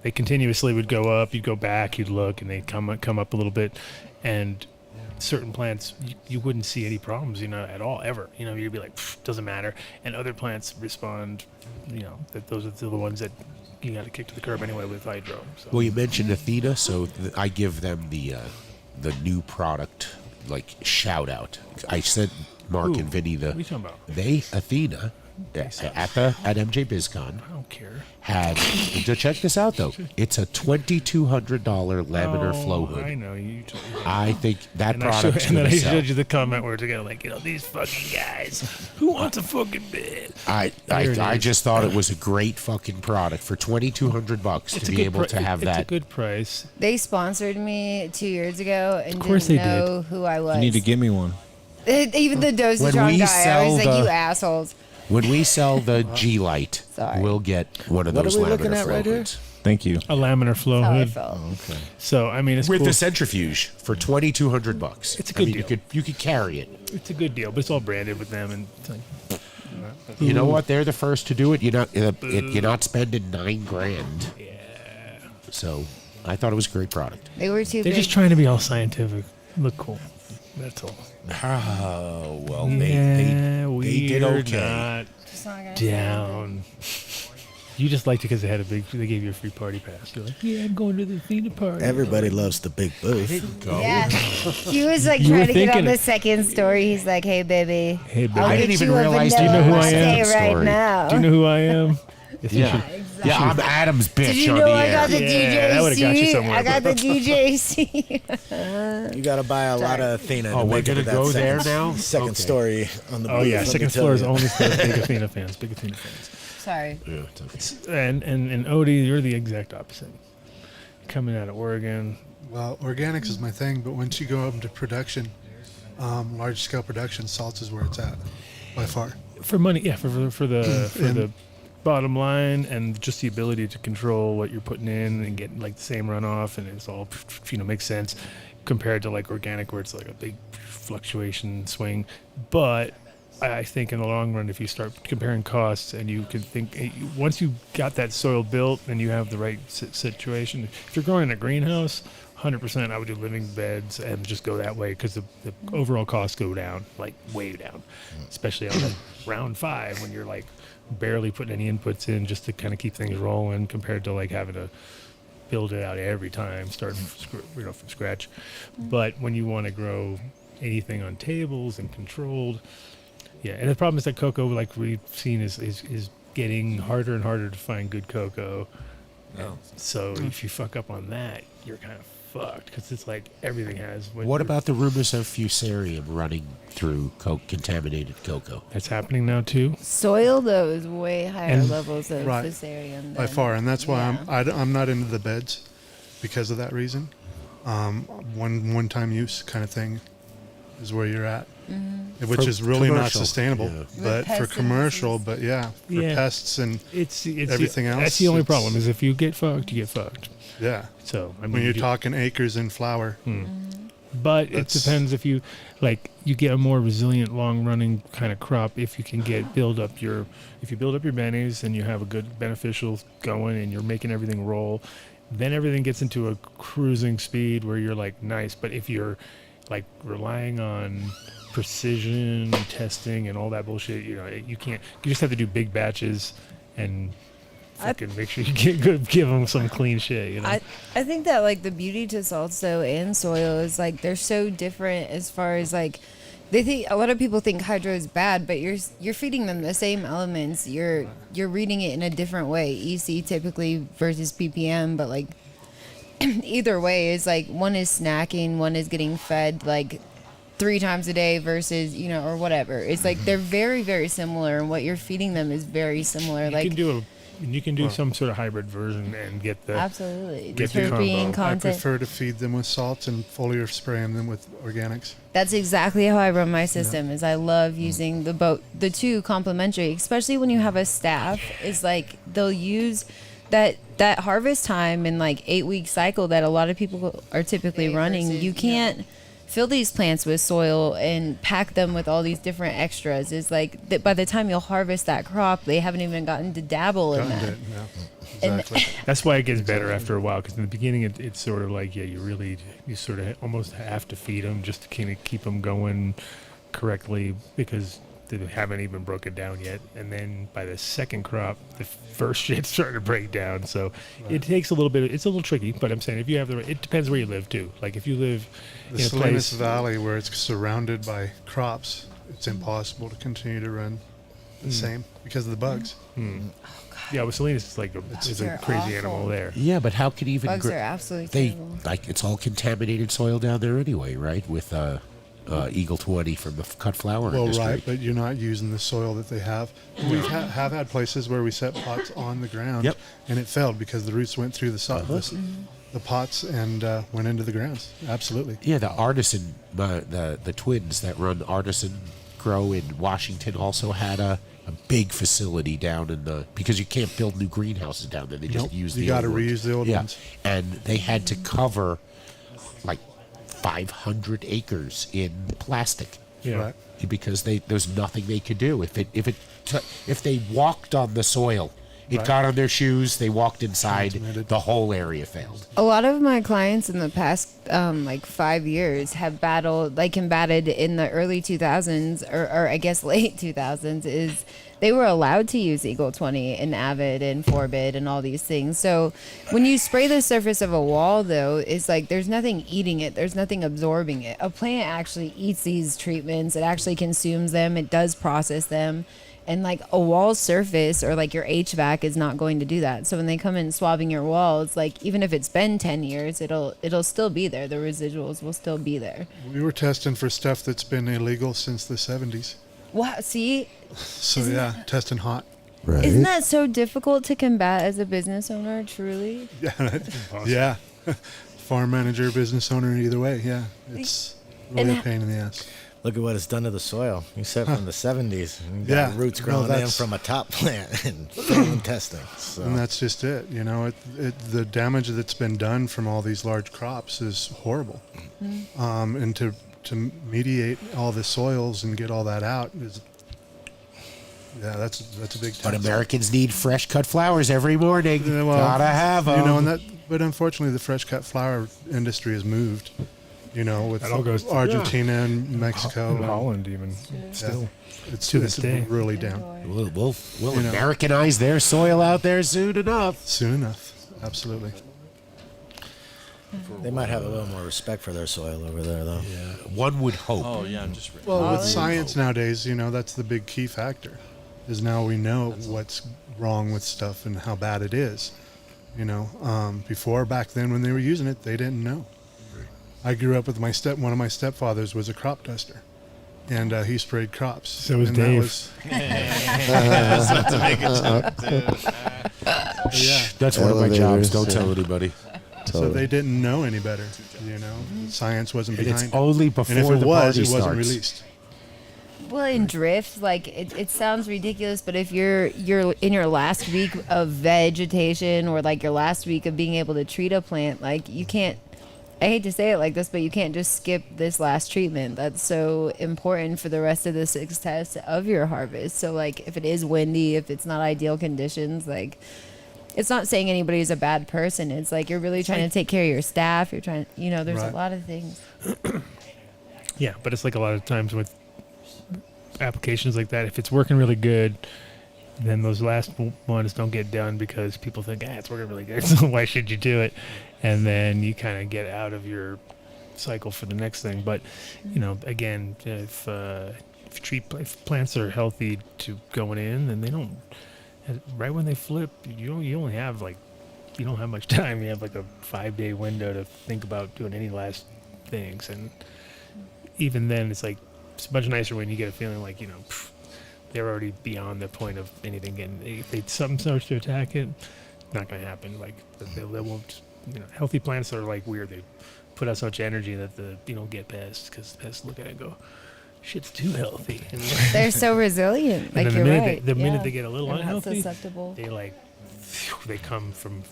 they continuously would go up. You'd go back, you'd look, and they'd come up a little bit, and certain plants you wouldn't see any problems, at all ever. You'd be like, doesn't matter, and other plants respond. That those are the ones that you got to kick to the curb anyway with hydro. So. Well, you mentioned Athena, so I give them the new product shout out. I sent Mark and Vinny what are you talking about? Athena at MJ BizCon. I don't care. Had to check this out though. It's a $2,200 laminar flow hood. I know you. Told me. I think that And product's and then going I to sell. showed you the comment where together these fucking guys. Who wants a fucking bid? I just thought it was a great fucking product for $2,200 to be able to have that. It's a good price. they sponsored me 2 years ago and course didn't they know who I was. You need to give me one. Even the dosatron guy, I was like, you assholes. When we sell the G-Light, Sorry. we'll get one of What those are we laminar looking at flow right here? hoods. Thank you. A laminar flow That's how I hood. felt. Okay. So I mean, it's With cool. the centrifuge for $2,200. It's a good deal. You could carry it. It's a good deal, but it's all branded with them, and it's like, You know what? They're the first to do it. You're not spending $9,000. yeah. So I thought it was a great product. They were too They're big. just trying to be all scientific, look cool. That's all. Oh well, Yeah, they did we're okay. not Just not gonna say down. You just liked it because they gave you a free party pass. You're like, yeah, I'm going to the Athena party. Everybody loves the big booth. Yeah. He was like You were trying to get on thinking the it. second story. He's like, hey, baby. Hey, baby. I'll I get didn't even you a realize- Do you know who I vanilla am? latte right Story. now. Do you know who I am? If you Yeah. should- Yeah, I'm Adam's bitch Did you on know the I air. got the Yeah, that would've got you DJC? somewhere, I got the but- DJC. You got to buy a lot of Athena. Oh, to we're make it gonna to that go second, there now? Second Okay. story on the booth. Oh yeah, let me second tell floor is you. only for big Athena fans. Big Athena fans. Sorry. Yeah, it's okay. And Odie, you're the exact opposite. Coming out of Oregon. Well, organics is my thing, but once you go up into production, large scale production, salts is where it's at by far. For money, yeah, for the bottom line and just the ability to control what you're putting in and get like the same runoff, and it's all makes sense compared to like organic where it's like a big fluctuation swing. But I think in the long run, if you start comparing costs and you can think once you got that soil built and you have the right situation, if you're growing in a greenhouse, 100% I would do living beds and just go that way because the overall costs go down, like way down, especially on like round 5 when you're like barely putting any inputs in just to kind of keep things rolling compared to like having to build it out every time, starting from scratch. But when you want to grow anything on tables and controlled, yeah, and the problem is that cocoa, like we've seen, is getting harder and harder to find good cocoa. No. So if you fuck up on that, you're kind of fucked because it's like everything has. What about the rumors of fusarium running through contaminated cocoa? That's happening now too. Soil though is way higher And- levels of Right. fusarium by than- far, and that's why yeah. I'm not into the beds because of that reason. One-time use kind of thing is where you're at, which For is really not commercial, sustainable. yeah. But pests for and commercial, disease. but yeah, for Yeah. pests and It's everything else. That's the only it's- problem is if you get fucked, you get fucked. yeah. So I mean, When you're you- talking acres in flower, But it That's- depends if you you get a more resilient long running kind of crop if you can build up your bennies and you have a good beneficial going and you're making everything roll, then everything gets into a cruising speed where you're like nice. But if you're like relying on precision testing and all that bullshit, you can't. You just have to do big batches and fucking make sure you give them some clean shit. I think that like the beauty to salts though and soil is like they're so different as far as like they think a lot of people think hydro is bad, but you're feeding them the same elements. You're reading it in a different way. EC typically versus ppm, but like either way is like one is snacking, one is getting fed like 3 times a day versus or whatever. It's like they're very very similar, and what you're feeding them is very similar. You can do some sort of hybrid version and get the Absolutely. get the Terpene combo. content. I prefer to feed them with salts and foliar spraying them with organics. That's exactly how I run my system. Is I love using the two complementary, especially when you have a staff. Is like they'll use that harvest time in like 8-week cycle that a lot of people are typically running. You can't fill these plants with soil and pack them with all these different extras. It's like that by the time you'll harvest that crop, they haven't even gotten to dabble in that. Exactly. That's why it gets better after a while, because in the beginning it's sort of like you sort of almost have to feed them just to kind of keep them going correctly because they haven't even broken down yet. And then by the second crop, the first shit's starting to break down. So it takes a little bit. It's a little tricky, but I'm saying if you have it depends where you live too. Like if you live The in a Salinas place, Valley, where it's surrounded by crops, it's impossible to continue to run the same because of the bugs. yeah, with Salinas, it's like it's a They're crazy awful. animal there. Yeah, but how could even Bugs are absolutely they terrible. like it's all contaminated soil down there anyway, right? With Eagle 20 from the cut flower Well, industry. right, but you're not using the soil that they have. We have had places where we set pots on the ground, Yep. and it failed because the roots went through the pots and went into the grounds. Absolutely. Yeah, the artisan, the twins that run Artisan Grow in Washington also had a big facility down in because you can't build new greenhouses down there. They just Nope, use you the gotta old ones. reuse the old yeah. ones. And they had to cover like 500 acres in plastic. Yeah. Right. Because there's nothing they could do if they walked on the soil. It Right. got on their shoes. They walked inside. Transmitted. The whole area failed. A lot of my clients in the past like 5 years have combated in the early 2000s or I guess late 2000s is they were allowed to use Eagle 20 and Avid and Forbid and all these things. So when you spray the surface of a wall though, it's like there's nothing eating it. There's nothing absorbing it. A plant actually eats these treatments. It actually consumes them. It does process them. And like a wall surface or like your HVAC is not going to do that. So when they come in swabbing your walls, like even if it's been 10 years, it'll still be there. The residuals will still be there. We were testing for stuff that's been illegal since the 70s. Wow, see, So yeah, testing hot. Right. isn't that so difficult to combat as a business owner? Truly, Yeah. Farm manager, business owner, either way. Yeah, it's really And- a pain in the ass. Look at what it's done to the soil. You said from the 70s. You got Yeah, roots no, growing in that's- from a top plant and failing testing. So. And that's just it. You know, the damage that's been done from all these large crops is horrible. And to mediate all the soils and get all that out is, yeah, that's a big task. But Americans need fresh cut flowers every morning. Yeah, well, Gotta have them. You know, but unfortunately, the fresh cut flower industry has moved. You know, with That all goes to- Argentina and Mexico, In Holland even still. it's to this day. really down. We'll You know. Americanize their soil out there soon enough. Soon enough, absolutely. They might have a little more respect for their soil over there, though. One would hope. Oh yeah, I'm just. Well, with science nowadays, you know, that's the big key factor. is now we know what's wrong with stuff and how bad it is. You know, before, back then when they were using it, they didn't know. I grew up with one of my stepfathers was a crop duster, and he sprayed crops. So was and Dave. Yeah, That's one of my jobs. Elevators, Don't tell yeah. anybody. so they didn't know any better. You know, science wasn't behind It's it. only And before if it the was, party it wasn't starts. released. Well, in drift, like it sounds ridiculous, but if you're in your last week of vegetation or like your last week of being able to treat a plant, like you can't. I hate to say it like this, but you can't just skip this last treatment. That's so important for the rest of the success of your harvest. So like if it is windy, if it's not ideal conditions, like it's not saying anybody's a bad person. It's like you're really trying to take care of your staff. You're trying, you know, there's Right. a lot of things. Yeah, but it's like a lot of times with applications like that, if it's working really good, then those last ones don't get done because people think, it's working really good, so why should you do it? And then you kind of get out of your cycle for the next thing. But, you know, again, if plants are healthy to going in, then they don't, right when they flip, you only have like, you don't have much time. You have like a 5-day window to think about doing any last things. And even then, it's like, it's much nicer when you get a feeling like, you know, they're already beyond the point of anything. And if something starts to attack it, not going to happen. Like, they won't, you know, healthy plants are like weird. They put out so much energy that you don't get pests because pests look at it and go, shit's too healthy. And They're so resilient. Like then you're right. The minute Yeah. they get a little They're not unhealthy, susceptible. they come from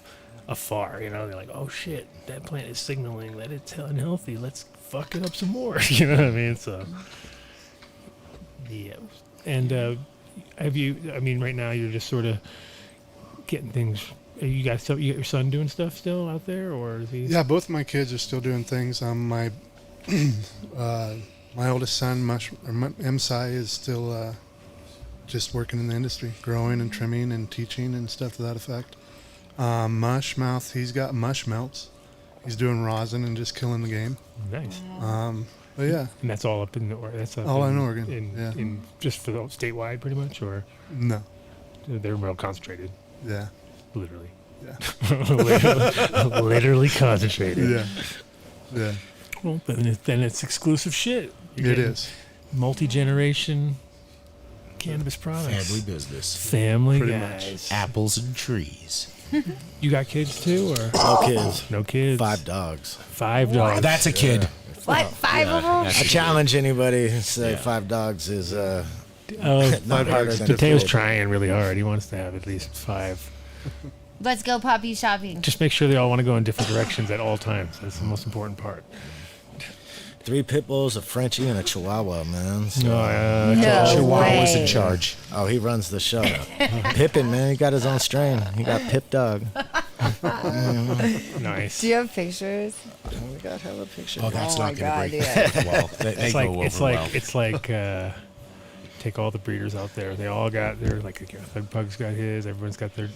afar. You know, they're like, oh shit, that plant is signaling that it's unhealthy. Let's fuck it up some more. You know what I mean? So, yeah. And right now you're just sort of getting things. You got your son doing stuff still out there, or is he? Yeah, both of my kids are still doing things. My my oldest son, Msai, is still just working in the industry, growing and trimming and teaching and stuff to that effect. Mushmouth, he's got mush melts. He's doing rosin and just killing the game. Nice. But yeah, And that's all up in that's up all in Oregon. In just for the statewide, pretty much, or No. they're real concentrated, Yeah. literally. Yeah. literally concentrated. Yeah. Yeah. Well, then it's exclusive shit. It is. Multi-generation cannabis products. Family business. Family Pretty guys. Apples and trees. You got kids too, or No kids. no kids? 5 dogs. 5 dogs. That's a kid. What? 5 of them? I challenge anybody to say 5 dogs is Oh, not harder than Mateo's 4. trying really hard. He wants to have at least 5. Let's go puppy shopping. Just make sure they all want to go in different directions at all times. That's the most important part. 3 pit bulls, a Frenchie, and a Chihuahua, man. So, No Chihuahua's way. in charge. oh, he runs the show. Pippin, man, he got his own strain. He got Pip Dog. Nice. Do you have pictures? We got hella pictures. Oh, that's Oh my not going to God, break well. They It's go like over it's well. like it's like take all the breeders out there. They all got their like Pug's got his. Everyone's got their.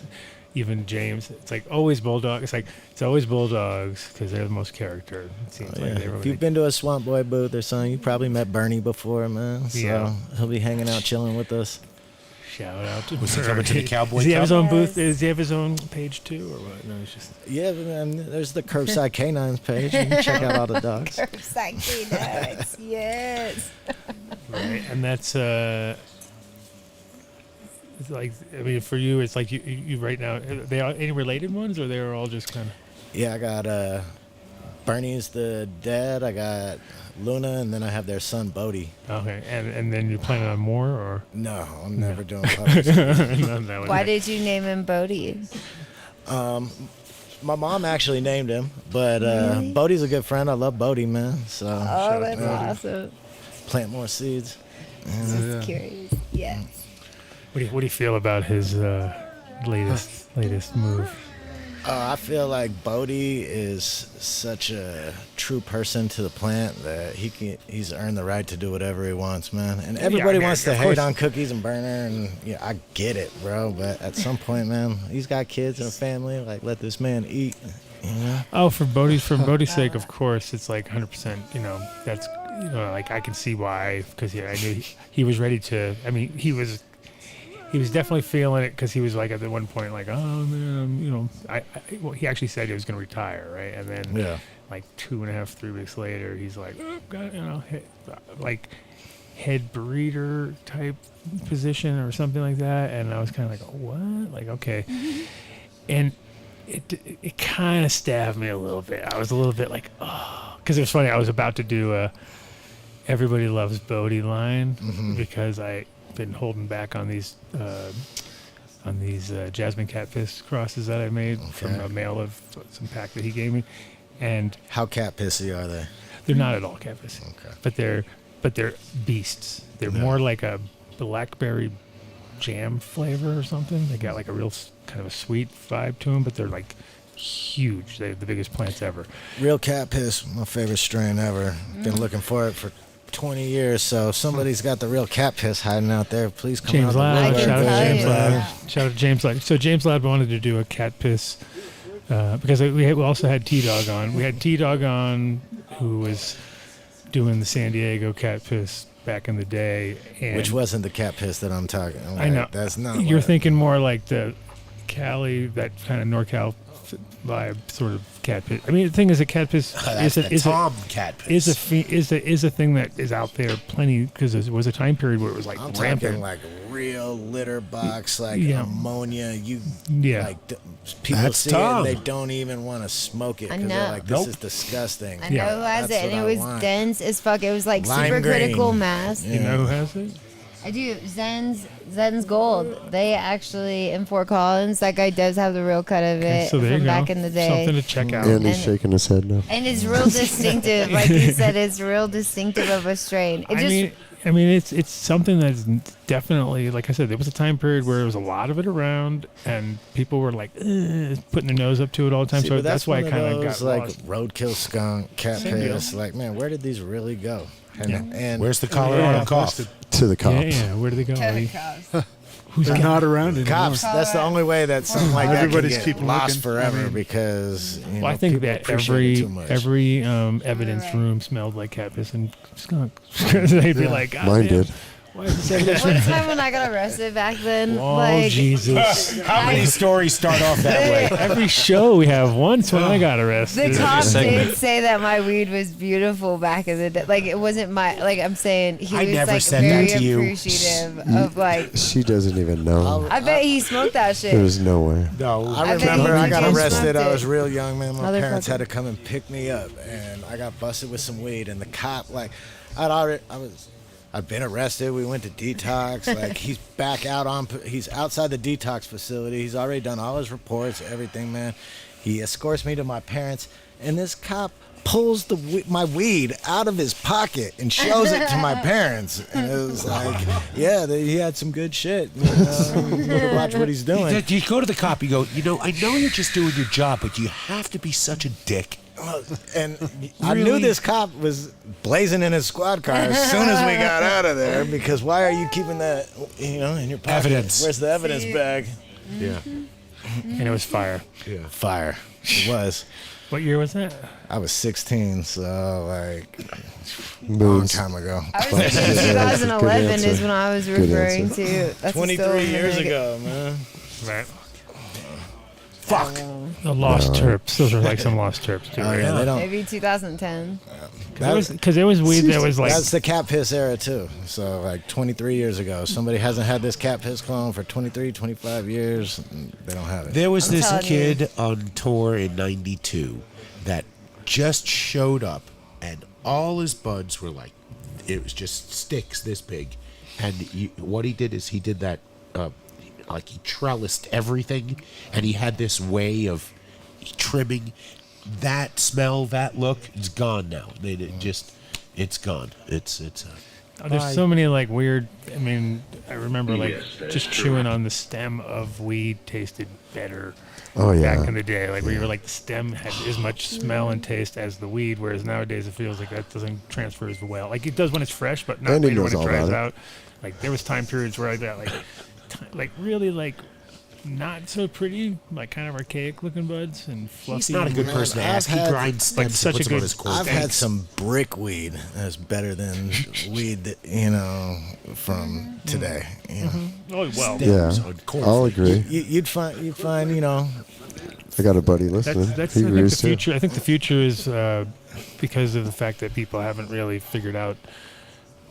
Even James. It's like always bulldog. It's always bulldogs because they're the most character. It seems Oh, like yeah. they're If you've been to a Swamp Boy booth or something, you probably met Bernie before, man. So Yeah. he'll be hanging out, chilling with us. Shout out to Was he coming to the Cowboy Does he have his own Cup? booth? Does he have his own page too, or what? No, it's just Yeah, man, there's the Curbside Canines page. You can check out all the dogs. Curbside nuts. Yes. right. And that's it's like I mean for you, it's like you right now. Are they all any related ones, or they're all just kind of Yeah, I got Bernie's the dad. I got Luna, and then I have their son Bodie. okay? And then you're planning on more, or No, I'm never doing puppies. Not that one. Why did you name him Bodie? My mom actually named him, but Really? Bodie's a good friend. I love Bodie, man. So Oh, that's awesome. plant more seeds. Just curious. Yes. What do you feel about his latest move? I feel like Bodie is such a true person to the plant that he's earned the right to do whatever he wants, man. And everybody I mean, wants to of hate course. on Cookies and Burner, and yeah, I get it, bro. But at some point, man, he's got kids and a family. Like, let this man eat. You know? Oh, for Bodie's sake, of course, it's like 100%. You know, that's like I can see why because I knew he was ready to. I mean, he he was definitely feeling it because he was like at the one point like, oh man, well, he actually said he was going to retire, right? And then like 2.5, 3 weeks later, he's like, oh, God, like head breeder type position or something like that. And I was kind of like, what? Like, okay. And it kind of stabbed me a little bit. I was a little bit like, oh, because it was funny. I was about to do a Everybody Loves Bodie line because I've been holding back on these jasmine catfish crosses that I made from a male of some pack that he gave me. And how cat pissy are they? They're not at all cat pissy. Okay. But they're beasts. They're more like a blackberry jam flavor or something. They got like a real kind of a sweet vibe to them, but they're like huge. They're the biggest plants ever. Real cat piss, my favorite strain ever. Been looking for it for 20 years, so if somebody's got the real cat piss hiding out there, please come James out. Ladd. Shout out to James Ladd. Shout out to James Ladd. So James Ladd wanted to do a cat piss because we also had T-Dog on. We had T-Dog on who was doing the San Diego cat piss back in the day. And which wasn't the cat piss that I'm talking about. I know. That's not. You're thinking more like the Cali, that kind of NorCal vibe sort of cat piss. I mean, the thing is, a cat piss is a thing that is out there plenty because there was a time period where it was like I'm rampant. talking like real litter box, like ammonia. Like people That's see Tom. it and they don't even want to smoke it I because know. they're like, this is disgusting. I know who has it, and it was dense as fuck. It was like Lime super green. critical mass. You know who has it? I do. Zen's Gold. They actually, in Fort Collins, that guy does have the real cut of it So there from you go. back in the day. Something to check out. And he's shaking his head now. And it's real distinctive. Like you said, it's real distinctive of a strain. It I mean, it's something that's definitely, like I said, there was a time period where there was a lot of it around, and people were like putting their nose up to it all the time. See, so but that's why I one kind of those, got like lost. roadkill skunk, cat Same deal. piss. Like, man, where did these really go? And Where's the Colorado cough? To the cops. Yeah, where do they go? Who's They're not around anymore. cops? That's the only way that something like Everybody's that can get keep lost looking. forever I mean, because Well, I think people that appreciate it too much. every evidence room smelled like cat piss and skunk. They'd be like, God Mine damn, did. why is it so One much? time when I got arrested back then, Oh, like Jesus. How many stories start off that way? Every show we have once when I got arrested. the cops segment. did say that my weed was beautiful back in the day. Like it wasn't I'm saying he I was never like said very that to you. appreciative of like. She doesn't even know. I bet he smoked that shit. There's no way. No. I I bet remember he I got legit arrested. smoked I it. was real young, man. My parents Motherfucker. had to come and pick me up, and I got busted with some weed. And the cop, like, I'd been arrested. We went to detox. Like, he's back out he's outside the detox facility. He's already done all his reports, everything, man. He escorts me to my parents, and this cop pulls my weed out of his pocket and shows it to my parents. And it was like, yeah, he had some good shit. You better watch what he's doing. You go to the cop, you go, I know you're just doing your job, but you have to be such a dick. And I knew this cop was blazing in his squad car as soon as we got out of there, because why are you keeping that, in your pocket? Evidence. Where's the evidence bag? Yeah. And it was fire. Yeah. Fire. It was. What year was that? I was 16, so like a long Moves. time ago. I was thinking 2011 answer. is when I was Good referring answer. to. That's 23 years ago, man. Right. Fuck. The Lost Terps. Those are like some Lost Terps, too. Oh, right? yeah, they don't. Maybe 2010. Because it was weed that was like. That's the cat piss era too. So like 23 years ago, somebody hasn't had this cat piss clone for 23, 25 years. And they don't have it. There was I'm this telling kid on tour in '92 that just showed up, and all his buds were like, it was just sticks this big. And what he did is he did that, like he trellised everything, and he had this way of trimming. That smell, that look, it's gone now. It's gone. There's so many like weird. I mean, I remember like just chewing on the stem of weed tasted better. Oh, yeah. Back in the day, like where you were like the stem had as much smell and taste as the weed, whereas nowadays it feels like that doesn't transfer as well. Like it does when it's fresh, but not And he later when knows it all dries about it. out. Like there was time periods where I got like really like not so pretty, like kind of archaic looking buds and fluffy. He's not a good person to ask. He grinds stems such and puts a them on good. his corn. I've had some brick weed that's better than weed that, from today. You know. Oh well. Yeah, I'll agree. You'd find, I got a buddy listening. That's He I think agrees the too. future. I think the future is because of the fact that people haven't really figured out,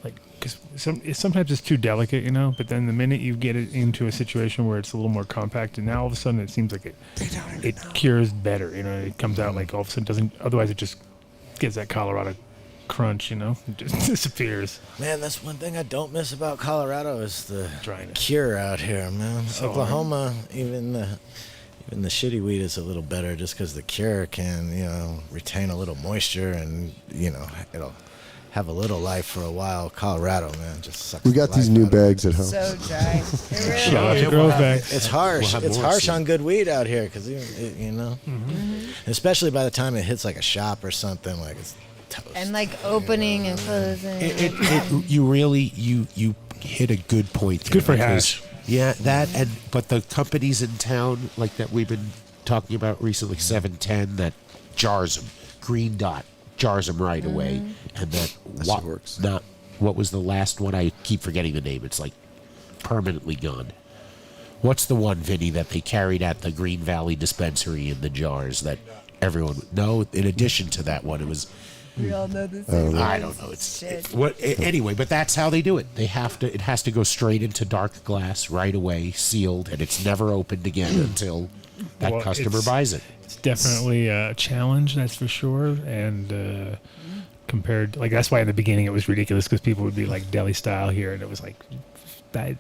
like, because sometimes it's too delicate, but then the minute you get it into a situation where it's a little more compact, and now all of a sudden it seems like it cures better. It comes out like all of a sudden doesn't. Otherwise, it just gives that Colorado crunch. It just disappears. Man, that's one thing I don't miss about Colorado is the Dryness. cure out here, man. So Oklahoma, even the shitty weed is a little better just because the cure can, retain a little moisture and, it'll have a little life for a while. Colorado, man, just sucks. We got the these life new out of it. bags at home. So dry. It really Shout out is. to Grove Bags. It's harsh. We'll have It's more harsh soon. on good weed out here because, Mm-hmm. especially by the time it hits like a shop or something, like it's toast. And like opening and closing. You really you hit a good point there. Good for because- hash. Yeah, but the companies in town like that we've been talking about recently, 710, that jars them, Green Dot jars them right away, and that what works. Not what was the last one? I keep forgetting the name. It's like permanently gone. What's the one, Vinny, that they carried at the Green Valley dispensary in the jars that everyone? No, in addition to that one, it was. We all know this. I don't know. Anyway, but that's how they do it. They have to. It has to go straight into dark glass right away, sealed, and it's never opened again until that Well, customer buys it. It's definitely a challenge, that's for sure. And compared, like that's why in the beginning it was ridiculous because people would be like deli style here, and it was like a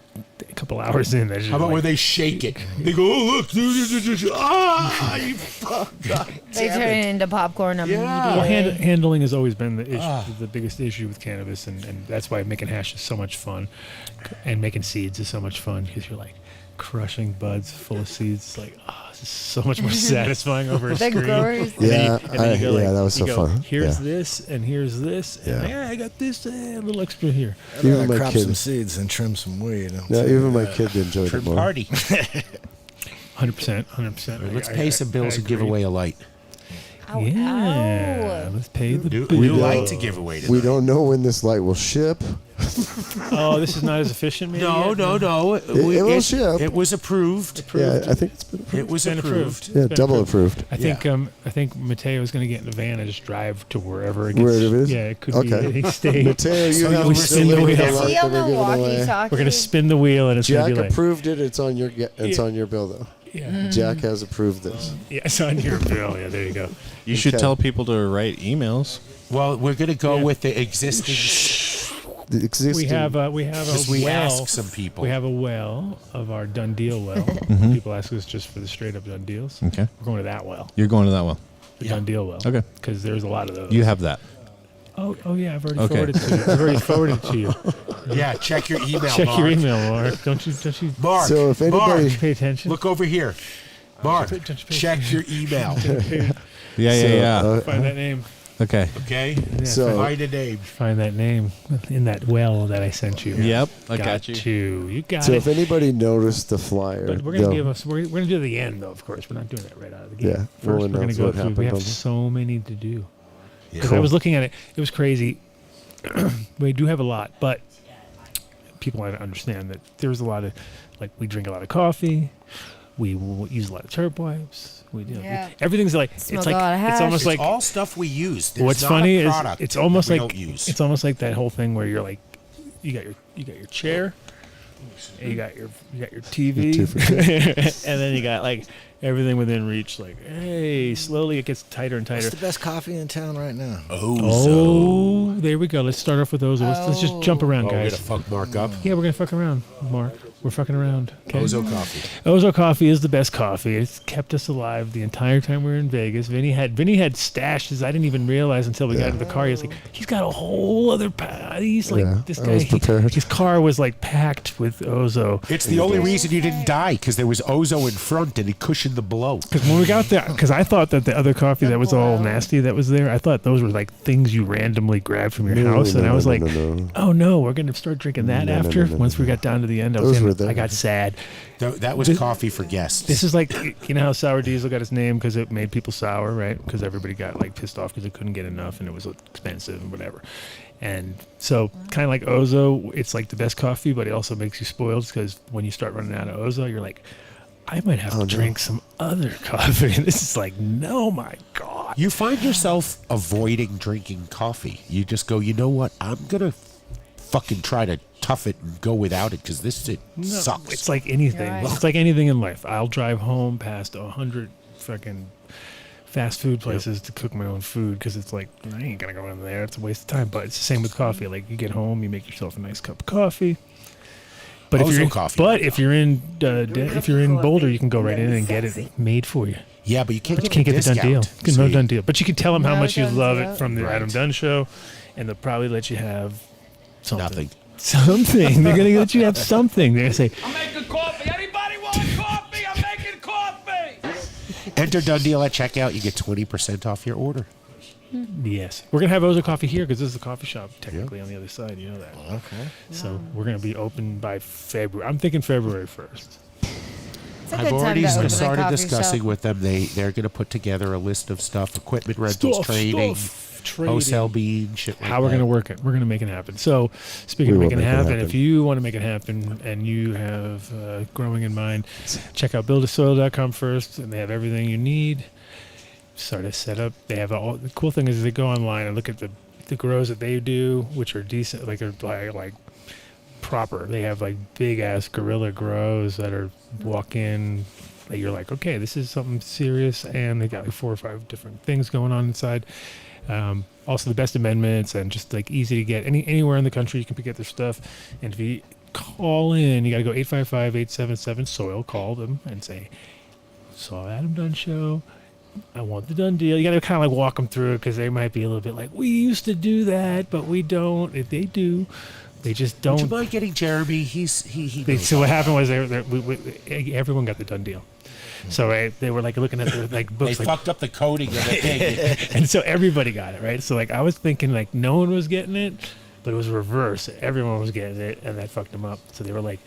couple hours in. How about when they shake it? They go, oh look, you fuck. They turn it into popcorn immediately. Well, handling has always been the issue, the biggest issue with cannabis, and that's why making hash is so much fun, and making seeds is so much fun because you're like crushing buds full of seeds. It's like, this is so much more satisfying over a The screen. growers. Yeah, that was so fun. Here's Yeah. this, and here's this, and I got this, a little extra here. I'd Even rather my crop kid- some seeds and trim some weed. Yeah, even my kid enjoyed it Trim more. party. 100%. Let's pay some bills and give away a light. Ow, Yeah, ow. let's pay the New bill. light to give away today. We don't know when this light will ship. Oh, this is not as efficient, maybe? No. It will ship. It was approved. Yeah, I think it's been approved. It was Been approved. Yeah, It's been double approved. I think Mateo is going to get in the van and just drive to wherever it Where gets. it is? Yeah, it could Okay. be that he stays. Mateo, you So have we to spin the deliver wheel. the Is light he that on we're the giving away. walkie-talkie? We're going to spin the wheel and it's going Jack to be like, approved it. It's on your bill though. yeah, Jack has approved this. yeah, it's on your bill. Yeah, there you go. You should Okay. tell people to write emails. Well, we're going to go Yeah. with the existing. The existing. We have a Because well. we ask some people. We have a well of our Dunn Deal well. People ask us just for the straight up Dunn Deals. Okay. We're going to that well, You're going to that one. the Dunn Deal well. Okay. Because there's a lot of those. You have that. Oh yeah, I've already Okay. forwarded it to you. I've already forwarded it to you. Yeah, check your email. Check Mark. your email, Mark. Don't you Mark. So if anybody- Mark, pay attention? look over here. Mark, Don't you pay check your email. Yeah. Find that name. Okay. Okay. So- Find a name. Find that name in that well that I sent you. Yep. I got you. You got So it. if anybody noticed the flyer, But we're gonna they'll- give us. We're gonna do the end though. Of course, we're not doing that right out of the gate. Yeah, First, we'll we're gonna announce go what through. We happened have on- so many to do. Yeah. Because I was looking at it. It was crazy. We do have a lot, but people want to understand that there's a lot of, like, we drink a lot of coffee. We use a lot of terp wipes. We do everything's like Smoke it's a like lot of hash. it's almost It's like all stuff we use. There's what's not funny a is product it's that almost we like don't use. it's almost like that whole thing where you're like you got your chair, and you got your TV, Your 2 for 2. and then you got like everything within reach. Like, hey, slowly it gets tighter and What's tighter. the best coffee in town right now? Oh, there we go. Let's start off with those. Let's just jump around, We're guys. gonna fuck Mark up. Yeah, we're gonna fuck around, Mark. We're fucking around. Okay? Ozo coffee. Ozo coffee is the best coffee. It's kept us alive the entire time we were in Vegas. Vinny had stashes I didn't even realize until we got into the car. He was like, he's got a whole other he's like Yeah, this I guy. was prepared. His car was like packed with Ozo. It's the only reason you didn't die, because there was Ozo in front and it cushioned the blow. Because when we got there, because I thought that the other coffee that was all nasty that was there, I thought those were like things you randomly grabbed from your house, and I was like, oh no, we're gonna start drinking that after. Once we got down to the end, I was Those in were were there. I got sad. That was coffee for guests. This is like, you know how Sour Diesel got its name because it made people sour, right? Because everybody got like pissed off because they couldn't get enough and it was expensive and whatever. And so kind of like Ozo, it's like the best coffee, but it also makes you spoiled because when you start running out of Ozo, you're like, I might have to drink some other coffee. And this is like, no, my God. You find yourself avoiding drinking coffee. You just go, you know what? I'm going to fucking try to tough it and go without it because this shit sucks. It's like anything. Right. It's like anything in life. I'll drive home past 100 fucking fast food places to cook my own food because it's like, I ain't going to go in there. It's a waste of time. But it's the same with coffee. Like you get home, you make yourself a nice cup of coffee. But if you're in Boulder, you can go right in and get it made for you. Yeah, but you can't get the Dunn Deal. No Dunn Deal. But you can tell them how No much you Dunn love Deal. it from the Adam Dunn Show, and they'll probably let you have something. Nothing. Something. They're gonna let you have something. They're gonna say, I'm making coffee. Anybody want coffee? I'm making coffee. Enter Dunn Deal at checkout. You get 20% off your order. yes. We're gonna have Ozo Coffee here because this is a coffee shop technically on the other side. You know that. Okay. So we're gonna be open by February. I'm thinking February 1st. It's a I've good time already to open a started coffee discussing shop. with them. They're going to put together a list of stuff: equipment rentals, trading, wholesale bean, shit like How we're that. going to work it. We're going to make it happen. So, speaking We of will making it make it happen, happen. if you want to make it happen and you have growing in mind, check out buildasoil.com first, and they have everything you need. Start a setup. They have all. The cool thing is they go online and look at the grows that they do, which are decent, like proper. They have like big ass gorilla grows that are walk-in. That you're like, okay, this is something serious, and they got like 4 or 5 different things going on inside. Also, the best amendments and just like easy to get anywhere in the country you can get their stuff. And if you call in, you got to go 855-877-SOIL. Call them and say, "Saw Adam Dunn show. I want the Dunn Deal." You got to kind of like walk them through it because they might be a little bit like, we used to do that, but we don't. If they do, they just don't. Would you mind getting Jeremy? He knows So all what that. happened was everyone got the Dunn Deal. So they were like looking at their like books. They like, fucked up the coding of the thing. and so everybody got it, right? So like I was thinking like no one was getting it, but it was reverse. Everyone was getting it, and that fucked them up. So they were like,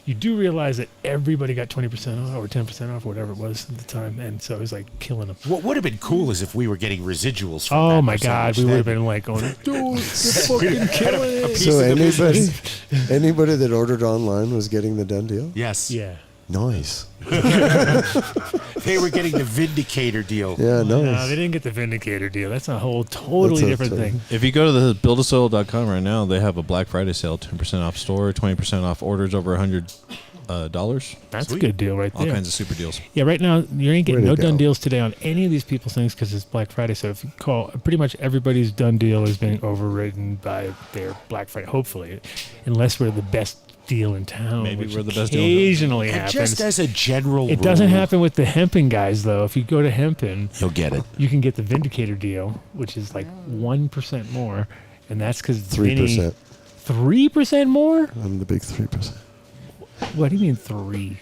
you do realize that everybody got 20% off or 10% off or whatever it was at the time, and so it was like killing them. What would have been cool is if we were getting residuals from Oh that my God, percentage. we would have Then- been like going, dude, you're fucking killing it. So anybody that ordered online was getting the Dunn Deal? Yes. Yeah. Nice. They were getting the Vindicator deal. Yeah, No, nice. they didn't get the Vindicator deal. That's a whole totally That's a different total- thing. If you go to the buildasoil.com right now, they have a Black Friday sale, 10% off store, 20% off orders over $100. That's a good deal right All there. kinds of super deals. Yeah, right now you ain't getting Way no to done go. deals today on any of these people's things because it's Black Friday. So if you call, pretty much everybody's done deal is being overridden by their Black Friday. Hopefully, unless we're the best deal in town. Maybe which we're the best deal in town. occasionally And happens. just as a general It doesn't rule, happen with the hemping guys though. If you go to hemping, You'll get it. you can get the Vindicator deal, which is like 1% more, and that's because 3%. 3% more? I'm the big 3%. What do you mean 3?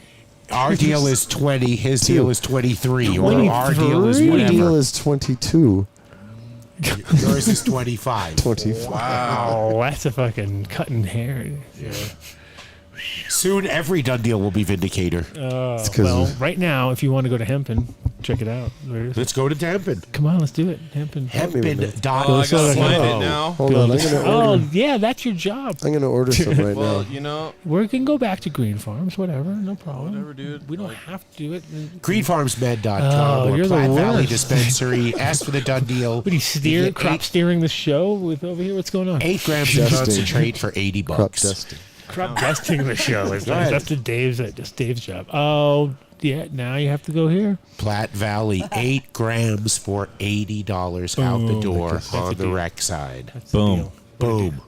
Our deal is 20. His deal is 23. Or 23? our deal is My whatever. deal is 22. Yours is 25. 25. Oh, that's a fucking cutting hair. Yeah. Soon every done deal will be Vindicator. It's 'cause Well, of- right now, if you want to go to Hempen, check it out. Let's go to Hempen. Come on, let's do it. Hempen. Hempen.com. Oh, I gotta find it now. Hold on, I'm gonna Oh, order. yeah, that's your job. I'm gonna order some right Well, now. you know, We can go back to Green Farms, whatever, no problem. Whatever, dude. We don't have to do it. Greenfarmsmed.com Oh, or you're the Platte Valley worst. Dispensary. Ask for the done deal. What are you You get crop steering the show with over here? What's going on? 8 grams of Dusting. concentrate for $80. Crop dusting. Crop dusting the show. Is Go ahead. that's just Dave's job. Oh, yeah, now you have to go here. Platte Valley, 8 grams for $80 out the Boom. door That's a on the deal. rec side. That's the Boom. deal. Boom.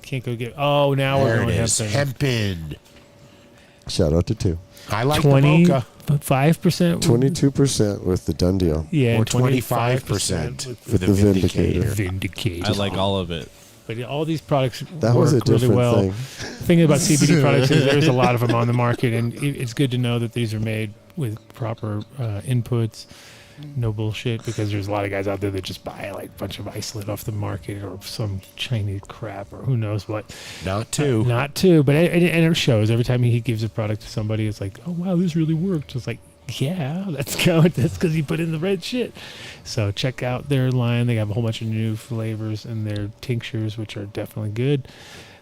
Can't go get. Oh, now There we're it going is. Hempen. Shout out to 2. I like the mocha. 5%. 22% with the Dunn Deal. Yeah, Or and 25% with for the the Vindicator. Vindicator. Vindicator. I like all of it. But yeah, all these products That work was a really different well. thing. The thing about CBD products is there's a lot of them on the market, and it's good to know that these are made with proper inputs No bullshit, because there's a lot of guys out there that just buy like a bunch of isolate off the market or some Chinese crap or who knows what. Not to. Not to, but it shows every time he gives a product to somebody. It's like, oh wow, this really worked. It's like, yeah, that's because he put in the red shit. So check out their line. They have a whole bunch of new flavors in their tinctures, which are definitely good.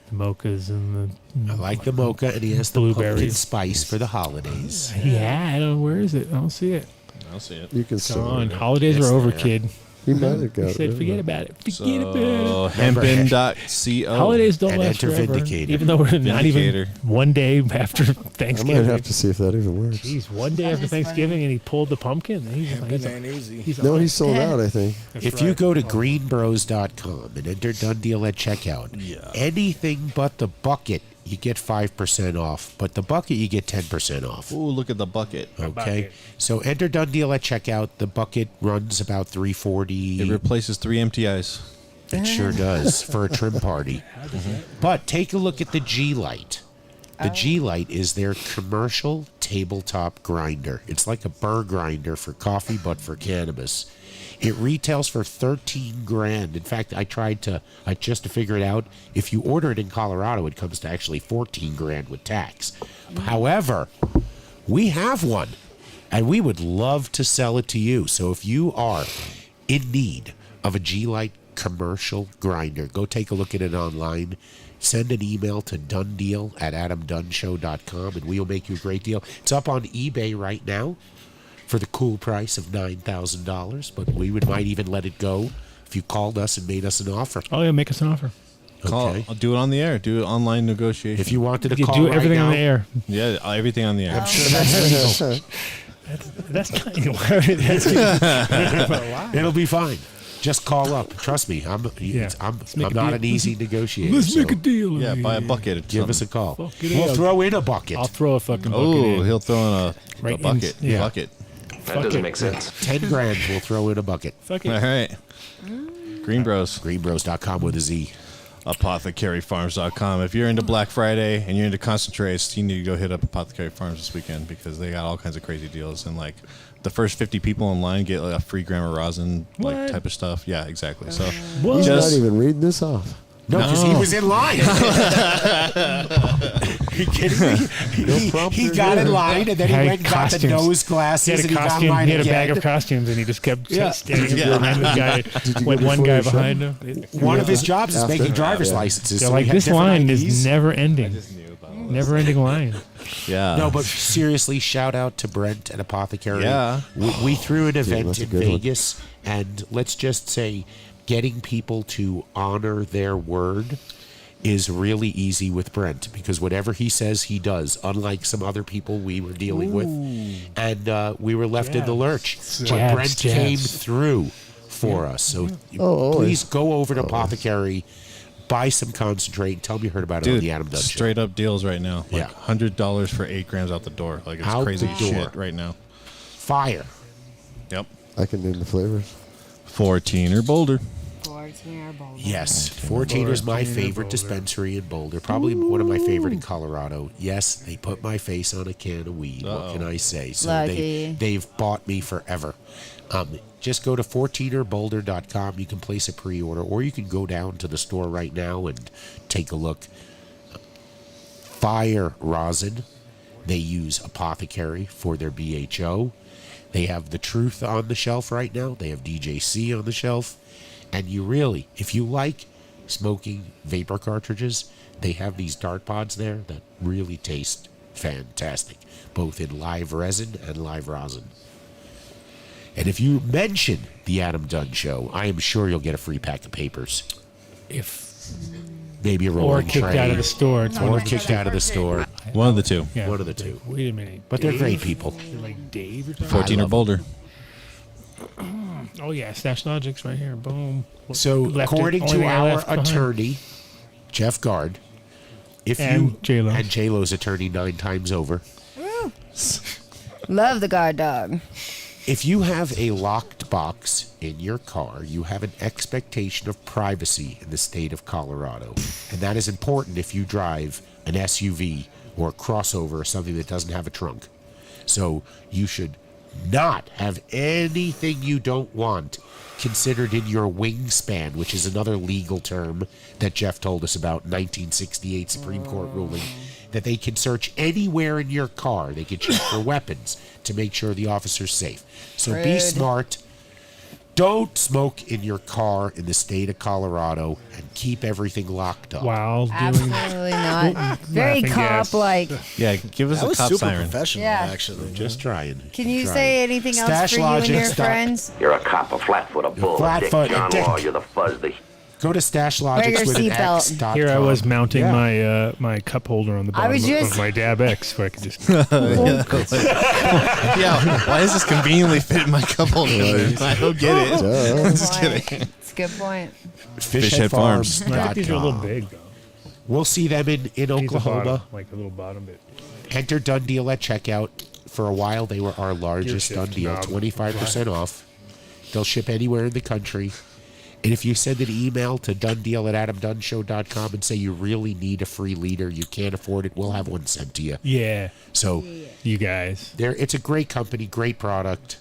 The mochas and the I like the mocha, and he has the pumpkin spice for the holidays. Yeah, I don't. Where is it? I don't see it. I'll see it. You can Come on, holidays are over, kid. He might have got He it. said, forget about it. Forget about it. Hempin.co. Holidays don't And last enter forever, Vindicator. even though we're not even Vindicator. one day after I Thanksgiving. might have to see if that even works. Jeez, one day after Thanksgiving, and he pulled the pumpkin. And he's like, ain't easy. he's No, on he's it. sold out, I think. That's If you right. go to greenbros.com and enter Dunn Deal at checkout, anything but the bucket, you get 5% off. But the bucket, you get 10% off. Ooh, look at the bucket. Okay, bucket. so enter Dunn Deal at checkout. The bucket runs about $340. It replaces 3 MTIs. It sure does for a trim party. But take a look at the G Light. The G Light is their commercial tabletop grinder. It's like a burr grinder for coffee, but for cannabis. It retails for $13,000. In fact, I just to figure it out. If you order it in Colorado, it comes to actually $14,000 with tax. However, we have one, and we would love to sell it to you. So if you are in need of a G-Light commercial grinder, go take a look at it online. Send an email to dundeal@adamdunnshow.com, and we'll make you a great deal. It's up on eBay right now for the cool price of $9,000, but we might even let it go if you called us and made us an offer. Oh yeah, make us an offer. Call. Okay. I'll do it on the air. Do it online negotiation. If you wanted to You call do right everything now, on the air. Yeah, everything on the air. I'm sure that's legal. That's not. It'll be fine. Just call up. Trust me, I'm make not a an deal. easy negotiator. Let's make so a deal. Yeah, buy a bucket. Or give us a call. Fuck it We'll up. throw in a bucket. I'll throw a fucking bucket Oh, in. he'll throw in a Right bucket. in- yeah. Bucket. That doesn't make sense. $10,000. We'll throw in a bucket. Fuck All it. right. Green Bros. Greenbros.com with a Z. ApothecaryFarms.com. If you're into Black Friday and you're into concentrates, you need to go hit up Apothecary Farms this weekend because they got all kinds of crazy deals. And like the first 50 people online get like a free gram of rosin, like What? type of stuff. Yeah, exactly. So What? He's just not even reading this off. No, because he was in line. you kidding me? He got in line and then he Had went and got the costumes. nose He glasses had a and he got in costume. line He had a again. bag of costumes, and he just kept Yeah. standing Yeah. behind the guy. you Went get one before guy you shut? behind him. One of his jobs is After? making driver's Yeah. licenses. They're so we like, had this different line IDs. is never ending. Never ending line. yeah. No, but seriously, shout out to Brent at Apothecary. Yeah. We threw an event that's a in good one. Vegas, and let's just say getting people to honor their word is really easy with Brent because whatever he says, he does, unlike some other people we were dealing with. And we were left in the lurch. But Jabs, Brent jabs. came through for us. So Oh, please go over to Apothecary, buy some concentrate, and tell me you heard about it on Dude, the Adam Dunn Show. straight up deals right now. Like Yeah. $100 for 8 grams out the door. Like it's Out crazy the door. shit right now. Fire. Yep. I can name the flavors. 14 or bolder. 14 or bolder. Yes, 14 is my favorite dispensary in Boulder. Probably one of my favorite in Colorado. Yes, they put my face on a can of weed. What can I say? So Lucky. they've bought me forever. Just go to 14erboulder.com. You can place a pre-order, or you can go down to the store right now and take a look. Fire rosin. They use Apothecary for their BHO. They have the Truth on the shelf right now. They have DJC on the shelf. And you really, if you like smoking vapor cartridges, they have these dart pods there that really taste fantastic, both in live resin and live rosin. And if you mention the Adam Dunn Show, I am sure you'll get a free pack of papers. If Maybe a or rolling kicked tray. out of the store. It's one Or of the kicked out of the store. One of the two. Yeah. One of the two. Wait a minute. But they're Dave? great people. You're like Dave. You're talking 14 I or love bolder. Oh yeah, Stash Logic's right here. Boom. So, Left it. according Only to thing I our left behind. attorney, Jeff Gard, if And you J-Lo. and J-Lo's attorney 9 times over, Love the guard dog. if you have a locked box in your car, you have an expectation of privacy in the state of Colorado. And that is important if you drive an SUV or a crossover or something that doesn't have a trunk. So you should not have anything you don't want considered in your wingspan, which is another legal term that Jeff told us about, 1968 Supreme Court ruling, that they can search anywhere in your car. They can check for weapons to make sure the officer's safe. So be Rude. smart. Don't smoke in your car in the state of Colorado and keep everything locked up. While doing Absolutely not. Very Laughing gas. cop-like. Yeah, give us That a was cop super siren. professional, Yeah. actually. Just trying. Can you Trying. say anything else for you and your friends? You're a cop, a flatfoot, a bull, a dick, Flatfoot, a John dick. Law, you're the fuzz, the... Go to Wear your seatbelt. StashLogics.com. Here I was mounting my my cup holder on the I bottom was just- of my DabX, where I could just. Yeah, why does this conveniently fit in my cup holder? I don't get it. I'm just kidding. It's a good point. Fishhead Farms. I think these are a little big though. We'll see them in Needs a Oklahoma. bottom, like a little bottom bit. Enter Dunn Deal at checkout. For a while, they were our largest Gear Dunn shift Deal, knob. 25% off. They'll ship anywhere in the country. And if you send an email to dundeal@adamdunnshow.com and say you really need a free leader, you can't afford it, we'll have one sent to you. Yeah. So, you guys, it's a great company, great product.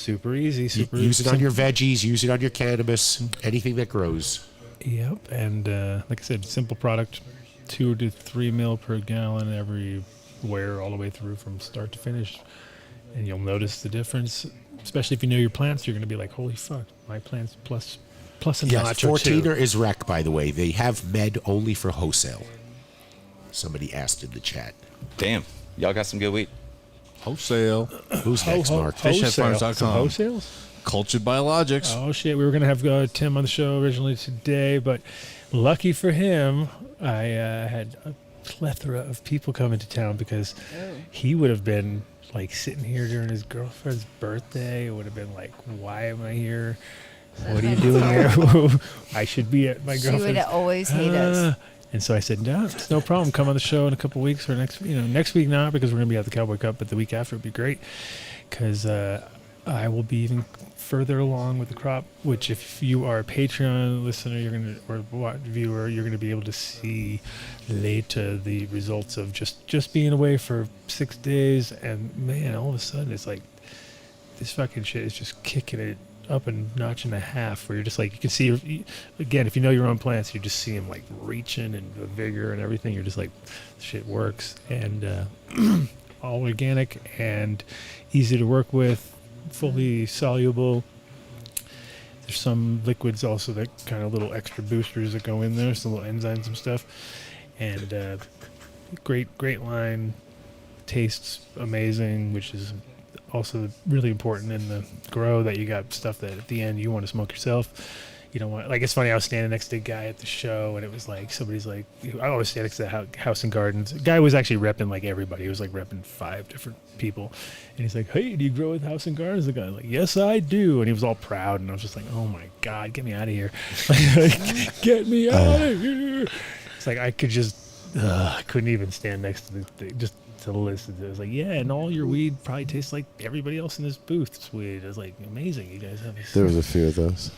super easy, super Use it on your veggies, use it on your cannabis, anything that grows. Yep, and like I said, simple product, 2 to 3 mil per gallon everywhere, all the way through from start to finish, and you'll notice the difference. Especially if you know your plants, you're going to be like, "Holy fuck, my plants plus a Yes, notch or 14er two." is rec, by the way. They have med only for wholesale. Somebody asked in the chat. Damn, y'all got some good weed. Wholesale. Who's next, Mark? Fishheadfarms.com. Some wholesales? Cultured Biologics. Oh shit, we were going to have Tim on the show originally today, but lucky for him, I had a plethora of people coming to town because he would have been like sitting here during his girlfriend's birthday. It would have been like, why am I here? What are you doing here? I should be at my girlfriend's. She would always hate us. And so I said, no, it's no problem. Come on the show in a couple weeks or next week not, because we're going to be at the Cowboy Cup, but the week after would be great because I will be even further along with the crop, which if you are a Patreon listener, viewer, you're going to be able to see later the results of just being away for 6 days. And man, all of a sudden it's like this fucking shit is just kicking it up a notch and a half, where you're just like, you can see, again, if you know your own plants, you just see them like reaching and the vigor and everything. You're just like, shit works. And all organic and easy to work with, fully soluble. There's some liquids also that kind of little extra boosters that go in there, some little enzymes and stuff. And great line, tastes amazing, which is also really important in the grow, that you got stuff that at the end you want to smoke yourself. You don't want, like, it's funny, I was standing next to a guy at the show and it was like, somebody's like, I always stand next to the House and Gardens. The guy was actually repping like everybody. He was like repping 5 different people. And he's like, hey, do you grow with House and Gardens? The guy's like, yes, I do. And he was all proud. And I was just like, oh my God, get me out of here. Like, get me out of here. It's like, I could just, I couldn't even stand next to the thing, just to listen to it. I was like, yeah, and all your weed probably tastes like everybody else in this booth's weed. It was like, amazing. You guys have this. There was a few of those.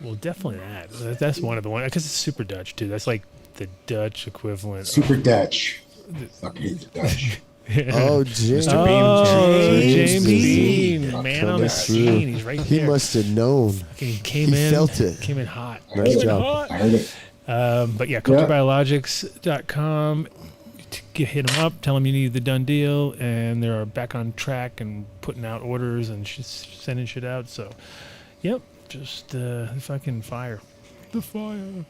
Well, definitely that. That's one of the ones, because it's super Dutch too. That's like the Dutch equivalent. Super Dutch. Fucking hate the Dutch. Oh, James. Mr. Bean. Oh, James Bean. Man on the Coming scene. through. He's right He there. must have known. He came He in. felt it. Came in hot. Nice Came in job. hot. I heard it. But yeah, culturebiologics.com. Hit them up. Tell them you need the Dunn Deal, and they're back on track and putting out orders and sending shit out. So, yep, just fucking fire. The fire.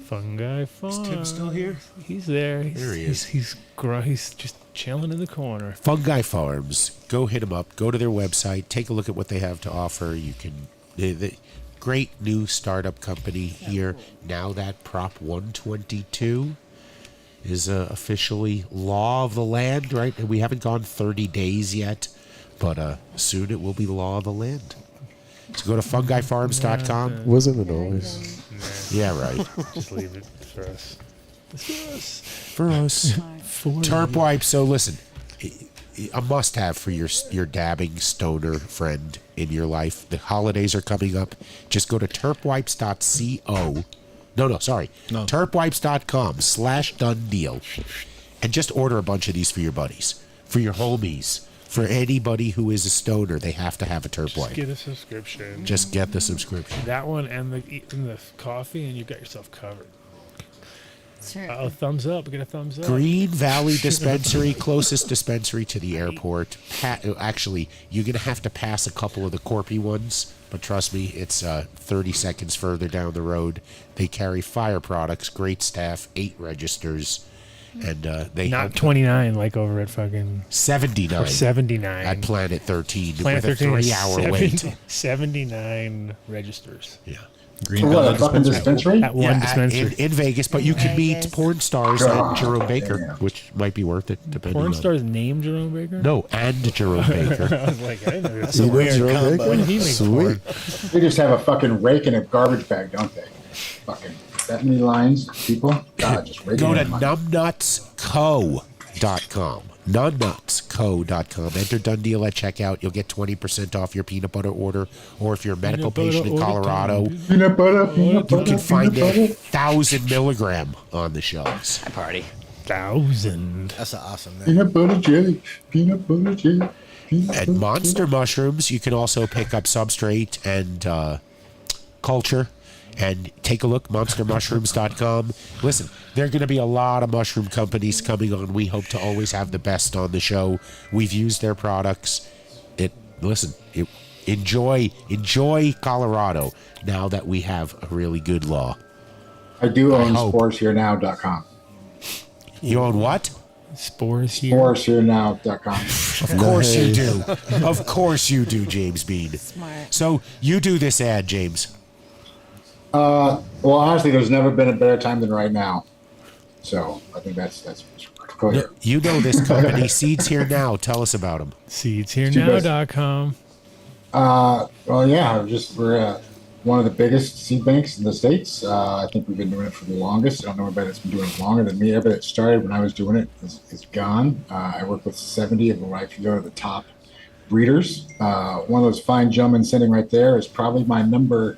Fungi Farm. Is Tim still here? He's there. There he is. He's just chilling in the corner. Fungi Farms. Go hit them up. Go to their website. Take a look at what they have to offer. You can. The great new startup company here. Now that Prop 122 is officially law of the land, right? And we haven't gone 30 days yet, but soon it will be law of the land. So go to fungifarms.com. Wasn't it always? Yeah, right. Just leave it for us. It's For us. For Terp you. wipes. So listen, a must-have for your dabbing stoner friend in your life. The holidays are coming up. Just go to terpwipes.co. No, sorry. terpwipes.com/Dunn Deal, and just order a bunch of these for your buddies, for your homies, For anybody who is a stoner, they have to have a terp Just wipe. get a subscription. Just get the subscription. That one and the coffee, and you got yourself covered. Sure. Oh, thumbs up. Get a thumbs up. Green Valley Dispensary, closest dispensary to the airport. Actually, you're going to have to pass a couple of the Corpy ones, but trust me, it's 30 seconds further down the road. They carry fire products, great staff, 8 registers, and they Not 29 like over at fucking 79. Or 79. At Planet 13 Planet with 13 a is 3-hour wait. 79 registers. Yeah. So what, a fucking dispensary? At one dispensary. In Vegas, but you can meet porn stars and God Jerome Baker, damn. which might be worth it, depending Porn on... stars named Jerome Baker? No, and Jerome Baker. I was like, I didn't know That's a weird combo. When did he make porn? They just have a fucking rake in a garbage bag, don't they? Fucking that many lines, people. God, just raking Go to in money. numbnutsco.com. Numbnutsco.com. Enter Dunn Deal at checkout. You'll get 20% off your peanut butter order. Or if you're a medical patient in Colorado, Peanut butter, peanut you butter, can find peanut a butter. 1,000 milligram on the shelves. I party. 1,000. That's an awesome name. Peanut butter jelly, peanut butter jelly. Peanut And butter monster mushrooms, you can also pick up substrate and culture. And take a look, monstermushrooms.com. Listen, there are going to be a lot of mushroom companies coming on. We hope to always have the best on the show. We've used their products. Enjoy Colorado now that we have a really good law. I do own hope. sporesherenow.com. You own what? Spores here. Sporesherenow.com. Of course you do. Of course you do, James Bean. Smart. So you do this ad, James. Well, honestly, there's never been a better time than right now. So I think that's clear. You know this company, Seeds Here Now. Tell us about them. SeedsHereNow.com. Well, yeah, we're one of the biggest seed banks in the States. I think we've been doing it for the longest. I don't know anybody that's been doing it longer than me. Everybody that started when I was doing it is gone. I work with 70 of them. I can go to the top breeders. One of those fine gentlemen sitting right there is probably my number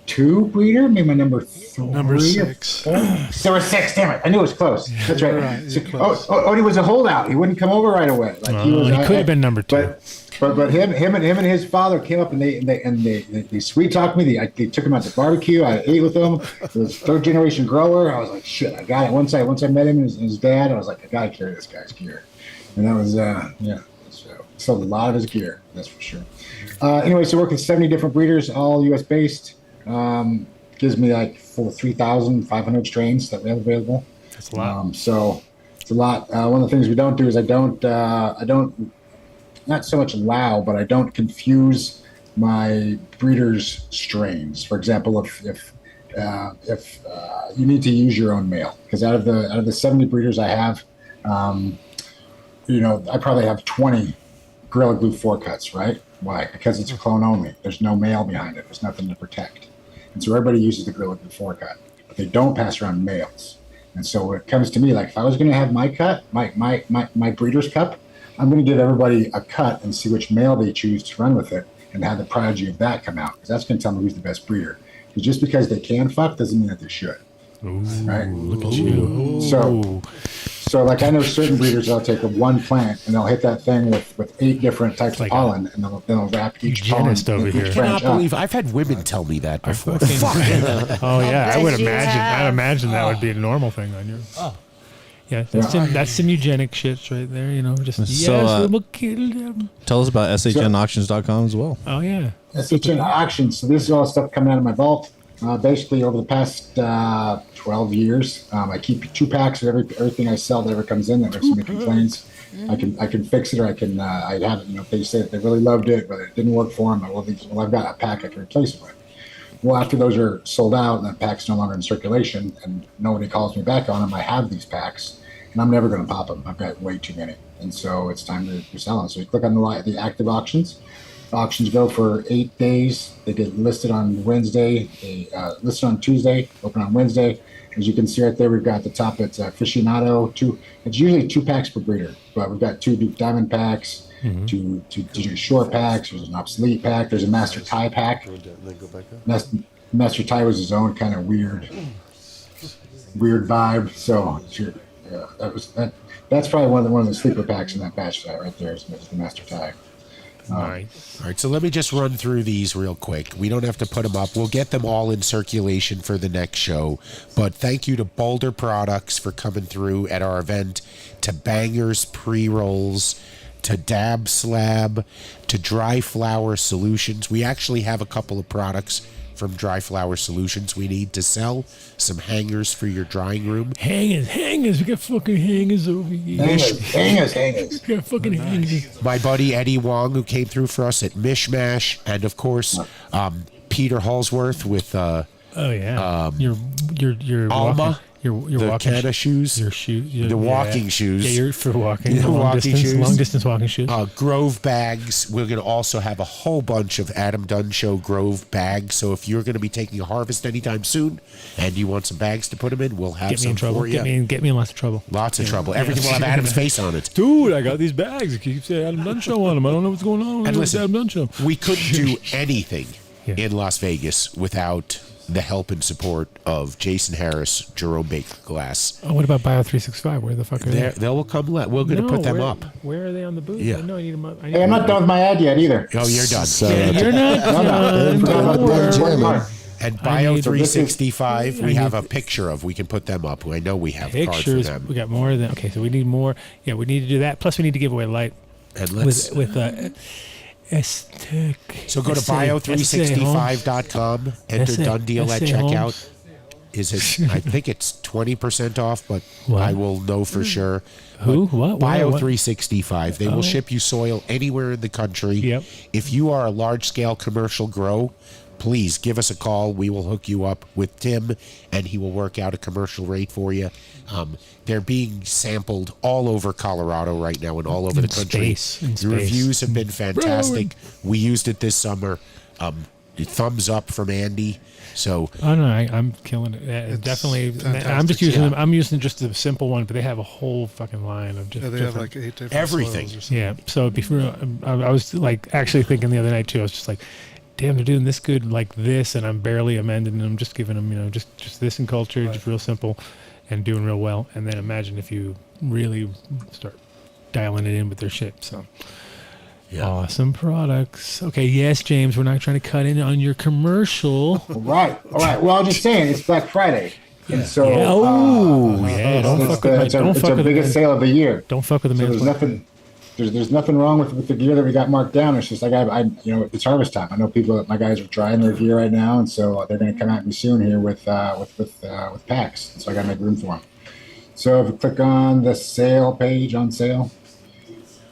2 breeder, maybe my number 3. Number 6. There were 6. Damn it! I knew it was close. That's right. You're close. Odie was a holdout. He wouldn't come over right away. Like He could have been number 2. But him and his father came up and they sweet talked me. They took him out to barbecue. I ate with them. It was 3rd generation grower. I was like, shit, I got it. Once I met him and his dad, I was like, I gotta carry this guy's gear. And that was sold a lot of his gear. That's for sure. Anyway, so working with 70 different breeders, all U.S. based. Gives me like 3,500 strains that we have available. That's a lot. So it's a lot. One of the things we don't do is I don't not so much allow, but I don't confuse my breeders' strains. For example, if you need to use your own male, because out of the 70 breeders I have, I probably have 20 Gorilla Glue 4 cuts, right? Why? Because it's a clone only. There's no male behind it. There's nothing to protect. And so everybody uses the Gorilla Glue 4 cut, but they don't pass around males. And so when it comes to me, like if I was going to have my cut, my breeder's cup, I'm going to give everybody a cut and see which male they choose to run with it and have the prodigy of that come out. Because that's going to tell me who's the best breeder. Because just because they can fuck doesn't mean that they should. Ooh, right? Look at you. So like I know certain breeders that'll take one plant and they'll hit that thing with 8 different types of pollen and they'll wrap each pollen. Over here. I cannot believe I've had women tell me that before. Oh yeah, I would imagine. I'd imagine that would be a normal thing on you. Oh. Yeah, that's some eugenic shit right there. Just we will kill them. Tell us about shnauctions.com as well. Oh yeah, SHN Auctions. So this is all stuff coming out of my vault. Basically, over the past 12 years, I keep 2 packs of everything I sell that ever comes in. That if somebody complains, I can fix it, or I can I'd have it. If they say that they really loved it, but it didn't work for them, well, I've got a pack I can replace it with. Well, after those are sold out and that pack's no longer in circulation, and nobody calls me back on them, I have these packs, and I'm never going to pop them. I've got way too many, and so it's time to sell them. So you click on the active auctions. Auctions go for 8 days. They get listed on Wednesday. They listed on Tuesday, open on Wednesday. As you can see right there, we've got at the top, it's aficionado. It's usually 2 packs per breeder, but we've got 2 Duke Diamond packs, 2 short packs. There's an obsolete pack. There's a Master Tie pack. Master Tie was his own kind of weird vibe. So that's probably one of the sleeper packs in that batch set right there is the Master Tie. All right, so let me just run through these real quick. We don't have to put them up. We'll get them all in circulation for the next show. But thank you to Boulder Products for coming through at our event, to Bangers Pre-Rolls, to Dab Slab, to Dry Flower Solutions. We actually have a couple of products from Dry Flower Solutions we need to sell. Some hangers for your drying room. Hangers. We got fucking hangers over here. Hangers. We got fucking hangers. My buddy Eddie Wong, who came through for us at Mishmash, and of course, Peter Hallsworth with your Alma. Walking, your the walking canna shoes, your shoe, the walking shoes. Yeah, you're for walking. The walking shoes. Long distance walking shoes. Grove bags. We're going to also have a whole bunch of Adam Dunn Show Grove bags. So if you're going to be taking a harvest anytime soon, and you want some bags to put them in, we'll have some for you. Get me in lots of trouble. Lots of trouble. Everything will have Adam's face on it. Dude, I got these bags. It keeps saying Adam Dunn Show on them. I don't know what's going on. And listen, Adam Dunn Show. We couldn't do anything in Las Vegas without the help and support of Jason Harris, Jerome Baker Glass. Oh, what about Bio365? Where the fuck are they? They will come. We're going to put them up. Where are they on the booth? Yeah. No, I need them up. Hey, I'm not done with my ad yet either. Oh, you're done. You're not done. And Bio365, we have a picture of. We can put them up. I know we have a card for them. We got more of them. Okay, so we need more. Yeah, we need to do that. Plus, we need to give away light. And let's with S-Tech. So go to bio365.com, enter Dunn Deal at checkout. Is it? I think it's 20% off, but I will know for sure. Who? What? Bio365. They will ship you soil anywhere in the country. Yep. If you are a large-scale commercial grow, please give us a call. We will hook you up with Tim, and he will work out a commercial rate for you. They're being sampled all over Colorado right now and all over the country. The reviews have been fantastic. We used it this summer. Thumbs up from Andy. So I'm killing it. Definitely. Fantastic. I'm just using them. I'm using just the simple one, but they have a whole fucking line of just they have like 8 different everything. soils or something. Yeah. So before I was like actually thinking the other night too. I was just like, damn, they're doing this good like this, and I'm barely amending, and I'm just giving them, just this in culture, just real simple, and doing real well. And then imagine if you really start dialing it in with their shit. So awesome products. Okay, yes, James, we're not trying to cut in on your commercial. All right. Well, I'm just saying it's Black Friday. And so, it's our biggest sale of the year. Don't fuck with the man. There's nothing wrong with the gear that we got marked down. It's just it's harvest time. I know my guys are trying their gear right now, and so they're going to come at me soon here with packs. So I got to make room for them. So if you click on the sale page on sale,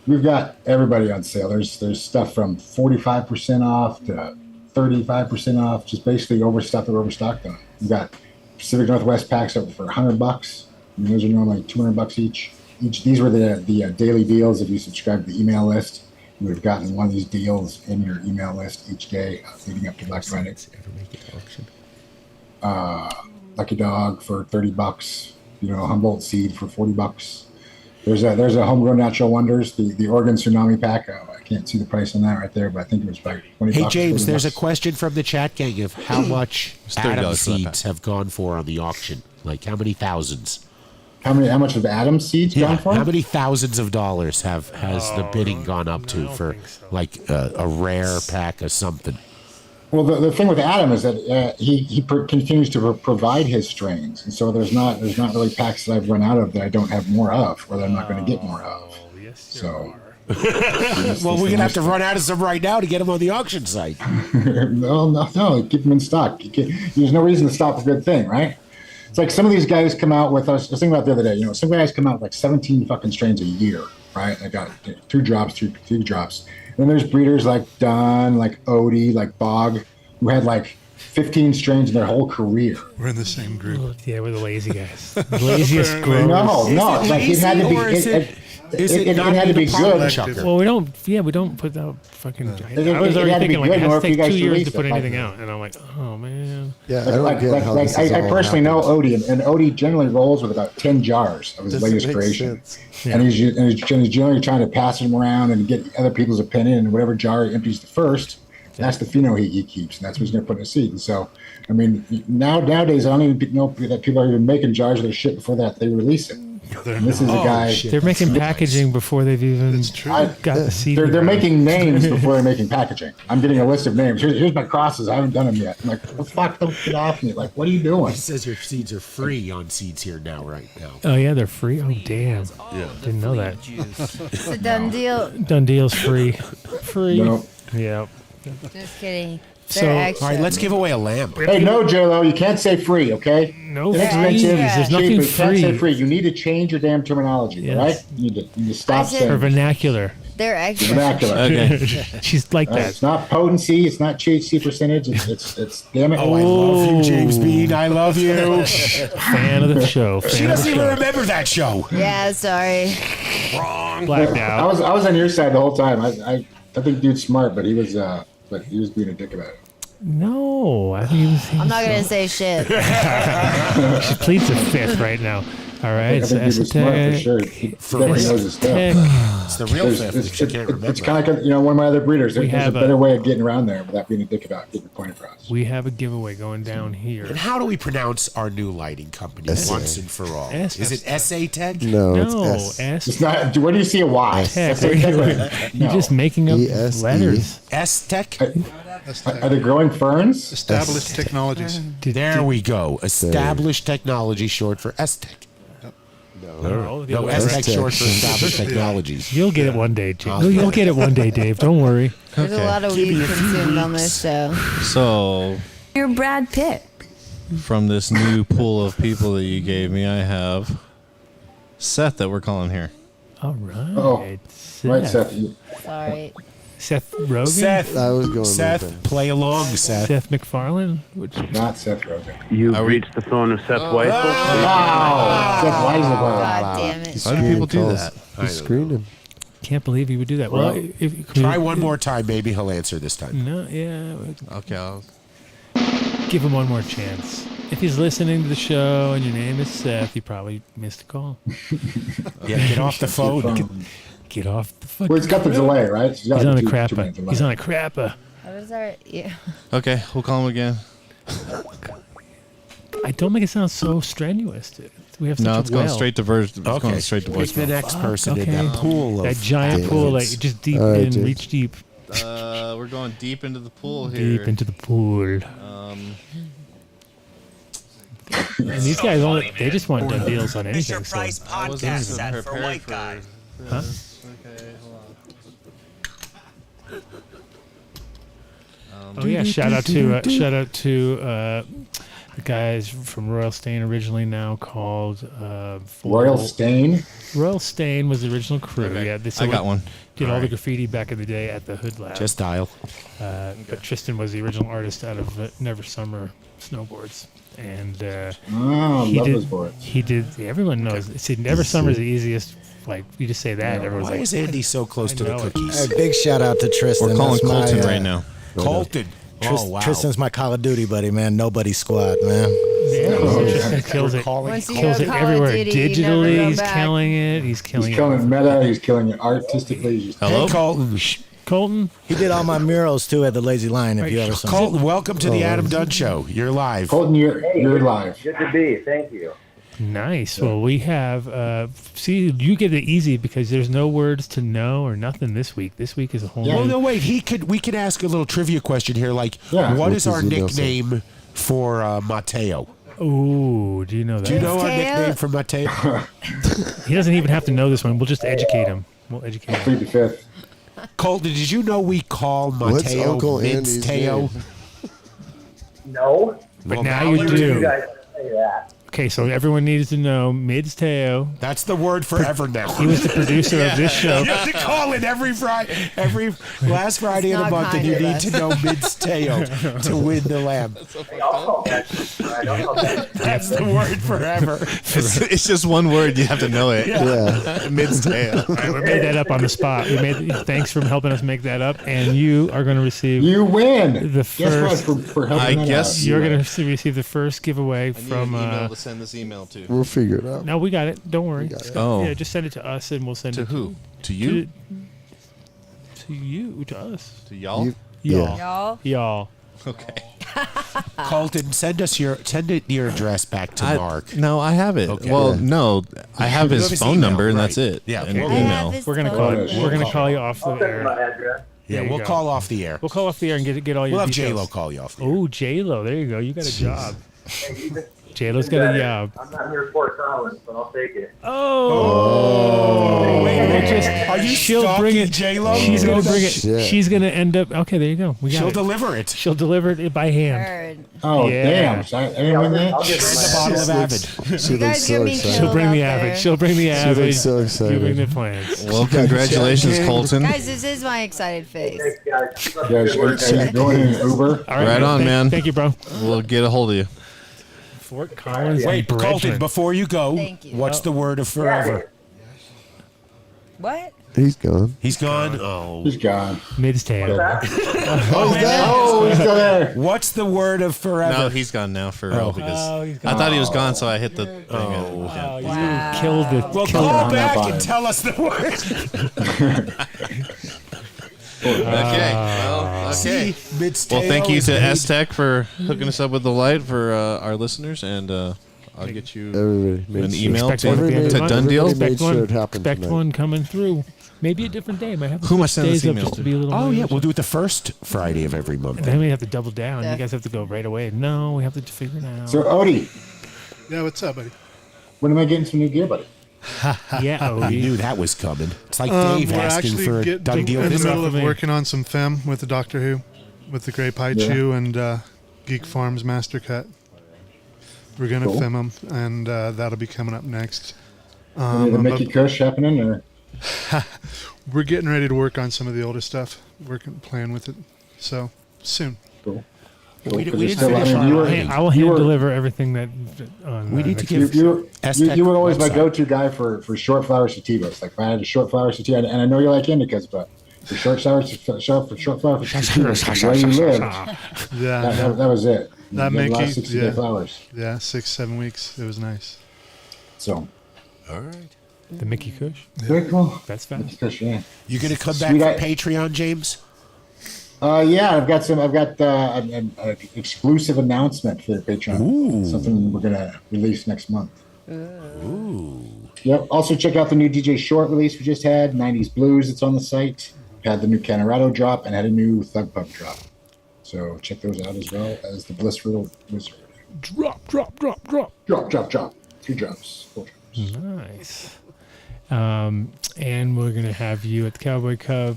we've got everybody on sale. There's stuff from 45% off to 35% off, just basically stuff that we're overstocked on. We've got Pacific Northwest packs up for $100. And those are normally $200 each. These were the daily deals. If you subscribe to the email list, you would have gotten one of these deals in your email list each day leading up to Black Friday. Lucky Dog for $30. Humboldt Seed for $40. There's a Homegrown Natural Wonders, the Oregon Tsunami pack. I can't see the price on that right there, but I think it was about $20. Hey James, there's a question from the chat gang of how much Adam seeds have gone for on the auction. Like how many thousands? How much have Adam seeds gone for? How many thousands of dollars has the bidding gone up to for like a rare pack of something? Well, the thing with Adam is that he continues to provide his strains, and so there's not really packs that I've run out of that I don't have more of, or that I'm not going to get more of. So. Well, we're gonna have to run out of some right now to get them on the auction site. No, keep them in stock. There's no reason to stop a good thing, right? It's like some of these guys come out with us. I was thinking about the other day. Some guys come out with like 17 fucking strains a year, right? I got 2 drops, 3 drops. And then there's breeders like Dunn, like Odie, like Bog, who had like 15 strains in their whole career. We're in the same group. Yeah, we're the lazy guys. The laziest growers. No. Like it had to be. It had to be good. Well, we don't put out fucking. I was already thinking like it has to take 2 years to put anything out, and I'm like, oh man. Yeah, I don't get how this is I all personally know happening. Odie, and Odie generally rolls with about 10 jars of his latest creation, and he's generally trying to pass them around and get other people's opinion, and whatever jar he empties the first, that's the pheno he keeps, and that's what he's going to put in a seed. And so, I mean, nowadays I don't even know that people are even making jars of their shit before that they release it. And this is a guy. They're making packaging before they've even got the seed. They're making names before they're making packaging. I'm getting a list of names. Here's my crosses. I haven't done them yet. I'm like, what the fuck? Don't get off me. Like, what are you doing? It says your seeds are free on Seeds Here right now. Oh yeah, they're free. Oh damn! Yeah. Didn't know that. It's a done deal. Done Deal's free. Free. No. Yeah. Just kidding. So, all right, let's give away a lamb. Hey, no, J-Lo, you can't say free, okay? No It's free. expensive. There's nothing cheap, but you can't say free. free. You need to change your damn terminology, Yes. right? You need to stop said- saying Or vernacular. They're extra. vernacular. Okay. She's like that. It's not potency. It's not THC percentage. It's damn it. Oh, I love you, James Bean. I love you. Fan of the show. Fan She of doesn't the even show. remember that show. Yeah, sorry. Wrong. Blacked I out. was on your side the whole time. I think dude's smart, but he was being a dick about it. No, I think he was. I'm not gonna say shit. She pleads the fifth right now. All right, I think he was smart for sure. He definitely knows his stuff. It's the real fifth that you can't remember. It's kind of like one of my other breeders. We There's a have better way of getting around there without being a dick about getting your point across. We have a giveaway going down here. And how do we pronounce our new lighting company once and for all? S- Is it SA Tech? No, No, it's S. S. It's not. Where do you see a Y? Tech. That's a tech. You're just making up ESE. letters. S Tech? Are they growing ferns? Established technologies. There we go. Established technology, short for S Tech. No, S Tech short for established technologies. You'll get it one day, Dave. You'll get it one day, Dave. Don't worry. There's a lot of weed consumed on this show. So, You're Brad Pitt. from this new pool of people that you gave me, I have Seth that we're calling here. All right. Oh, right, Seth. Sorry. Seth Rogen? Seth, I was going Seth, with that. play along, Seth. Seth MacFarlane? Which, Not Seth Rogen. You've reached the phone of Seth Weisel. Wow. Seth Weisel. God damn it. Why do people do that? He's screening. can't believe he would do that. Well, Try one more time. Maybe he'll answer this time. No, yeah. Okay, I'll give him one more chance. If he's listening to the show and your name is Seth, you probably missed a call. Yeah, get off the phone. Get off the fucking. Well, it's got the delay, right? He's on a crapper. He's on a crapper. What is our? Yeah. Okay, we'll call him again. I don't make it sound so strenuous. Dude. We have such No, a it's going well. straight to It's going straight to Pick the voicemail. next person in that pool of that giant pool, like just deep in, reach deep. We're going deep into the pool here. Deep into the pool. And these guys they just want Dunn Deals on anything. So. I wasn't prepared for white guy. Huh? Okay, hold on. Oh yeah! Shout out to the guys from Royal Stain, originally now called Royal Stain. Royal Stain was the original crew. Okay. Yeah, I got one. Did all the Alright. graffiti back in the day at the Hood Lab. Just dial. But Tristan was the original artist out of Never Summer Snowboards, and Oh, he love did. those boards. He did. Everyone knows. See, Never Summer is the easiest. Like you just say that, everyone's Why like, is Andy so close to the know it. cookies? Hey, big shout out to Tristan. We're calling That's my, Colton right now. Colton. Oh, wow. Tristan's my Call of Duty buddy, man. Nobody squad, man. Yeah, Tristan kills it. Once you Kills go it Call of everywhere. Duty, you never Digitally, go he's back. killing it. He's killing He's it. killing meta. He's killing it artistically. He's Hello? Hey, Colton. Colton. He did all my murals too at the Lazy Lion. If you ever saw him. Colton, welcome to the Adam Dunn Show. You're live. Colton, you're live. Good to be. Thank you. Nice. Well, we have. See, you get it easy because there's no words to know or nothing this week. This week is a whole. Well, new- no, wait. We could ask a little trivia question here. Like, Yeah. what is our What does he know, nickname for Mateo? Ooh, do you know that? Do you know our Mateo? nickname for Mateo? He doesn't even have to know this one. We'll just educate him. We'll educate him. Plead the fifth. Colton, did you know we call What's Mateo Uncle Andy's Mince-Teo? name? No. But Well, now now you you do. You guys say that. Okay, so everyone needs to know Mids Teo. That's the word forever now. He was the producer of this show. You have to call it every last Friday of the not month, and kind you of need us. to know Mid's Teo to win the lamb. Hey, I'll call that. All right, I'll call that. That's the word forever. It's just one word. You have to know it. Yeah. Mid-tail. All right, we made that up on the spot. Thanks for helping us make that up, and you are going to receive. You win. The Guess what? first- For helping I that guess out. You're going to receive the first giveaway from. to send this email to. We'll figure it out. No, we got it. Don't worry. Oh. Yeah, just send it to us, and we'll send To it who? To you? to you, to us, To y'all? You- y'all, Y'all. y'all. Okay. Colton, send your address back to Mark. No, I have it. Okay. Well, no, I have his phone email, number, and right. that's it. Yeah, and okay. email. We're gonna call. We're gonna call you off the I'll send you my air. address. Yeah, There you we'll go. call off the air. We'll call off the air and get all your. We'll have details. J-Lo call you off the air. Oh, J-Lo, there you go. You got a job. Hey, you can- J-Lo's you got a can job. I'm not here for silence, but I'll take it. Oh, Are you she'll bring it. J-Lo? She's gonna bring it. Shit. She's gonna end up. Okay, there you go. We got She'll it. deliver it. She'll deliver it by hand. Heard. Oh, Yeah. damn. So I didn't win that? I'll give And her a my bottle address. of Avid. She You guys looks get so me excited. She'll bring out the there. avid. She'll bring the She avid. looks so excited. You bring the plans. Well, congratulations, Colton. Guys, this is my excited face. Thanks, guys. Keep up Yeah, the good work. are you going in an Uber? All Right on, man. Thank you, bro. We'll get a hold of you. Fort Collins. Wait, and Colton, Bridgman. before you go, Thank you. what's the word of forever? What? He's gone. He's gone? Oh. He's gone. Mid-stand. Oh, he's still there. What's the word of forever? No, he's gone now for real because he's I gone. thought he was gone, so I hit the thing. Oh, Yeah. you Wow. killed it. Well, Killed call it. back on and it. tell us the word. Okay. Well, okay. See, Mid-Stale Well, thank you is to made. S-Tech for hooking us up with the light for our listeners, and I'll get you Everybody made an sure. email Expect one at the end of to the month. Dunn Deal. Everybody made Expect one. sure it happened Expect tonight. one coming through. Maybe a different day. Might have to Who am I switch sending this days up email just to to? be a little. Oh, yeah, more- we'll do it the first Friday of every month. Then we have to double down. Yeah. You guys have to go right away. No, we have to figure it out. So, Odie, Yeah, what's up, buddy? when am I getting some new gear, buddy? Yeah, I Odie. knew that was coming. It's like Dave We're asking actually for a getting Dunn Deal in the discount. middle of for me. working on some film with the Doctor Who, with the Grey Pie Chew and Geek Farms Master Cut. We're gonna Cool. film them, and that'll be coming up next. Any of the I'm Mickey Kush happening, or We're getting ready to work on some of the older stuff. Playing with it. So soon. cool? We didn't Because still, finish I mean, our you were, writing. I will you hand were- deliver everything that. On, We need to next give- week. you were always my website. go-to guy for short flower sativas. Like if I had a short flower sativa, and I know you like indicas, but for short flower sativas, where you lived, Yeah, that was it. That You had Mickey, 60-day flowers. yeah, 6-7 weeks. It was nice. So All right. The Mickey Kush. very cool. That's fast. Mickey Kush, yeah. You going to come Sweet back for eye- Patreon, James? Yeah, I've got an exclusive announcement for Patreon. Ooh. Something we're gonna release next month. Ooh. Yep. Also check out the new DJ Short release we just had, 90s Blues. It's on the site. Had the new Canorado drop and had a new Thug Pub drop. So check those out as well as the Blissful Wizard. Drop. Drop. 3 drops. 4 drops. Nice. And we're gonna have you at the Cowboy Cup,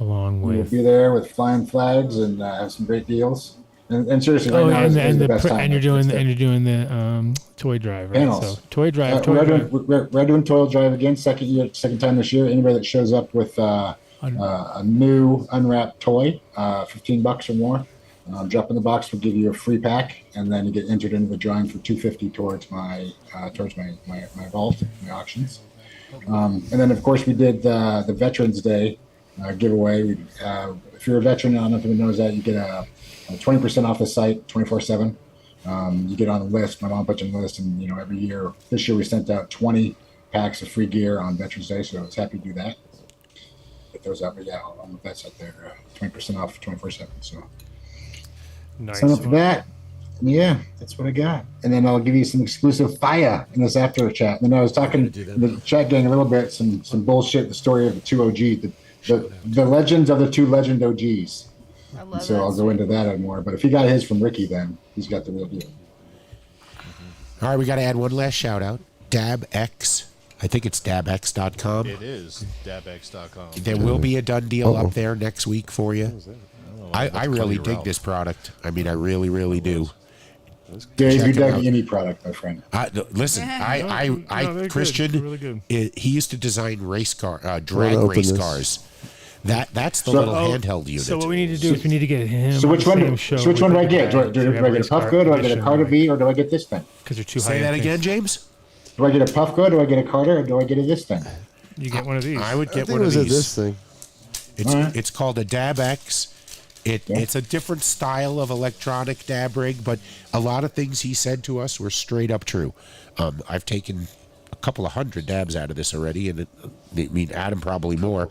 along We'll with. be there with flying flags and have some great deals. And seriously, right Oh, now is the best time. and you're doing the toy drive, right? Panels. So toy drive, we're, drive. doing Toil Drive again, second time this year. Anybody that shows up with a new unwrapped toy, $15 or more, drop in the box. We'll give you a free pack, and then you get entered into the drawing for $250 towards my vault, my auctions. And then of course we did the Veterans Day giveaway. If you're a veteran, I don't know if anyone knows that, you get a 20% off the site 24/7. You get on the list. My mom put you on the list, and every year. This year we sent out 20 packs of free gear on Veterans Day, so I was happy to do that. Get those out, but yeah, on the vets out there, 20% off 24/7. So Nice. sign up for that. Yeah, that's what I got. And then I'll give you some exclusive fire in this after chat. And then I was talking to the chat gang a little bit, some bullshit, the story of the 2 OG, the legends of the 2 legend OGs. I love And so that. I'll go into that more. But if he got his from Ricky, then he's got the real deal. All right, we got to add one last shout out. DabX. I think it's dabx.com. It is dabx.com. There will be a Dunn Deal up there next week for you. I really dig this product. I mean, I really, really do. Dave, Check you it dug out. any product, my friend. Listen, No, they're good. Christian, They're really good. he used to design race car, drag Wanna open race this? cars. That's the So- little handheld unit. So what we need to do is we need to get him. So which on one? the same show So which one do I get? Do I get a Puff Good? Do I get a Carter V? Or do I get this thing? Because they're too high. Say that end again, things. James. Do I get a Puff Good? Do I get a Carter? Or do I get a this thing? You get one of these. I would I get think one it was of at these. this thing. It's called a DabX. It's a different style of electronic dab rig, but a lot of things he said to us were straight up true. I've taken couple of hundred dabs out of this already, and I mean, Adam probably more.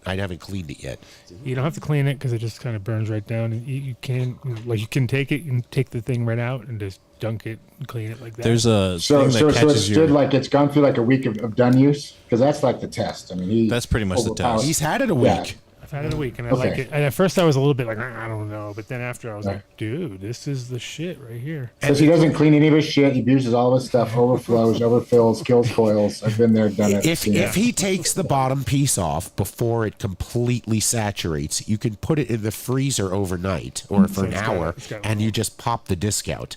I haven't cleaned it yet. You don't have to clean it because it just kind of burns right down. And you can take it and take the thing right out and just dunk it and clean it like that. There's a So thing that it's catches stood like it's gone through like a week of done use, because that's like the test. I mean, that's pretty much the test. He's had it a week. Yeah. I've had it a week and I like it. And at first I was a little bit like, I don't know. But then after I was like, dude, this is the shit right here. Because he doesn't clean any of his shit. He abuses all his stuff, overflows, overfills, kills coils. I've been there, done it. If he takes the bottom piece off before it completely saturates, you can put it in the freezer overnight or for an hour, and you just pop the disc out.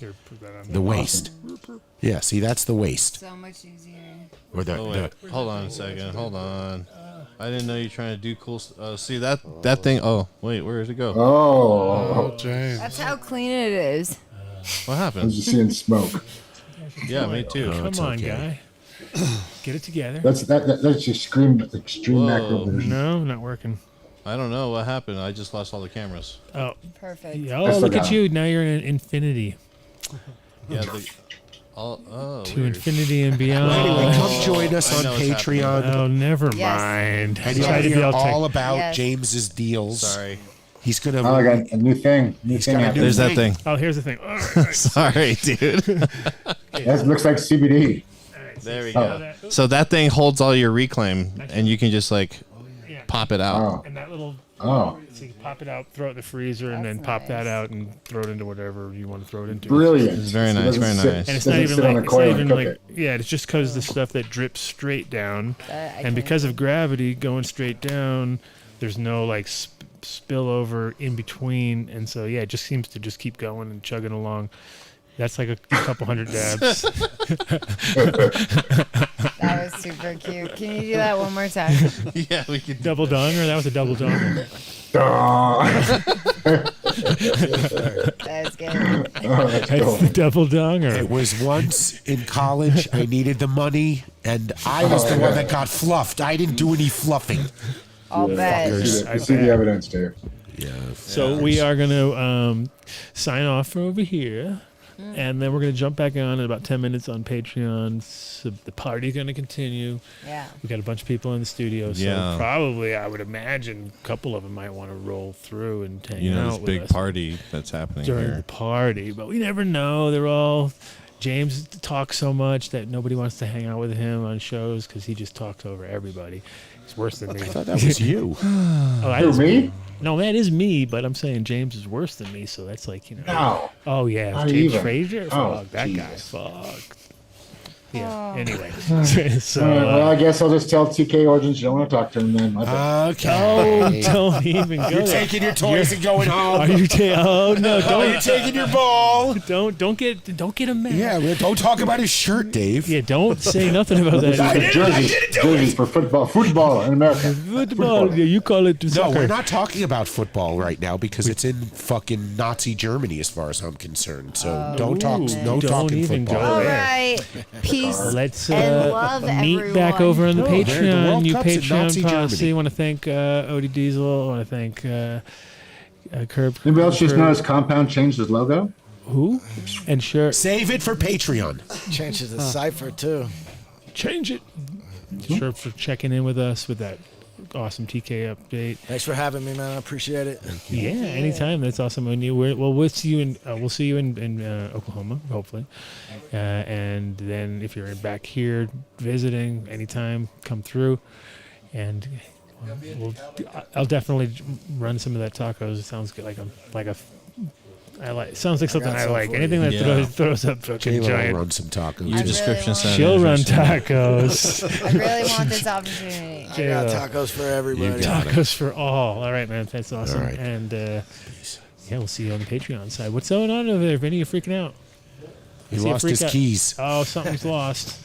The waste. Yeah, see, that's the waste. So much easier. Or hold on a second. Hold on. I didn't know you were trying to do cool. See that thing? Oh, wait, where did it go? Oh, James. That's how clean it is. What happened? I'm just seeing smoke. Yeah, me too. Come on, guy. Get it together. That's just extreme macro version. No, not working. I don't know what happened. I just lost all the cameras. Oh, perfect. Yeah, oh, look at you. Now you're in infinity. Yeah. To infinity and beyond. Well, anyway, come join us on Patreon. Oh, never mind. And you'll hear all about James's deals. Sorry. He's going to... Oh, I got a new thing. There's that thing. Oh, here's the thing. Sorry, dude. That looks like CBD. There we go. So that thing holds all your reclaim, and you can just like pop it out. And that little... Oh. So you pop it out, throw it in the freezer, and then pop that out and throw it into whatever you want to throw it into. Brilliant. It's very nice, very nice. And it's not even like, yeah, it's just because the stuff that drips straight down, and because of gravity going straight down, there's no like spillover in between, and so yeah, it just seems to just keep going and chugging along. That's like a couple hundred dabs. That was super cute. Can you do that one more time? Yeah, we could. Double donger? That was a double donger. That's good. That's the double donger. It was once in college. I needed the money, and I was the one that got fluffed. I didn't do any fluffing. I'll bet. I see the evidence, Dave. Yeah. So we are going to sign off from over here. And then we're going to jump back on in about 10 minutes on Patreon. So the party's going to continue. Yeah. We got a bunch of people in the studio. So probably, I would imagine, a couple of them might want to roll through and hang out this with big us party that's happening during here. the party. But we never know. They're all... James talks so much that nobody wants to hang out with him on shows because he just talks over everybody. It's worse than me. I thought that was you. Me? No, that is me, but I'm saying James is worse than me, so that's like, you know. No. Oh, yeah. Not James even. Frazier? Oh, Fuck, that Jesus. guy. Fuck. Yeah, anyway. So, well, I guess I'll just tell TK Origins you don't want to talk to him then. Okay. Don't even go You're there. taking your toys and going home. Are you oh, no. Don't. You're taking your ball. Don't get him mad. Yeah, well, don't talk about his shirt, Dave. Yeah, don't say nothing about that. Jerseys for football in America. Football. Yeah, you call it No, soccer. we're not talking about football right now because it's in fucking Nazi Germany as far as I'm concerned. So don't talk. No don't talking even football. go All there. right. Peace. Let's and love meet everyone. back over on the No, the Patreon. World You Cup's in Nazi Patreon posse. Germany. I want to thank Odie Diesel. I want to thank Curb. Anybody else just noticed Compound changed his logo? Who? And sure. Save it for Patreon. Changes the cipher too. Change it. Sure for checking in with us with that awesome TK update. Thanks for having me, man. I appreciate it. Yeah, anytime. That's awesome. When we'll see you in Oklahoma, hopefully. And then if you're back here visiting, anytime, come through. And I'll definitely run some of that tacos. It sounds good, sounds like something I like. Anything that throws up fucking giant. Run some tacos. Your description sounded She'll run interesting. tach. I really want this opportunity. I got tacos for everybody. Tacos for all. All right, man. That's awesome. All right. And we'll see you on the Patreon side. What's going on over there? Vinny, you freaking out? He I see a lost freak his out. keys. Oh, something's lost.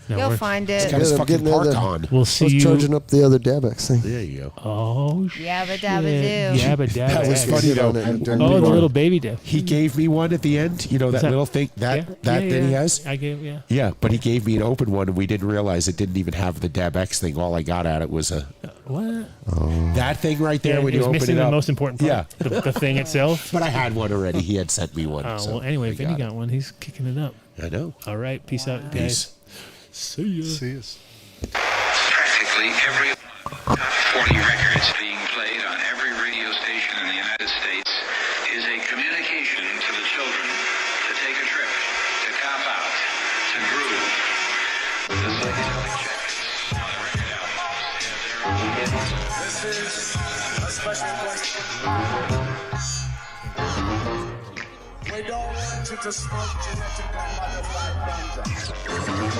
No, You'll we're- find He's it. got his I'm fucking getting park other- on. We'll I see was you. charging up the other DabX thing. There you go. Oh, Yabba shit. dabba do. Yabba dabba. That was do. funny though. Oh, the little baby dip. He gave me one at the end. You know that that? little thing that he has. I gave Yeah, but he gave me an open one, and we didn't realize it didn't even have the DabX thing. All I got at it was What? that thing right there Yeah, when it you was open missing it up. the most important part. Yeah, The thing itself. but I had one already. He had sent me one. Oh, so well, anyway, I Vinny got one. He's kicking it up. I know. All right. Peace out, guys. Peace. See ya. See ya. Practically every top 40 records being played on every radio station in the United States is a communication to the children to take a trip, to cop out, to groove. The psychedelic jackets on the record albums. This is a special question. We don't want you to smoke genetically modified ganja.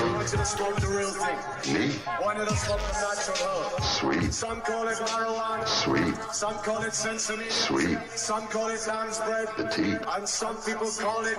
We want you to smoke the real thing. Me? Want you to smoke the natural herb. Sweet. Some call it marijuana. Sweet. Some call it sesame. Sweet. Some call it lamb's bread. The tea. And some people call it